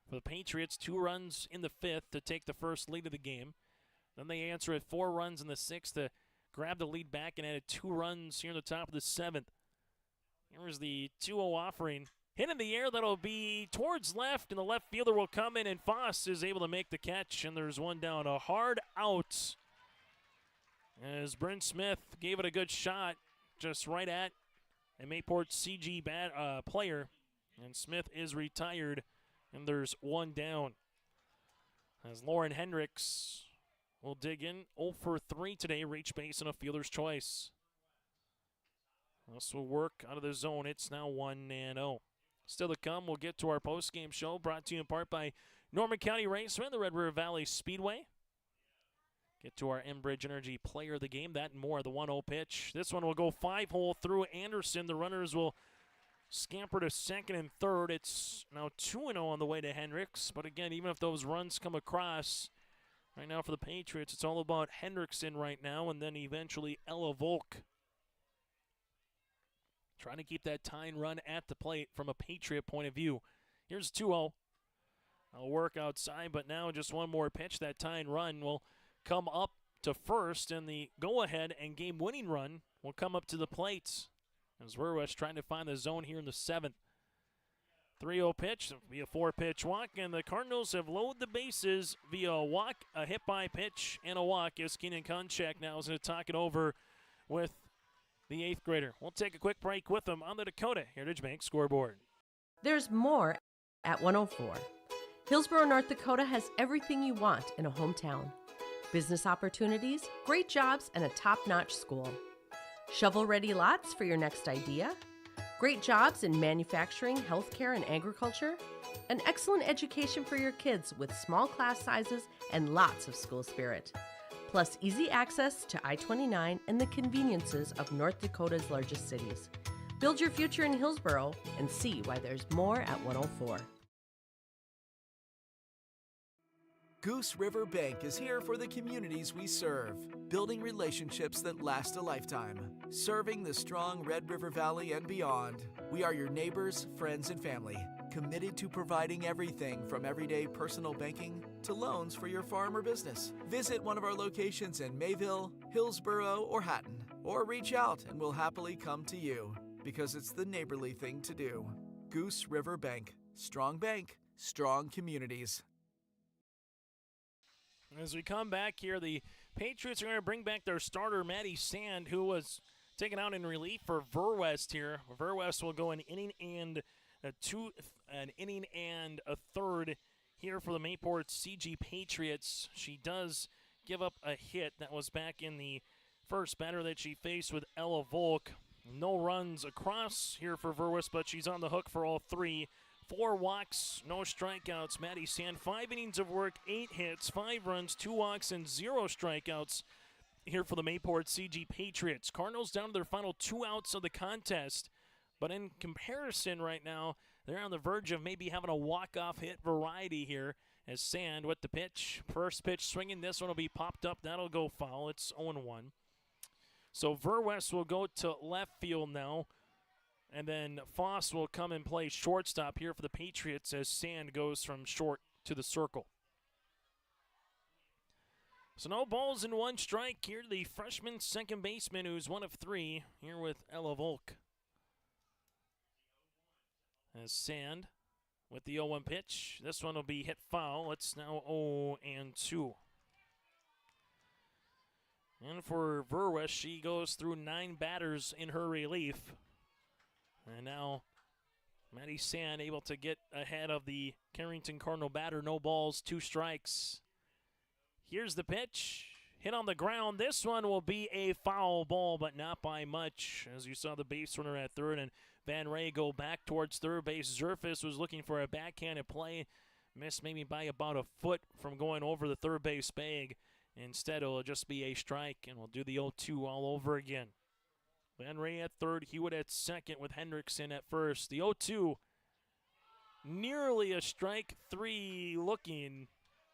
for the Patriots. 2 runs in the 5th to take the first lead of the game. Then they answer it 4 runs in the 6th to grab the lead back and added 2 runs here in the top of the 7th. Here's the 2-0 offering. Hit in the air, that'll be towards left, and the left fielder will come in, and Foss is able to make the catch, and there's one down. A hard out as Bryn Smith gave it a good shot just right at a Mayport CG player, and Smith is retired, and there's one down. As Lauren Hendricks will dig in 0 for 3 today, reach base and a fielder's choice. This will work out of the zone. It's now 1-0. Still to come, we'll get to our post-game show brought to you in part by Norman County Raceway and the Red River Valley Speedway. Get to our Enbridge Energy player of the game, that and more. The 1-0 pitch. This one will go 5-hole through Anderson. The runners will scamper to second and third. It's now 2-0 on the way to Hendricks. But again, even if those runs come across, right now for the Patriots, it's all about Hendrickson right now and then eventually Ella Volk. Trying to keep that tying run at the plate from a Patriot point of view. Here's 2-0. I'll work outside, but now just one more pitch. That tying run will come up to first, and the go-ahead and game-winning run will come up to the plate. As Verwest trying to find the zone here in the 7th. 3-0 pitch, it'll be a 4-pitch walk, and the Cardinals have loaded the bases via a walk, a hit-by pitch, and a walk as Keenan Konchak now is going to talk it over with the 8th grader. We'll take a quick break with them on the Dakota Heritage Bank scoreboard. There's more at 104. Hillsborough, North Dakota has everything you want in a hometown. Business opportunities, great jobs, and a top-notch school. Shovel-ready lots for your next idea. Great jobs in manufacturing, healthcare, and agriculture. An excellent education for your kids with small class sizes and lots of school spirit. Plus easy access to I-29 and the conveniences of North Dakota's largest cities. Build your future in Hillsborough and see why there's more at 104. Goose River Bank is here for the communities we serve, building relationships that last a lifetime, serving the strong Red River Valley and beyond. We are your neighbors, friends, and family, committed to providing everything from everyday personal banking to loans for your farm or business. Visit one of our locations in Mayville, Hillsborough, or Hatton, or reach out and we'll happily come to you, because it's the neighborly thing to do. Goose River Bank, strong communities. As we come back here, the Patriots are going to bring back their starter, Maddie Sand, who was taken out in relief for Verwest here. Verwest will go an inning and a third here for the Mayport CG Patriots. She does give up a hit that was back in the First batter that she faced with Ella Volk. No runs across here for Verwest, but she's on the hook for all 3. 4 walks, no strikeouts. Maddie Sand, 5 innings of work, 8 hits, 5 runs, 2 walks, and 0 strikeouts here for the Mayport CG Patriots. Cardinals down to their final 2 outs of the contest. But in comparison right now, they're on the verge of maybe having a walk-off hit variety here as Sand with the pitch. First pitch swinging. This one will be popped up. That'll go foul. It's 0-1. So Verwest will go to left field now. And then Foss will come and play shortstop here for the Patriots as Sand goes from short to the circle. So no balls and 1 strike here to the freshman second baseman who's 1 of 3 here with Ella Volk. As Sand with the 0-1 pitch. This one will be hit foul. It's now 0-2. And for Verwest, she goes through 9 batters in her relief. And now Maddie Sand able to get ahead of the Carrington Cardinal batter. No balls, 2 strikes. Here's the pitch. Hit on the ground. This one will be a foul ball, but not by much. As you saw the base runner at third, and Van Ray go back towards third base. Zerfis was looking for a backhanded play. Missed maybe by about a foot from going over the third base bag. Instead, it'll just be a strike, and we'll do the 0-2 all over again. Van Ray at third, Hewitt at second with Hendrickson at first. The 0-2, nearly a strike 3 looking.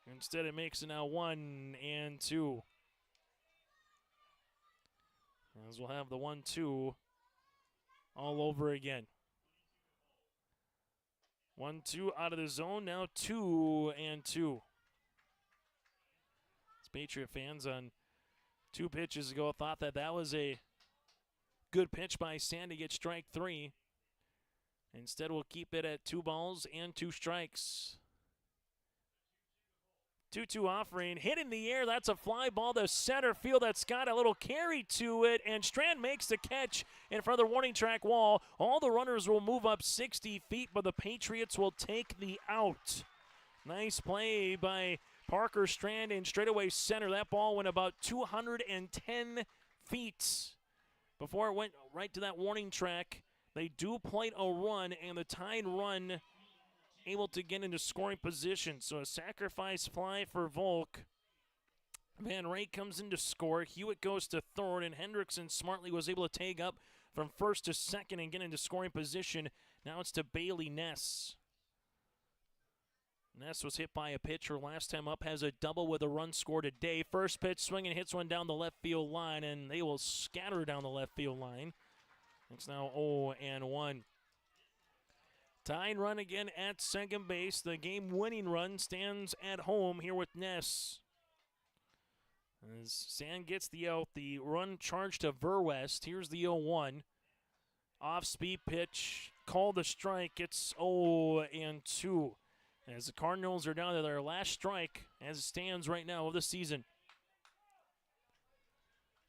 Instead, it makes it now 1-2. As we'll have the 1-2 all over again. 1-2 out of the zone, now 2-2. Patriot fans on 2 pitches ago thought that was a good pitch by Sand to get strike 3. Instead, we'll keep it at 2 balls and 2 strikes. 2-2 offering, hit in the air. That's a fly ball to center field. That's got a little carry to it, and Strand makes the catch in front of the warning track wall. All the runners will move up 60 feet, but the Patriots will take the out. Nice play by Parker Strand in straightaway center. That ball went about 210 feet before it went right to that warning track. They do plate a run, and the tied run able to get into scoring position. So a sacrifice fly for Volk. Van Ray comes in to score. Hewitt goes to third, and Hendrickson smartly was able to take up from first to second and get into scoring position. Now it's to Bailey Ness. Ness was hit by a pitcher last time up, has a double with a run scored today. First pitch swinging, hits one down the left field line, and they will scatter down the left field line. It's now 0-1. Tying run again at second base. The game-winning run stands at home here with Ness. As Sand gets the out, the run charged to Verwest. Here's the 0-1. Off-speed pitch, called a strike. It's 0-2. As the Cardinals are down to their last strike as it stands right now of the season.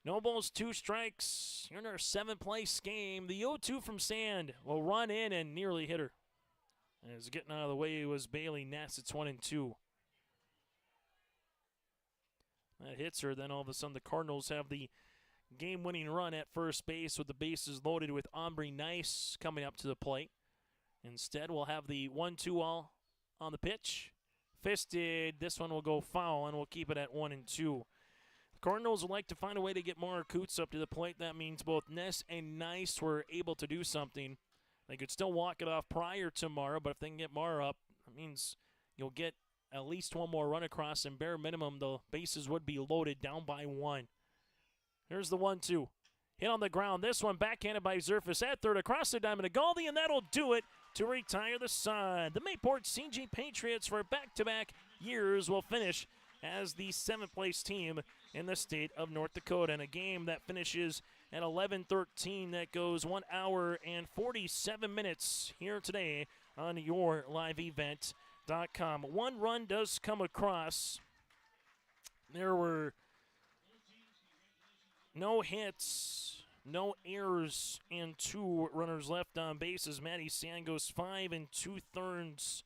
No balls, 2 strikes. Here in our 7th place game. The 0-2 from Sand will run in and nearly hit her. As getting out of the way was Bailey Ness. It's 1-2. That hits her. Then all of a sudden the Cardinals have the game-winning run at first base with the bases loaded with Aubrey Nice coming up to the plate. Instead, we'll have the 1-2 all on the pitch. Fisted. This one will go foul, and we'll keep it at 1-2. The Cardinals would like to find a way to get Mara Coots up to the plate. That means both Ness and Nice were able to do something. They could still walk it off prior to Mara, but if they can get Mara up, that means you'll get at least one more run across, and bare minimum, the bases would be loaded down by 1. Here's the 1-2. Hit on the ground. This one backhanded by Zerfis at third across the diamond to Galdi, and that'll do it to retire the side. The Mayport CG Patriots for back-to-back years will finish as the 7th place team in the state of North Dakota in a game that finishes at 11:13. That goes 1 hour and 47 minutes here today on YourLiveEvent.com. 1 run does come across. There were no hits, no errors, and 2 runners left on base as Maddie Sand goes 5 2/3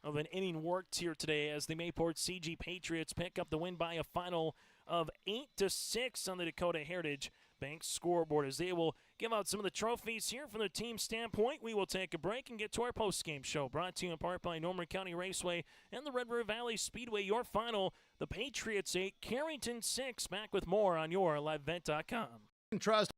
of an inning worked here today as the Mayport CG Patriots pick up the win by a final of 8-6 on the Dakota Heritage Bank scoreboard as they will give out some of the trophies here from the team standpoint. We will take a break and get to our post-game show, brought to you in part by Norman County Raceway and the Red River Valley Speedway. Your final, the Patriots 8, Carrington 6. Back with more on your LiveVent.com. Trust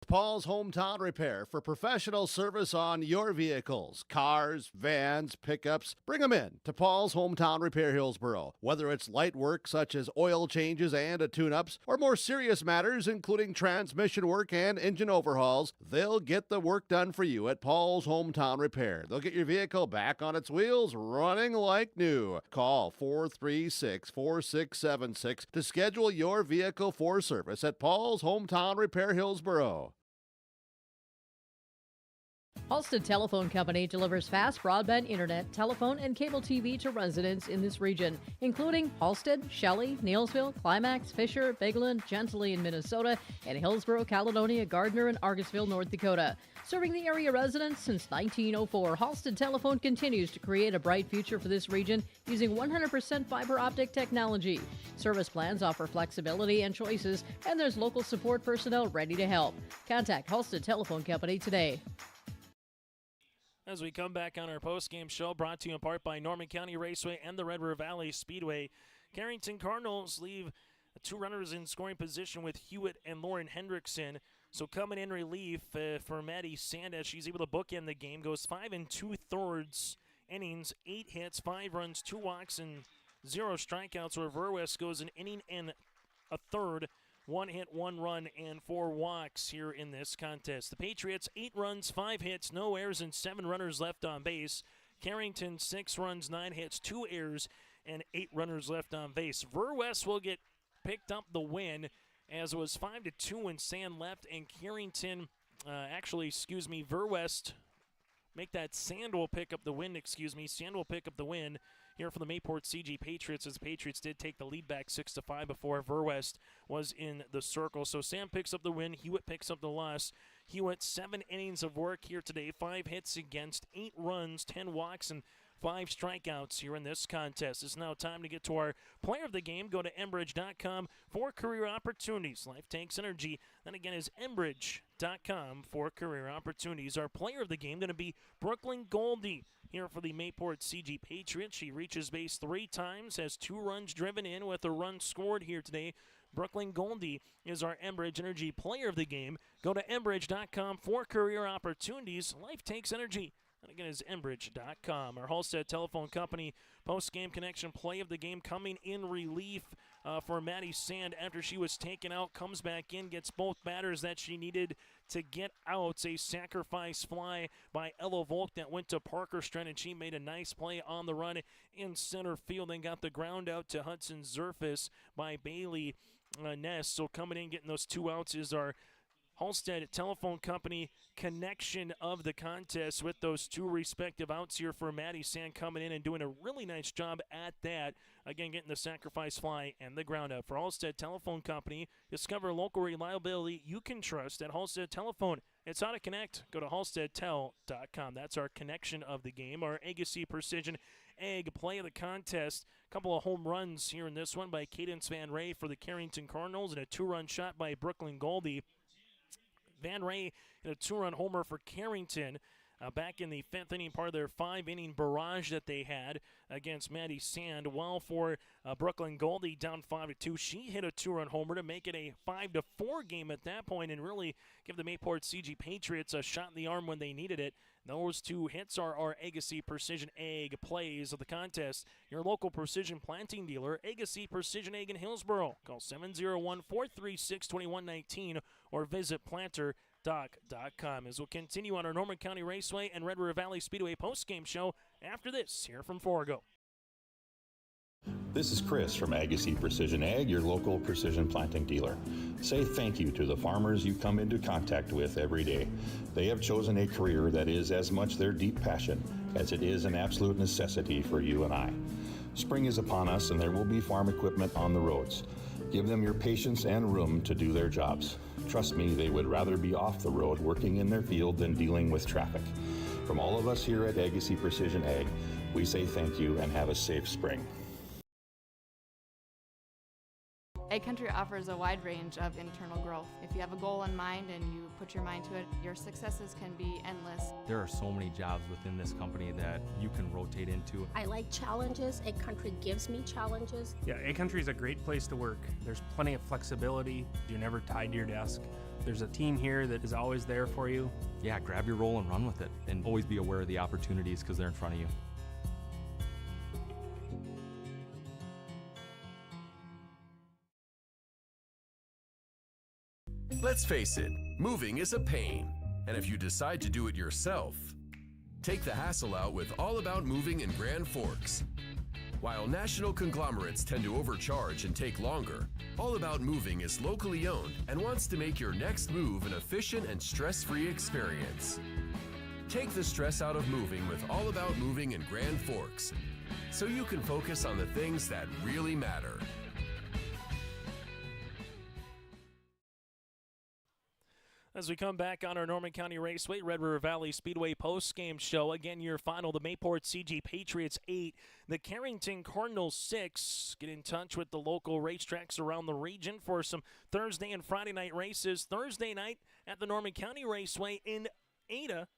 Paul's Hometown Repair for professional service on your vehicles, cars, vans, pickups. Bring them in to Paul's Hometown Repair Hillsboro. Whether it's light work such as oil changes and tune-ups, or more serious matters including transmission work and engine overhauls, they'll get the work done for you at Paul's Hometown Repair. They'll get your vehicle back on its wheels, running like new. Call 436-4676 to schedule your vehicle for service at Paul's Hometown Repair Hillsboro. Halstead Telephone Company delivers fast broadband internet, telephone, and cable TV to residents in this region, including Halstead, Shelley, Neilsville, Climax, Fisher, Bigland, Gentilly in Minnesota, and Hillsborough, Caledonia, Gardner, and Argosville, North Dakota. Serving the area residents since 1904, Halstead Telephone continues to create a bright future for this region using 100% fiber optic technology. Service plans offer flexibility and choices, and there's local support personnel ready to help. Contact Halstead Telephone Company today. As we come back on our post-game show, brought to you in part by Norman County Raceway and the Red River Valley Speedway, Carrington Cardinals leave two runners in scoring position with Hewitt and Lauren Hendrickson. So coming in relief for Maddie Sanders, she's able to bookend the game. Goes 5 2/3 innings, 8 hits, 5 runs, 2 walks, and 0 strikeouts. Where Verwest goes an inning and a third, 1 hit, 1 run, and 4 walks here in this contest. The Patriots, 8 runs, 5 hits, no errors, and 7 runners left on base. Carrington, 6 runs, 9 hits, 2 errors, and 8 runners left on base. Verwest will get picked up the win, as it was 5-2 when Sand left, and Carrington, Verwest, make that Sand will pick up the win, Sand will pick up the win here for the Mayport CG Patriots, as the Patriots did take the lead back 6-5 before Verwest was in the circle. So Sam picks up the win, Hewitt picks up the loss. Hewitt, 7 innings of work here today, 5 hits against, 8 runs, 10 walks, and 5 strikeouts here in this contest. It's now time to get to our player of the game. Go to Enbridge.com for career opportunities. Life takes energy. Then again is Enbridge.com for career opportunities. Our player of the game going to be Brooklyn Goldie here for the Mayport CG Patriots. She reaches base 3 times, has 2 runs driven in with a run scored here today. Brooklyn Goldie is our Enbridge Energy player of the game. Go to Enbridge.com for career opportunities. Life takes energy. And again, is Enbridge.com. Our Halstead Telephone Company post-game connection play of the game coming in relief for Maddie Sand after she was taken out. Comes back in, gets both batters that she needed to get out. A sacrifice fly by Ella Volk that went to Parker Strand, and she made a nice play on the run in center field and got the ground out to Hudson Zerfus by Bailey Ness. So coming in, getting those 2 outs is our Halstead Telephone Company connection of the contest with those 2 respective outs here for Maddie Sand, coming in and doing a really nice job at that. Again, getting the sacrifice fly and the ground out. For Halstead Telephone Company, discover local reliability you can trust at Halstead Telephone. It's how to connect. Go to halsteadtel.com. That's our connection of the game. Our Agassi Precision Egg play of the contest. A couple of home runs here in this one by Cadence Van Ray for the Carrington Cardinals, and a 2-run shot by Brooklyn Goldie. Van Ray in a 2-run homer for Carrington back in the 5th inning, part of their 5-inning barrage that they had against Maddie Sand. While for Brooklyn Goldie, down 5-2, she hit a 2-run homer to make it a 5-4 game at that point and really give the Mayport CG Patriots a shot in the arm when they needed it. Those 2 hits are our Agassi Precision Egg plays of the contest. Your local precision planting dealer, Agassi Precision Egg in Hillsboro. Call 701-436-2119 or visit planterdoc.com. As we'll continue on our Norman County Raceway and Red River Valley Speedway postgame show after this here from Forgo. This is Chris from Agassi Precision Ag, your local precision planting dealer. Say thank you to the farmers you come into contact with every day. They have chosen a career that is as much their deep passion as it is an absolute necessity for you and I. Spring is upon us and there will be farm equipment on the roads. Give them your patience and room to do their jobs. Trust me, they would rather be off the road working in their field than dealing with traffic. From all of us here at Agassi Precision Ag, we say thank you and have a safe spring. Egg Country offers a wide range of internal growth. If you have a goal in mind and you put your mind to it, your successes can be endless. There are so many jobs within this company that you can rotate into. I like challenges. Egg Country gives me challenges. Yeah, Egg Country is a great place to work. There's plenty of flexibility. You're never tied to your desk. There's a team here that is always there for you. Yeah, grab your role and run with it. And always be aware of the opportunities because they're in front of you. Let's face it, moving is a pain. And if you decide to do it yourself, take the hassle out with All About Moving in Grand Forks. While national conglomerates tend to overcharge and take longer, All About Moving is locally owned and wants to make your next move an efficient and stress-free experience. Take the stress out of moving with All About Moving in Grand Forks, so you can focus on the things that really matter. As we come back on our Norman County Raceway, Red River Valley Speedway post-game show, again, your final, the Mayport CG Patriots 8, the Carrington Cardinals 6. Get in touch with the local racetracks around the region for some Thursday and Friday night races. Thursday night at the Norman County Raceway in Ada.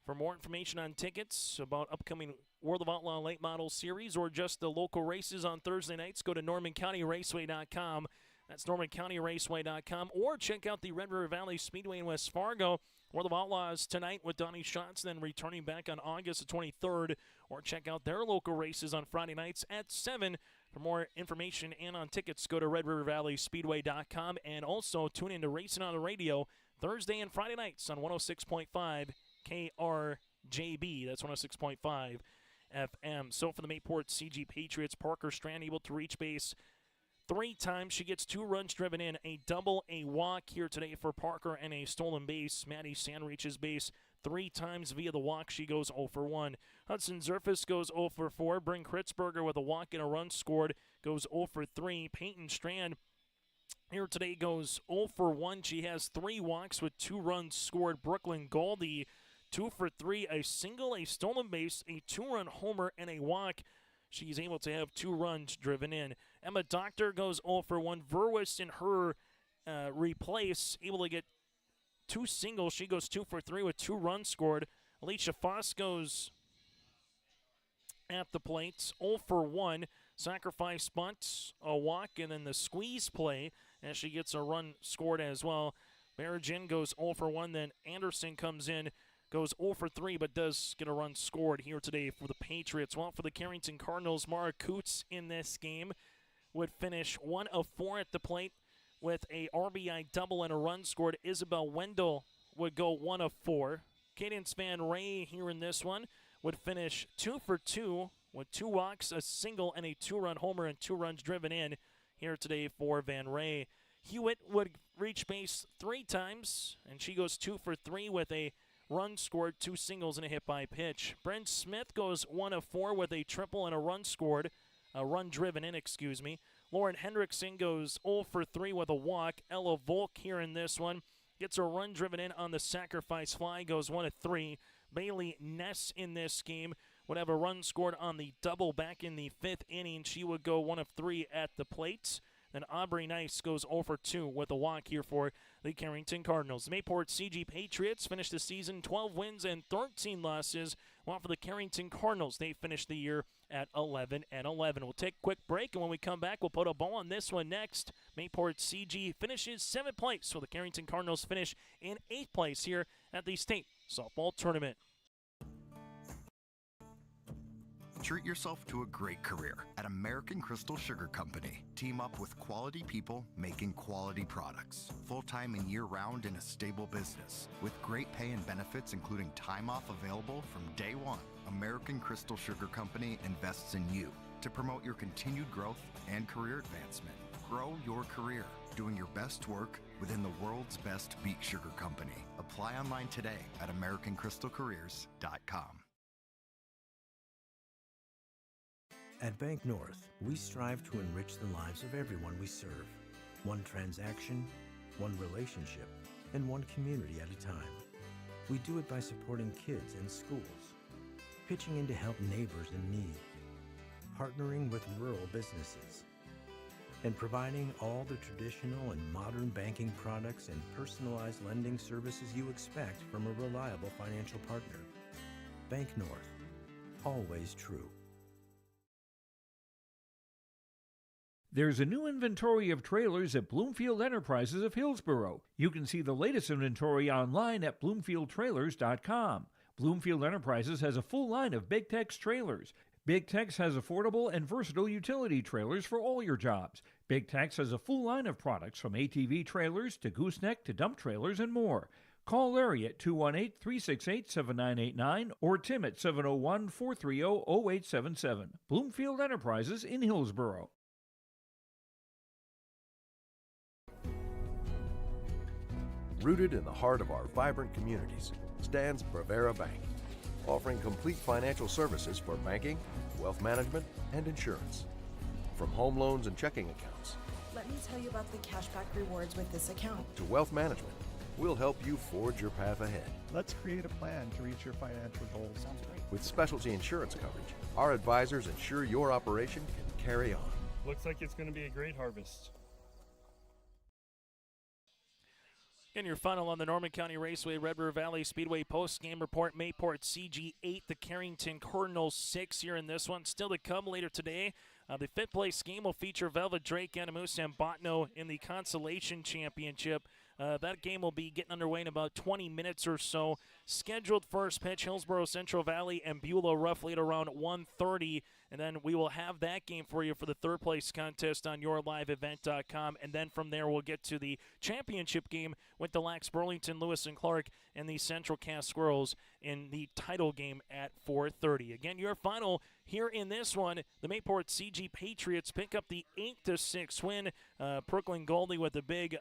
For more information on tickets about upcoming World of Outlaw Late Model Series or just the local races on Thursday nights, go to NormanCountyRaceway.com. That's NormanCountyRaceway.com, or check out the Red River Valley Speedway in West Fargo. World of Outlaws tonight with Donnie Schatz, then returning back on August the 23rd, or check out their local races on Friday nights at 7. For more information and on tickets, go to RedRiverValleySpeedway.com, and also tune in to Racing on the Radio Thursday and Friday nights on 106.5 KRJB. That's 106.5 FM. So for the Mayport CG Patriots, Parker Strand able to reach base 3 times. She gets 2 runs driven in, a double, a walk here today for Parker, and a stolen base. Maddie Sand reaches base 3 times via the walk. She goes 0 for 1. Hudson Zerfus goes 0 for 4. Bryn Kritzberger with a walk and a run scored goes 0 for 3. Peyton Strand here today goes 0 for 1. She has 3 walks with 2 runs scored. Brooklyn Goldie 2 for 3, a single, a stolen base, a 2-run homer, and a walk. She's able to have 2 runs driven in. Emma Doctor goes 0 for 1. Verwis in her replace, able to get 2 singles. She goes 2 for 3 with 2 runs scored. Alicia Foss goes at the plate, 0 for 1. Sacrifice bunt, a walk, and then the squeeze play as she gets a run scored as well. Marigin goes 0 for 1. Then Anderson comes in, goes 0 for 3, but does get a run scored here today for the Patriots. Well, for the Carrington Cardinals, Mara Coots in this game would finish 1 of 4 at the plate with a RBI double and a run scored. Isabel Wendell would go 1 of 4. Cadence Van Ray here in this one would finish 2 for 2 with 2 walks, a single, and a 2-run homer and 2 runs driven in here today for Van Ray. Hewitt would reach base 3 times, and she goes 2 for 3 with a run scored, 2 singles, and a hit by pitch. Brent Smith goes 1 of 4 with a triple and a run scored, a run driven in, excuse me. Lauren Hendrickson goes 0 for 3 with a walk. Ella Volk here in this one gets a run driven in on the sacrifice fly, goes 1 of 3. Bailey Ness in this game would have a run scored on the double back in the 5th inning. She would go 1 of 3 at the plate. Then Aubrey Nice goes 0 for 2 with a walk here for the Carrington Cardinals. The Mayport CG Patriots finished the season 12 wins and 13 losses, while for the Carrington Cardinals, they finished the year at 11-11. We'll take a quick break, and when we come back, we'll put a bow on this one next. Mayport CG finishes 7th place, so the Carrington Cardinals finish in 8th place here at the state softball tournament. Treat yourself to a great career at American Crystal Sugar Company. Team up with quality people making quality products. Full-time and year-round in a stable business. With great pay and benefits including time off available from day one. American Crystal Sugar Company invests in you to promote your continued growth and career advancement. Grow your career doing your best work within the world's best beet sugar company. Apply online today at AmericanCrystalCareers.com. At Bank North, we strive to enrich the lives of everyone we serve. One transaction, one relationship, and one community at a time. We do it by supporting kids and schools, pitching in to help neighbors in need, partnering with rural businesses, and providing all the traditional and modern banking products and personalized lending services you expect from a reliable financial partner. Bank North. Always true. There's a new inventory of trailers at Bloomfield Enterprises of Hillsborough. You can see the latest inventory online at bloomfieldtrailers.com. Bloomfield Enterprises has a full line of Big Tex trailers. Big Tex has affordable and versatile utility trailers for all your jobs. Big Tex has a full line of products from ATV trailers to gooseneck to dump trailers and more. Call Larry at 218-368-7989 or Tim at 701-430-0877. Bloomfield Enterprises in Hillsborough. Rooted in the heart of our vibrant communities stands Brevera Bank, offering complete financial services for banking, wealth management, and insurance. From home loans and checking accounts. Let me tell you about the cashback rewards with this account. To wealth management, we'll help you forge your path ahead. Let's create a plan to reach your financial goals. Sounds great. With specialty insurance coverage, our advisors ensure your operation can carry on. Looks like it's going to be a great harvest. In your final on the Norman County Raceway Red River Valley Speedway post-game report, Mayport CG 8, the Carrington Cardinals 6 here in this one. Still to come later today. The fifth place game will feature Velvet Drake, Animus, and Botno in the Consolation Championship. That game will be getting underway in about 20 minutes or so. Scheduled first pitch, Hillsborough Central Valley and Beulah roughly at around 1:30. And then we will have that game for you for the third place contest on yourliveevent.com. And then from there we'll get to the championship game with the Lax Burlington, Lewis and Clark, and the Central Cass Squirrels in the title game at 4:30. Again, your final here in this one, the Mayport CG Patriots pick up the 8-6 win. Brooklyn Goldie with a big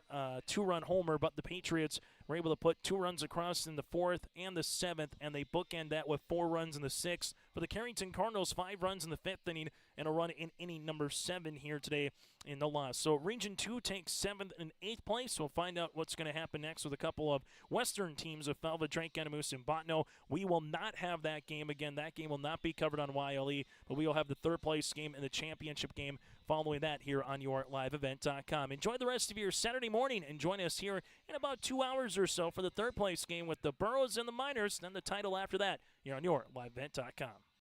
two-run homer, but the Patriots were able to put 2 runs across in the 4th and the 7th, and they bookend that with 4 runs in the 6th. For the Carrington Cardinals, 5 runs in the 5th inning and a run in inning number 7 here today in the loss. So Region 2 takes 7th and 8th place. We'll find out what's going to happen next with a couple of Western teams of Velvet Drake, Animus, and Botno. We will not have that game again. That game will not be covered on YLE, but we will have the third place game and the championship game following that here on yourliveevent.com. Enjoy the rest of your Saturday morning and join us here in about 2 hours or so for the third place game with the Burros and the Miners, then the title after that here on yourliveevent.com.